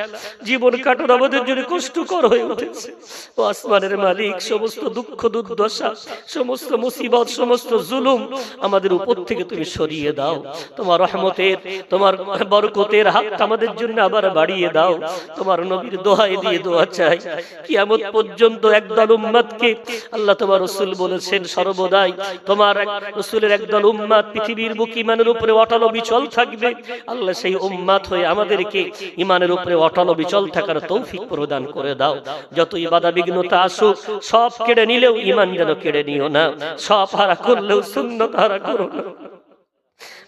জীবন কাটানো আমাদের জন্য কষ্টকর হয়ে উঠেছে। ও আসমানের মালিক, সমস্ত দুঃখ দুর্দশা, সমস্ত মুসিবত, সমস্ত জুলুম আমাদের উপর থেকে তুমি সরিয়ে দাও। তোমার রহমতের, তোমার বরকতের হাত আমাদের জন্য আবার বাড়িয়ে দাও। তোমার নবীর দোহাই দিয়ে দোয়া চাই, কিয়ামত পর্যন্ত একদল উম্মতকে, আল্লাহ তোমার রাসূল বলেছেন সর্বদাই তোমার রাসূলের একদল উম্মত পৃথিবীর বুক ঈমানের উপরে অটল বিচল থাকবে। আল্লাহ, সেই উম্মত হয়ে আমাদেরকে ঈমানের উপরে অটল বিচল থাকার তৌফিক প্রদান করে দাও। যতই বাধা বিঘ্নতা আসুক, সব কেড়ে নিলেও ঈমান যেন কেড়ে নিও না, সব হারা করলেও সুন্নাত হারা করো না।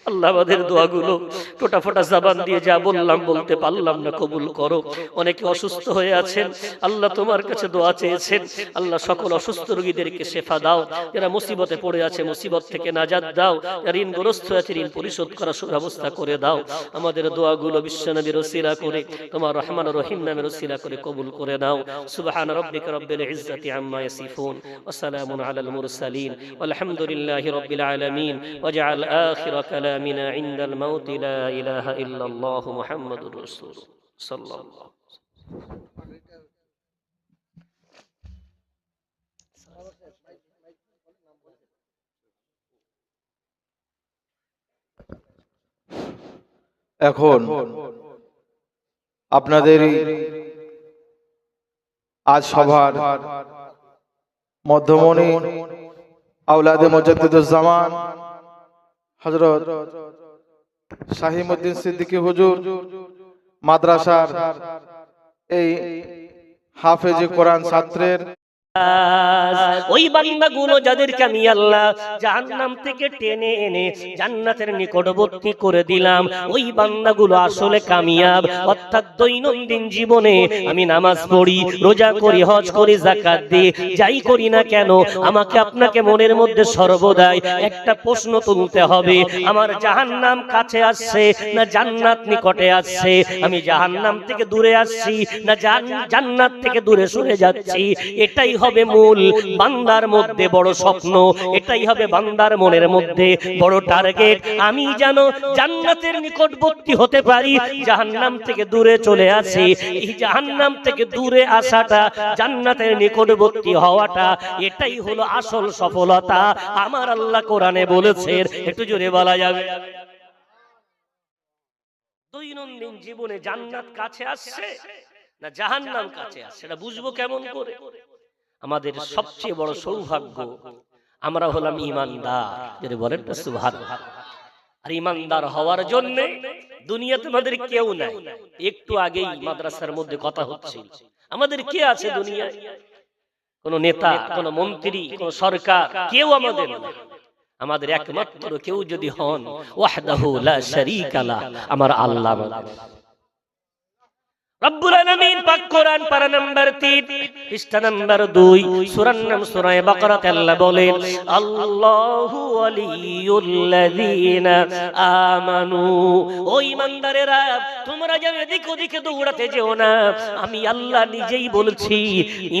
আল্লাহ আমাদের দোয়াগুলো টোটা ফোটা জবান দিয়ে যা বললাম বলতে পারলাম না কবুল করো। অনেকে অসুস্থ হয়ে আছেন, আল্লাহ তোমার কাছে দোয়া চেয়েছেন, আল্লাহ সকল অসুস্থ রোগীদেরকে শেফা দাও। যারা মুসিবতে পড়ে আছে মুসিবত থেকে নাজাত দাও, যারা ঋণগ্রস্ত আছে ঋণ পরিশোধ করার সুব্যবস্থা করে দাও। আমাদের দোয়াগুলো বিশ্বনবীর ওসিলা করে, তোমার রহমান রহিম নামের ওসিলা করে কবুল করে নাও। সুবহান রাব্বিকা রাব্বিল ইজ্জাতি আম্মা ইয়াসিফুন ওয়া সালামুন আলাল মুরসালিন ওয়ালহামদুলিল্লাহি রাব্বিল আলামিন। ওয়াজআল আখিরা কালামিনা ইনদাল মাউতি লা ইলাহা ইল্লাল্লাহ মুহাম্মাদুর রাসূলুল্লাহ সাল্লাল্লাহু। এখন আপনাদের আজ সভার মধ্যমণি আওলাদে মুজাদ্দিদুজ্জামান হযরত শাহিমউদ্দিন সিদ্দিকী হুজুর মাদ্রাসার এই হাফেজে কোরআন ছাত্রের ওই বান্দাগুলো যাদেরকে আমি আল্লাহ জাহান্নাম থেকে টেনে এনে জান্নাতের নিকটবর্তী করে দিলাম, ওই বান্দাগুলো আসলে কামিয়াব। অর্থাৎ দৈনন্দিন জীবনে আমি নামাজ পড়ি, রোজা করি, হজ করি, যাকাত দিই, যাই করি না কেন আমাকে আপনাকে মনের মধ্যে সর্বদাই একটা প্রশ্ন তুলতে হবে, আমার জাহান্নাম কাছে আসছে না জান্নাত নিকটে আসছে? আমি জাহান্নাম থেকে দূরে আসছি না জান্নাত থেকে দূরে সরে যাচ্ছি? এটাই হবে মূল বান্দার মধ্যে বড় স্বপ্ন, এটাই হবে বান্দার মনের মধ্যে বড় টার্গেট। আমি যেন জান্নাতের নিকটবর্তী হতে পারি, জাহান্নাম থেকে দূরে চলে আসি। এই জাহান্নাম থেকে দূরে আসাটা, জান্নাতের নিকটবর্তী হওয়াটা, এটাই হলো আসল সফলতা। আমার আল্লাহ কোরআনে বলেছেন, একটু জোরে বলা যাবে? দৈনন্দিন জীবনে জান্নাত কাছে আসছে না জাহান্নাম কাছে আসছে, এটা বুঝবো কেমন করে? আমাদের সবচেয়ে বড় সৌভাগ্য আমরা হলাম ঈমানদার, যদি বলেন না সুবহানাল্লাহ। আর ঈমানদার হওয়ার জন্য দুনিয়াতে আমাদের কেউ নাই। একটু আগেই মাদ্রাসার মধ্যে কথা হচ্ছে, আমাদের কে আছে দুনিয়ায়? কোন নেতা, কোন মন্ত্রী, কোন সরকার, কেউ আমাদের না। আমাদের একমাত্র কেউ যদি হন ওয়াহদাহু লা শারীকা লা, আমার আল্লাহ। রব্বুল আলামিন পাক কোরআন পারা নাম্বার 3 পৃষ্ঠা নাম্বার 2 সূরার নাম সূরা বাকারাতে আল্লাহ বলেন, আল্লাহু ওয়ালিয়ুল্লাযীনা আমানু। ও ঈমানদারেরা, তোমরা যেন এদিক ওদিকে দৌড়াতে যেও না। আমি আল্লাহ নিজেই বলছি,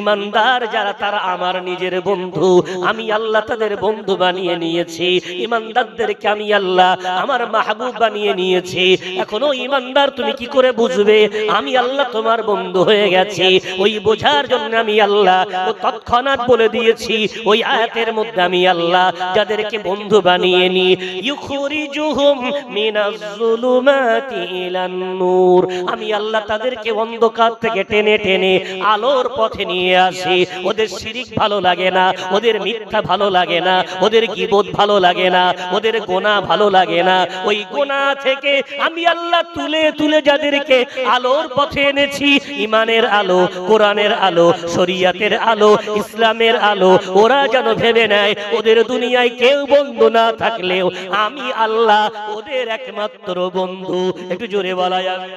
ঈমানদার যারা তারা আমার নিজের বন্ধু। আমি আল্লাহ তাদের বন্ধু বানিয়ে নিয়েছি। ঈমানদারদেরকে আমি আল্লাহ আমার মাহবুব বানিয়ে নিয়েছি। এখনো ঈমানদার তুমি কি করে বুঝবে আমি আল্লাহ তোমার বন্ধু হয়ে গেছি? ওই বোঝার জন্য আমি আল্লাহ ও তৎক্ষণাৎ বলে দিয়েছি ওই আয়াতের মধ্যে, আমি আল্লাহ যাদেরকে বন্ধু বানিয়ে নি, ইউখরিজুহুম মিনাজ যুলুমাতি ইলান নূর, আমি আল্লাহ তাদেরকে অন্ধকার থেকে টেনে টেনে আলোর পথে নিয়ে আসি। ওদের শিরিক ভালো লাগে না, ওদের মিথ্যা ভালো লাগে না, ওদের গীবত ভালো লাগে না, ওদের গুনাহ ভালো লাগে না। ওই গুনাহ থেকে আমি আল্লাহ তুলে তুলে যাদেরকে আলোর পথে এনেছি, ঈমানের আলো, কোরআনের আলো, শরীয়তের আলো, ইসলামের আলো, ওরা যেন ভেবে নেয় ওদের দুনিয়ায় কেউ বন্ধু না থাকলেও আমি আল্লাহ ওদের একমাত্র বন্ধু। একটু জোরে বলা যাবে?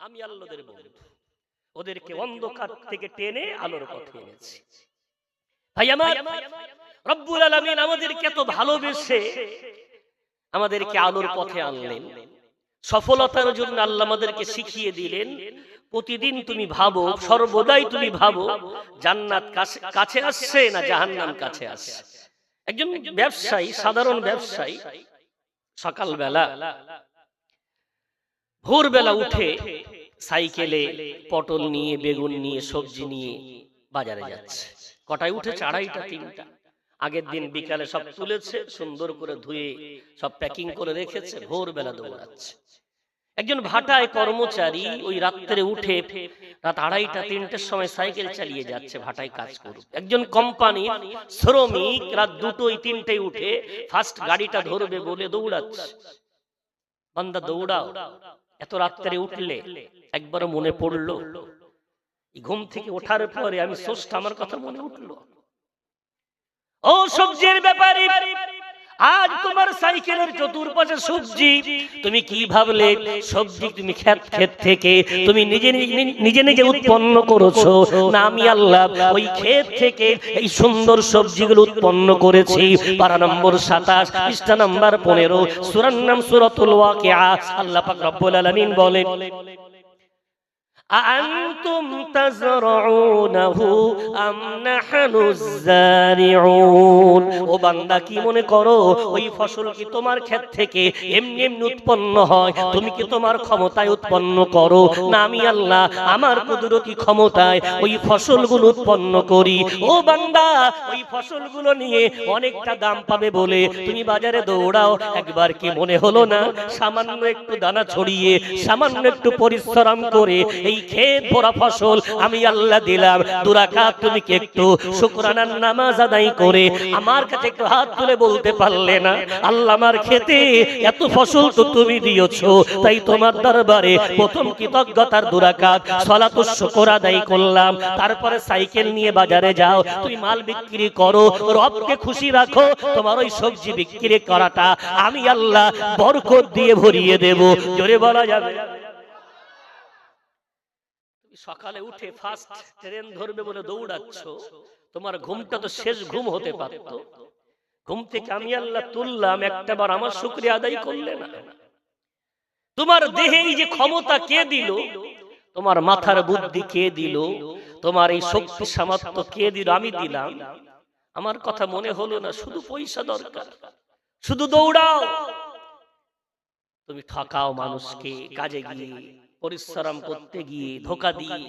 আমি আল্লাহ ওদের বন্ধু, ওদেরকে অন্ধকার থেকে টেনে আলোর পথে এনেছি। ভাই আমার, রব্বুল আলামিন আমাদেরকে এত ভালোবেসে আমাদেরকে আলোর পথে আনলেন। সফলতার জন্য আল্লাহ আমাদেরকে শিখিয়ে দিলেন, প্রতিদিন তুমি ভাবো, সর্বদাই তুমি ভাবো জান্নাত কাছে আসছে না জাহান্নাম কাছে আসছে। একজন ব্যবসায়ী, সাধারণ ব্যবসায়ী সকালবেলা ভোরবেলা উঠে সাইকেলে পটল নিয়ে, বেগুন নিয়ে, সবজি নিয়ে বাজারে যাচ্ছে। কটায় উঠেছে? 2:30টা 3টা। আগের দিন বিকালে সব তুলেছে, সুন্দর করে ধুয়ে সব প্যাকিং করে রেখেছে, ভোরবেলা দৌড়াচ্ছে। একজন ভাটায় কর্মচারী ওই রাত্রে উঠে রাত 2:30টা 3টার সময় সাইকেল চালিয়ে যাচ্ছে ভাটায় কাজ করুক। একজন কোম্পানির শ্রমিক রাত 2টোয় 3টায় উঠে ফার্স্ট গাড়িটা ধরবে বলে দৌড়াচ্ছে। বান্দা দৌড়াও, এত রাত্রে উঠলে একবার মনে পড়লো ঘুম থেকে ওঠার পরে আমি স্রষ্টা, আমার কথা মনে উঠলো। ও সবজির ব্যাপারী, আজ তোমার সাইকেলের চতুর্পাশে সবজি, তুমি কি ভাবলে সবজি তুমি ক্ষেত থেকে তুমি নিজে নিজে উৎপন্ন করেছো? না, আমি আল্লাহ ওই ক্ষেত থেকে এই সুন্দর সবজিগুলো উৎপন্ন করেছি। পারা নম্বর 27 পৃষ্ঠা নম্বর 15, সূরার নাম সূরাতুল ওয়াকিয়া। আল্লাহ পাক রব্বুল আলামিন বলেন, আআনতুম তাজরাউনাহু আম নাহনুজ যারিউন। ও বান্দা, কি মনে করো ওই ফসল কি তোমার ক্ষেত থেকে এমনি এমনি উৎপন্ন হয়? তুমি কি তোমার ক্ষমতায় উৎপন্ন করো? না, আমি আল্লাহ আমার কুদরতি ক্ষমতায় ওই ফসলগুলো উৎপন্ন করি। ও বান্দা, ওই ফসলগুলো নিয়ে অনেকটা দাম পাবে বলে তুমি বাজারে দৌড়াও, একবার কি মনে হলো না সামান্য একটু দানা ছড়িয়ে সামান্য একটু পরিশ্রম করে এই ক্ষেত ভরা ফসল আমি আল্লাহ দিলাম, 2 রাকাত তুমি কি একটু শুকরানার নামাজ আদায় করে আমার কাছে একটু হাত তুলে বলতে পারলে না, আল্লাহ আমার খেতে এত ফসল তো তুমি দিয়েছো, তাই তোমার দরবারে প্রথম কৃতজ্ঞতার 2 রাকাত সালাতুশ শুকর আদায় করলাম। তারপরে সাইকেল নিয়ে বাজারে যাও, তুমি মাল বিক্রি করো, রবকে খুশি রাখো, তোমার ওই সবজি বিক্রি করাটা আমি আল্লাহ বরকত দিয়ে ভরিয়ে দেব। জোরে বলা যাবে? সকালে উঠে ফার্স্ট ট্রেন ধরবে বলে দৌড়াচ্ছ, তোমার ঘুমটা তো শেষ ঘুম হতে পারত। ঘুম থেকে আমি আল্লাহ তুললাম, একটাবার আমার শুকরিয়া আদায় করলে না? তোমার দেহে এই যে ক্ষমতা কে দিল, তোমার মাথার বুদ্ধি কে দিল, তোমার এই শক্তি সামর্থ্য কে দিল? আমি দিলাম। আমার কথা মনে হলো না শুধু পয়সা দরকার, শুধু দৌড়াও, তুমি ঠকাও মানুষকে, কাজে গিয়ে পরিশ্রম করতে গিয়ে ধোঁকা দিয়ে।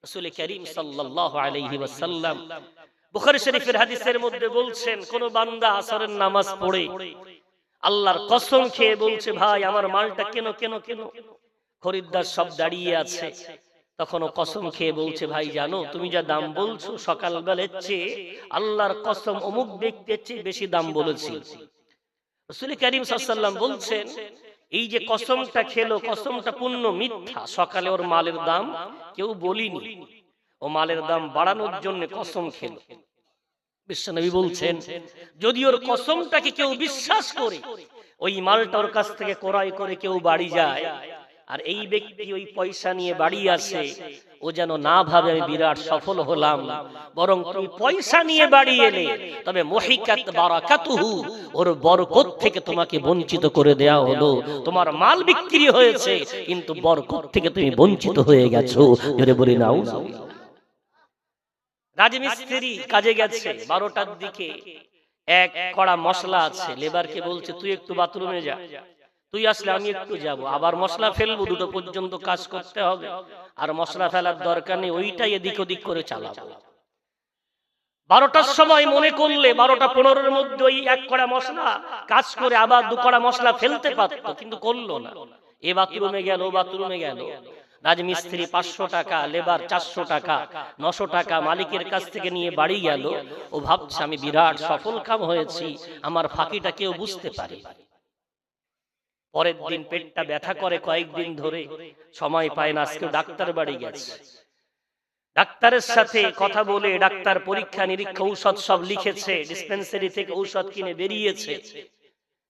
রাসূল করিম সাল্লাল্লাহু আলাইহি ওয়াসাল্লাম বুখারী শরীফের হাদিসের মধ্যে বলছেন, কোন বান্দা আসরের নামাজ পড়ে আল্লাহর কসম খেয়ে বলছে, ভাই আমার মালটা কেন কেন কেন, খরিদ্দার সব দাঁড়িয়ে আছে, তখন ও কসম খেয়ে বলছে, ভাই জানো তুমি যা দাম বলছো সকালবেলার চেয়ে আল্লাহর কসম অমুক ব্যক্তির চেয়ে বেশি দাম বলেছি। রাসূল করিম সাল্লাল্লাহু আলাইহি ওয়াসাল্লাম বলছেন, এই যে কসমটা খেলো, কসমটা পূর্ণ মিথ্যা। সকালে ওর মালের দাম কেউ বলিনি, ও মালের দাম বাড়ানোর জন্য কসম খেলো। বিশ্বনবী বলছেন, যদি ওর কসমটাকে কেউ বিশ্বাস করে ওই মালটা ওর কাছ থেকে ক্রয় করে কেউ বাড়ি যায়, আর এই ব্যক্তি ওই পয়সা নিয়ে বাড়ি আসে, ও যেন না ভাবে আমি বিরাট সফল হলাম, বরং তুমি পয়সা নিয়ে বাড়ি এলে তবে মুহিকাত বারাকাতুহু, ওর বরকত থেকে তোমাকে বঞ্চিত করে দেয়া হলো। তোমার মাল বিক্রি হয়েছে কিন্তু বরকত থেকে তুমি বঞ্চিত হয়ে গেছো। জোরে বলি নাউজুবিল্লাহ। রাজমিস্ত্রি কাজে গেছে 12টার দিকে, এক কড়া মশলা আছে, লেবারকে বলছে তুই একটু বাথরুমে যা, তুই আসলে আমি একটু যাব, আবার মশলা ফেলবো, 2টো পর্যন্ত কাজ করতে হবে, আর মশলা ফেলার দরকার নেই, ওইটাই এদিক ওদিক করে চালাবো। 12টার সময় মনে করলে 12টা 15-এর মধ্যে ওই এক কড়া মশলা কাজ করে আবার 2 কড়া মশলা ফেলতে পারতো, কিন্তু করলো না। এ বাথরুমে গেল, ও বাথরুমে গেল, রাজমিস্ত্রি 500 টাকা, লেবার 400 টাকা, 900 টাকা মালিকের কাছ থেকে নিয়ে বাড়ি গেল। ও ভাবছে আমি বিরাট সফল কাম হয়েছি, আমার ফাঁকিটা কেউ বুঝতে পারে। পরের দিন পেটটা ব্যথা করে কয়েকদিন ধরে, সময় পায় না, আজকে ডাক্তার বাড়ি গেছে। ডাক্তারের সাথে কথা বলে ডাক্তার পরীক্ষা নিরীক্ষা ঔষধ সব লিখেছে, ডিসপেন্সারি থেকে ঔষধ কিনে বেরিয়েছে।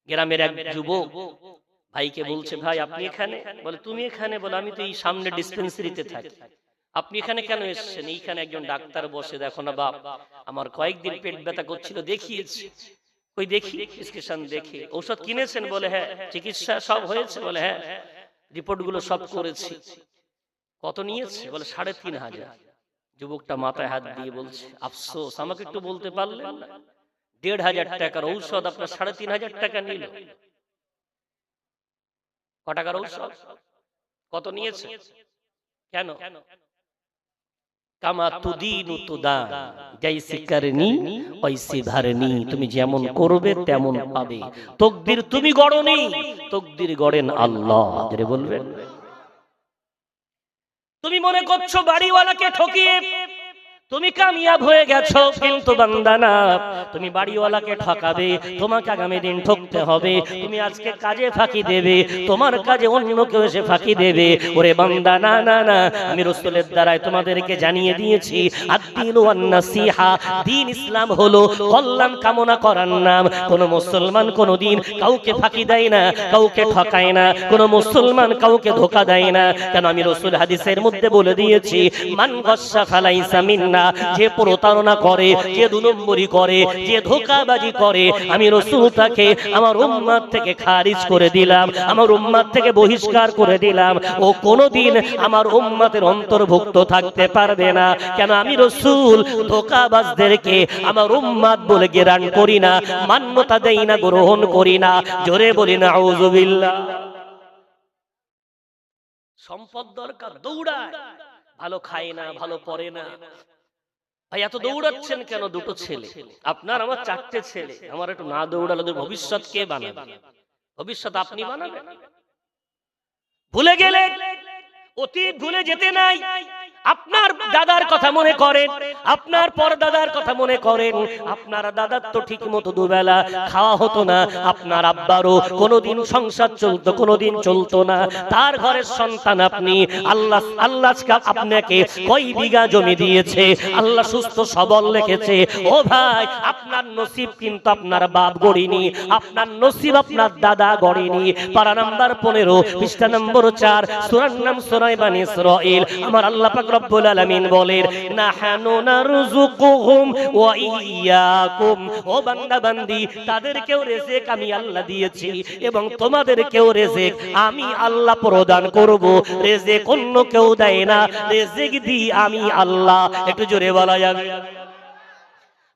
গ্রামের এক যুবক ভাইকে বলছে, ভাই আপনি এখানে? বলে তুমি এখানে? বলে আমি তো এই সামনে ডিসপেন্সারিতে থাকি। আপনি এখানে কেন এসেছেন? এইখানে একজন ডাক্তার বসে, দেখো না বাপ, আমার কয়েকদিন পেট ব্যথা করছিল, দেখিয়েছি। ওই দেখি প্রেসক্রিপশন দেখে। ঔষধ কিনেছেন? বলে হ্যাঁ। চিকিৎসা সব হয়েছে? বলে হ্যাঁ। রিপোর্ট গুলো সব করেছি। কত নিয়েছে? বলে 3500। যুবকটা মাথায় হাত দিয়ে বলছে, আফসোস, আমাকে একটু বলতে পারলেন না? 1500 টাকার ঔষধ আপনার 3500 টাকা নিল। ক টাকার ঔষধ? কত নিয়েছে? কেন? কামা তুদিনু তুদান, জাইসে করনি ওইসে ভরনি, তুমি যেমন করবে তেমন পাবে। তাকদীর তুমি গড়নি, তাকদীর গড়েন আল্লাহ। জোরে বলবেন। তুমি মনে করছো বাড়িওয়ালাকে ঠকিয়ে তুমি কামিয়াব হয়ে গেছো, কিন্তু বান্দা না, তুমি বাড়িওয়ালাকে ঠকাবে, তোমাকে আগামী দিন ঠকতে হবে। তুমি আজকে কাজে ফাঁকি দেবে, তোমার কাজে অন্য কেউ এসে ফাঁকি দেবে। ওরে বান্দা, না না না, আমি রাসূলের দ্বারাই তোমাদেরকে জানিয়ে দিয়েছি, আদ-দীনু ওয়ান-নাসিহা, দ্বীন ইসলাম হলো কল্যাণ কামনা করার নাম। কোন মুসলমান কোনদিন কাউকে ফাঁকি দেয় না, কাউকে ঠকায় না, কোন মুসলমান কাউকে ধোঁকা দেয় না। কেন আমি রাসূল হাদিসের মধ্যে বলে দিয়েছি, মান গাশশা ফালাইসা মিন্না, যে প্রতারণা করে, যে দুই নম্বরি করে, যে ধোঁকাবাজি করে, আমি রাসূল তাকে আমার উম্মত থেকে খারিজ করে দিলাম, আমার উম্মত থেকে বহিষ্কার করে দিলাম। ও কোনদিন আমার উম্মতের অন্তর্ভুক্ত থাকতে পারবে না। কেন আমি রাসূল ধোঁকাবাজদেরকে আমার উম্মত বলে গ্রহণ করি না, মান্যতা দেই না, গ্রহণ করি না। জোরে বলি না আউযুবিল্লাহ। সম্পদ দরকার, দৌড়ায়, ভালো খায় না, ভালো পড়ে না। ভাই এত দৌড়াচ্ছেন কেন? দুটো ছেলে, আপনার আমার চারটে ছেলে, আমার একটু না দৌড়ালে ভবিষ্যৎ কে বানাবে? ভবিষ্যৎ আপনি বানাবেন। ভুলে গেলে, অতীত ভুলে যেতে নাই। আপনার দাদার কথা মনে করেন, আপনার পরদাদার কথা মনে করেন। আপনার দাদার তো ঠিক মতো দুবেলা খাওয়া হতো না, আপনার আব্বারও কোনোদিন সংসার চলতো, কোনোদিন চলতো না। তার ঘরের সন্তান আপনি। আল্লাহ আপনাকে কয় বিঘা জমি দিয়েছে, আল্লাহ সুস্থ সবল রেখেছে। ও ভাই, আপনার নসিব কিন্তু আপনার বাপ গড়িনি, আপনার নসিব আপনার দাদা গড়িনি। পারা নাম্বার 15, পৃষ্ঠা নম্বর 4, সূরার নাম সূরা বনী ইসরাঈল। আমার আল্লাহ পাক রব্বুল আলামিন বলেন, নাহানু নারযুকুহুম ওয়া ইয়্যাকুম। ও বান্দা বান্দি, তাদেরকেও রিজিক আমি আল্লাহ দিয়েছি এবং তোমাদেরকেও রিজিক আমি আল্লাহ প্রদান করব। রিজিক অন্য কেউ দেয় না, রিজিক দিই আমি আল্লাহ। একটু জোরে বলা যাবে?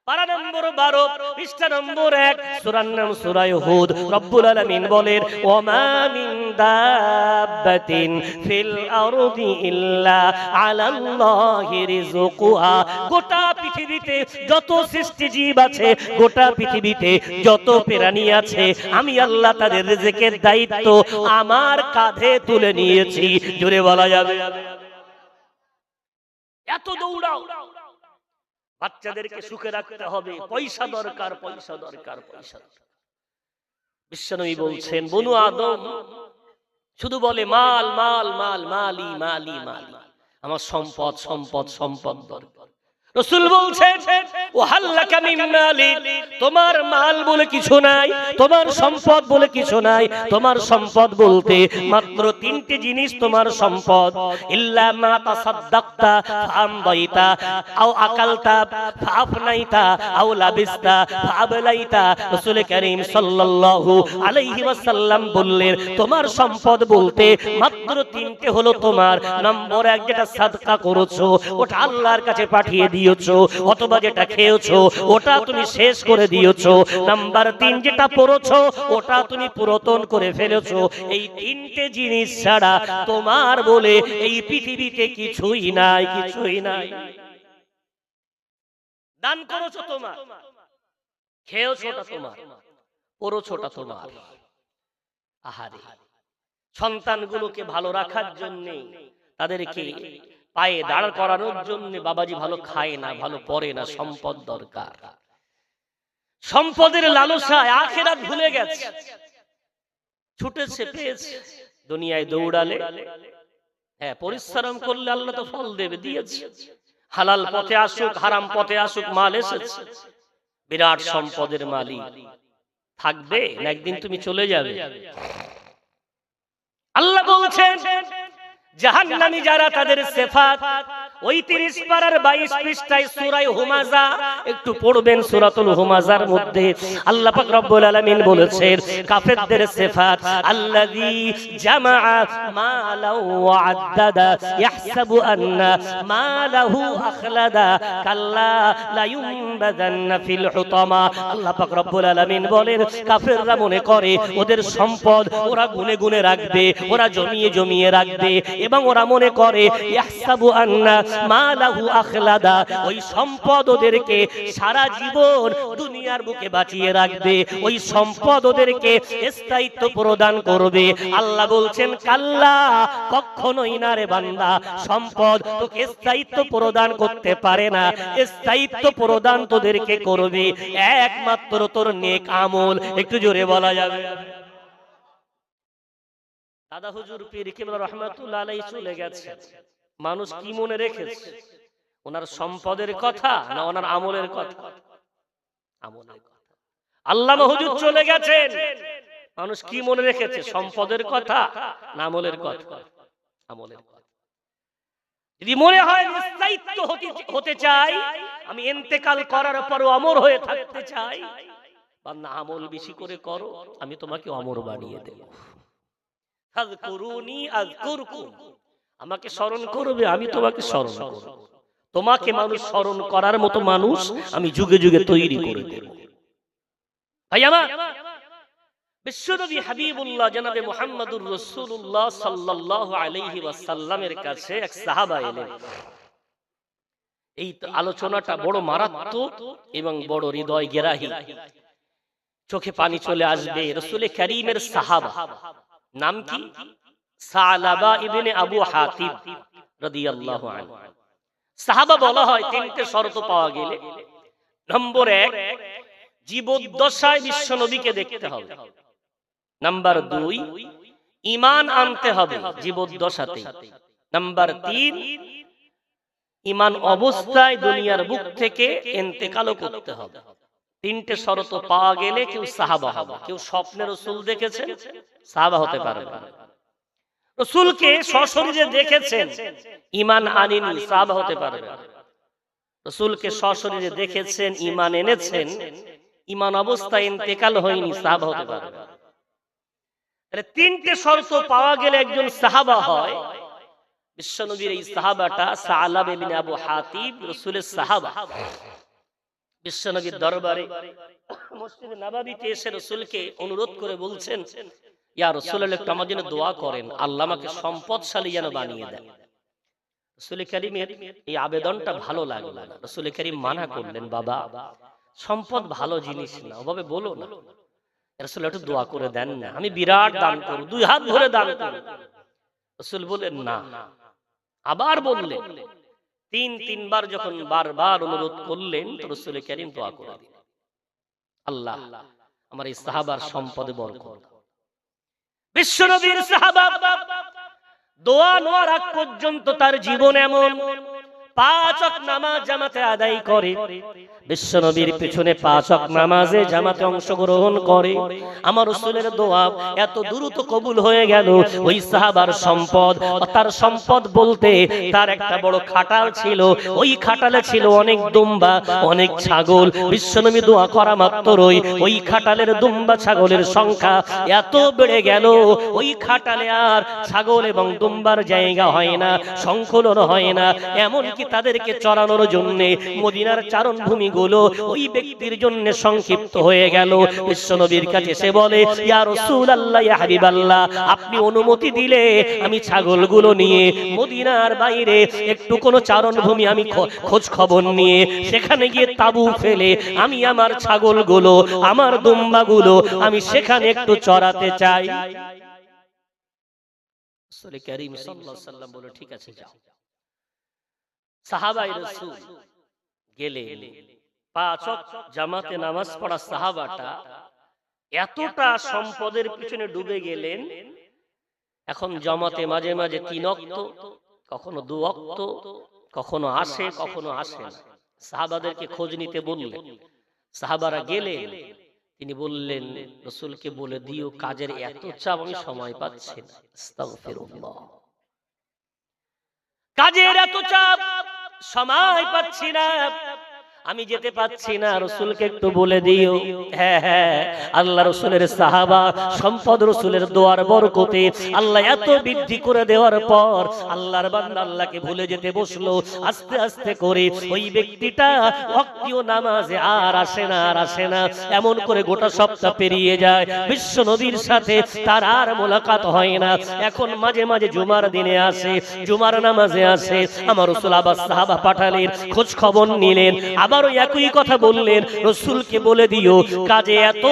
পারা নম্বর 12, পৃষ্ঠা নম্বর 1, সূরার নাম সূরা হুদ। রব্বুল আলামিন বলেন, ওয়ামা মিন দাব্বাতিন ফিল আরদি ইল্লা আলাল্লাহি রিজকুহা। গোটা পৃথিবীতে যত সৃষ্টি জীব আছে, গোটা পৃথিবীতে যত প্রাণী আছে, আমি আল্লাহ তাদের রিজিকের দায়িত্ব আমার কাঁধে তুলে নিয়েছি। জোরে বলা যাবে? এত দৌড়াও, বাচ্চাদেরকে সুখে রাখতে হবে, পয়সা দরকার, পয়সা দরকার, পয়সা। বিশ্বনবী বলছেন, বনু আদম শুধু বলে মাল মাল মাল, মালি মালি মালি, আমার সম্পদ সম্পদ সম্পদ দরকার। রাসূল বলছেন, ও হাল্লাকা মিন মালি, তোমার মাল বলে কিছু নাই, তোমার সম্পদ বলে কিছু নাই। তোমার সম্পদ বলতে মাত্র তিনটি জিনিস তোমার সম্পদ। ইল্লা মা তাসাদদাকতা ফামদাইতা আও আকালতা ফাফনাইতা আও লাবিস্তা ফাবলাইতা। রাসূল করিম সাল্লাল্লাহু আলাইহি ওয়াসাল্লাম বললেন, তোমার সম্পদ বলতে মাত্র তিনটে হলো তোমার। নম্বর 1, যেটা সাদকা করেছো, ওটা আল্লাহর কাছে পাঠিয়ে দিয়েছো, অথবা যেটা খেয়েছো ওটা তুমি শেষ করে দিয়েছো। নাম্বার 3, যেটা পড়েছো ওটা তুমি পুরাতন করে ফেলেছো। এই তিনটে জিনিস ছাড়া তোমার বলে এই পৃথিবীতে কিছুই নাই, কিছুই নাই। দান করেছো তোমার, খেয়েছো ওটা তোমার, পড়েছো ওটা তোমার। আহারে, সন্তানগুলোকে ভালো রাখার জন্য, তাদেরকে পায়ে দাঁড় করানোর জন্য বাবাজি ভালো খায় না, ভালো পড়ে না, সম্পদ দরকার। সম্পদের লালসায় আখিরাত ভুলে গেছে, ছুটেছে পেয়েছে। দুনিয়ায় দৌড়ালে, হ্যাঁ পরিশ্রম করলে আল্লাহ তো ফল দেবে, দিয়েছে। হালাল পথে আসুক হারাম পথে আসুক, মাল এসেছে। বিরাট সম্পদের মালিক থাকবে না, একদিন তুমি চলে যাবে। আল্লাহ বলছেন, জাহান্নামী যারা, তাদের সিফাত ওই 30 পারার 22 পৃষ্ঠায় সূরা হুমাযা একটু পড়বেন। সূরাতুল হুমাযার মধ্যে আল্লাহ পাক রব্বুল আলামিন বলেছেন কাফেরদের সিফাত, আল্লাযী জামাআ মালাও ওয়া আদ্দাদা ইয়াহসাবু আন্না মালাহু আখলাদা কাল্লা লা ইউনবাযান্না ফিল হুতামা। আল্লাহ পাক রব্বুল আলামিন বলেন, কাফেররা মনে করে ওদের সম্পদ ওরা গুনে গুনে রাখবে, ওরা জমিয়ে জমিয়ে রাখবে, এবং ওরা মনে করে ইয়াহসাবু আন্না মা লাহু আখলাদা, ওই সম্পদ ওদেরকে সারা জীবন দুনিয়ার বুকে বাঁচিয়ে রাখবে, ওই সম্পদ ওদেরকে স্থায়িত্ব প্রদান করবে। আল্লাহ বলছেন কাল্লা, কখনোই না রে বান্দা, সম্পদ তোকে স্থায়িত্ব প্রদান করতে পারে না। স্থায়িত্ব প্রদান তোদেরকে করবে একমাত্র তোর নেক আমল। একটু জোরে বলা যাবে? দাদা হুজুর পীর কিবলা রাহমাতুল্লাহ আলাইহি চলে গেছে, মানুষ কি মনে রেখেছে? ওনার সম্পদের কথা না ওনার আমলের কথা? আমলের কথা। আল্লামা হুজুর চলে গেছেন, মানুষ কি মনে রেখেছে? সম্পদের কথা না আমলের কথা? আমলের কথা। যদি মনে হয় স্থায়িত্ব হতে চাই, আমি ইন্তেকাল করার পরও অমর হয়ে থাকতে চাই, বান্দা আমল বেশি করে করো, আমি তোমাকে অমর বানিয়ে দেব। আযকুরুনি আযকুরকুম, আমাকে স্মরণ করবে, আমি তোমাকে স্মরণ করব। তোমাকে মানুষ স্মরণ করার মতো মানুষ আমি যুগে যুগে তৈরি করে দেব। ভাই আমার, বিশ্বনবী হাবিবুল্লাহ জনাবে মুহাম্মদুর রাসূলুল্লাহ সাল্লাল্লাহু আলাইহি ওয়াসাল্লামের কাছে এক সাহাবা এলেন। এই আলোচনাটা বড় মারাত্মক এবং বড় হৃদয় গেরাহী, চোখে পানি চলে আসবে। রাসূল কারীমের সাহাবা, নাম কি? সালাবা ইবনে আবু হাতিব রাদিয়াল্লাহু আনহু। সাহাবা বলা হয় তিনটে শর্ত পাওয়া গেলে। নম্বর 1, জীবদ্দশায় বিশ্বনবীকে দেখতে হবে। নাম্বার 2, ঈমান আনতে হবে জীবদ্দশাতে। নাম্বার 3, ঈমান অবস্থায় দুনিয়ার বুক থেকে ইন্তেকালও করতে হবে। তিনটে শর্ত পাওয়া গেলে কেউ সাহাবা হবে। কেউ স্বপ্নে রাসূল দেখেছেন, সাহাবা হতে পারবে না। রাসূলকে সশরীরে দেখেছেন, ঈমান আনেনি, সাহাবা হতে পারবে না। রাসূলকে সশরীরে দেখেছেন, ঈমান এনেছেন, ঈমান অবস্থায় ইন্তেকাল হয়নি, সাহাবা হতে পারবে না। তাহলে তিনটে শর্ত পাওয়া গেলে একজন সাহাবা হয়। বিশ্বনবীর এই সাহাবাটা সালাবা ইবনে আবু হাতিব রাসূলের সাহাবা। বিশ্বনবীর দরবারে মসজিদে নববীতে এসে রাসূলকে অনুরোধ করে বলছেন, ইয়া রাসূলুল্লাহ, একটু আমার জন্য দোয়া করেন, আল্লাহ আমাকে সম্পদশালী যেন বানিয়ে দেন। রাসূল কারীমের এই আবেদনটা ভালো লাগলো না। রাসূল কারীম মানা করলেন, বাবা, সম্পদ ভালো জিনিস না, ওভাবে বলো না। রাসূল একটু দোয়া করে দেন না, আমি বিরাট দান করব, 2 হাত ভরে দান করব। রাসূল বললেন না। আবার বললেন, 3বার যখন বারবার অনুরোধ করলেন, তো রাসূল কারীম দোয়া করে দিলেন, আল্লাহ আমার এই সাহাবার সম্পদে বরকত দাও। বিশ্বনবীর সাহাবা দোয়া নেওয়ার আগ পর্যন্ত তার জীবন এমন 5 ওয়াক্ত নামাজ জামাতে আদায় করে। বিশ্বনবীর পিছনে 5 ওয়াক্ত নামাজে জামাতে অংশগ্রহণ করে। আমার রাসূলের দোয়া এত দ্রুত কবুল হয়ে গেল। ওই সাহাবার সম্পদ, তার সম্পদ বলতে তার একটা বড় খাটাল ছিল। ওই খাটালে ছিল অনেক দুম্বা, অনেক ছাগল। বিশ্বনবী দোয়া করা মাত্রই ওই খাটালের দুম্বা ছাগলের সংখ্যা এত বেড়ে গেল, ওই খাটালে আর ছাগল এবং দুম্বার জায়গা হয় না, সংকুলন হয় না। এমনকি তাদেরকে চরানোর জন্য মদিনার চারণ ভূমি গুলো ওই ব্যক্তির জন্য সংক্ষিপ্ত হয়ে গেল। বিশ্বনবীর কাছে সে বলে, ইয়া রাসূলুল্লাহ, ইয়া হাবিবাল্লাহ, আপনি অনুমতি দিলে আমি ছাগলগুলো নিয়ে মদিনার বাইরে একটু কোন চারণ ভূমি আমি খোঁজ খবর নিয়ে সেখানে গিয়ে তাবু ফেলে আমি আমার ছাগলগুলো, আমার দুম্বাগুলো আমি সেখানে একটু চড়াতে চাই। রাসূল কারীম সাল্লাল্লাহু আলাইহি ওয়াসাল্লাম বলে, ঠিক আছে যাও। সাহাবায়ে রাসূল গেলেন। 5 ওয়াক্ত জামাতে নামাজ পড়া সাহাবাটা এতটা সম্পদের পিছনে ডুবে গেলেন, এখন জামাতে মাঝে মাঝে 3 ওয়াক্ত, কখনো 2 ওয়াক্ত, কখনো আসে কখনো আসে না। সাহাবাদেরকে খোঁজ নিতে বললেন। সাহাবারা গেলেন। তিনি বললেন, রাসূলকে বলে দিও কাজের এত চাপ, আমি সময় পাচ্ছি না। আস্তাগফিরুল্লাহ, কাজের এত চাপ, সময় পাচ্ছি না। আমি যেতে পাচ্ছি না, রসুলকে একটু বলে দিও। হ্যাঁ হ্যাঁ, আল্লাহ রসুলের সাহাবা সম্পদ রসুলের দোয়ার বরকতে আল্লাহ এত বৃদ্ধি করে দেওয়ার পর আল্লাহর বান্দা আল্লাহকে ভুলে যেতে বসলো। আস্তে আস্তে করে ওই ব্যক্তিটা ওয়াক্তীয় নামাজে আর আসে না, আর আসে না। এমন করে গোটা সপ্তাহ পেরিয়ে যায়, বিশ্ব নবীর সাথে তার আর মোলাকাত হয় না। এখন মাঝে মাঝে জুমার দিনে আসে, জুমার নামাজে আসে। আমার রসুল আবার সাহাবা পাঠালেন, খোঁজ খবর নিলেন, আবারও একই কথা বললেন, রসুলকে বলে দিও কাজে এত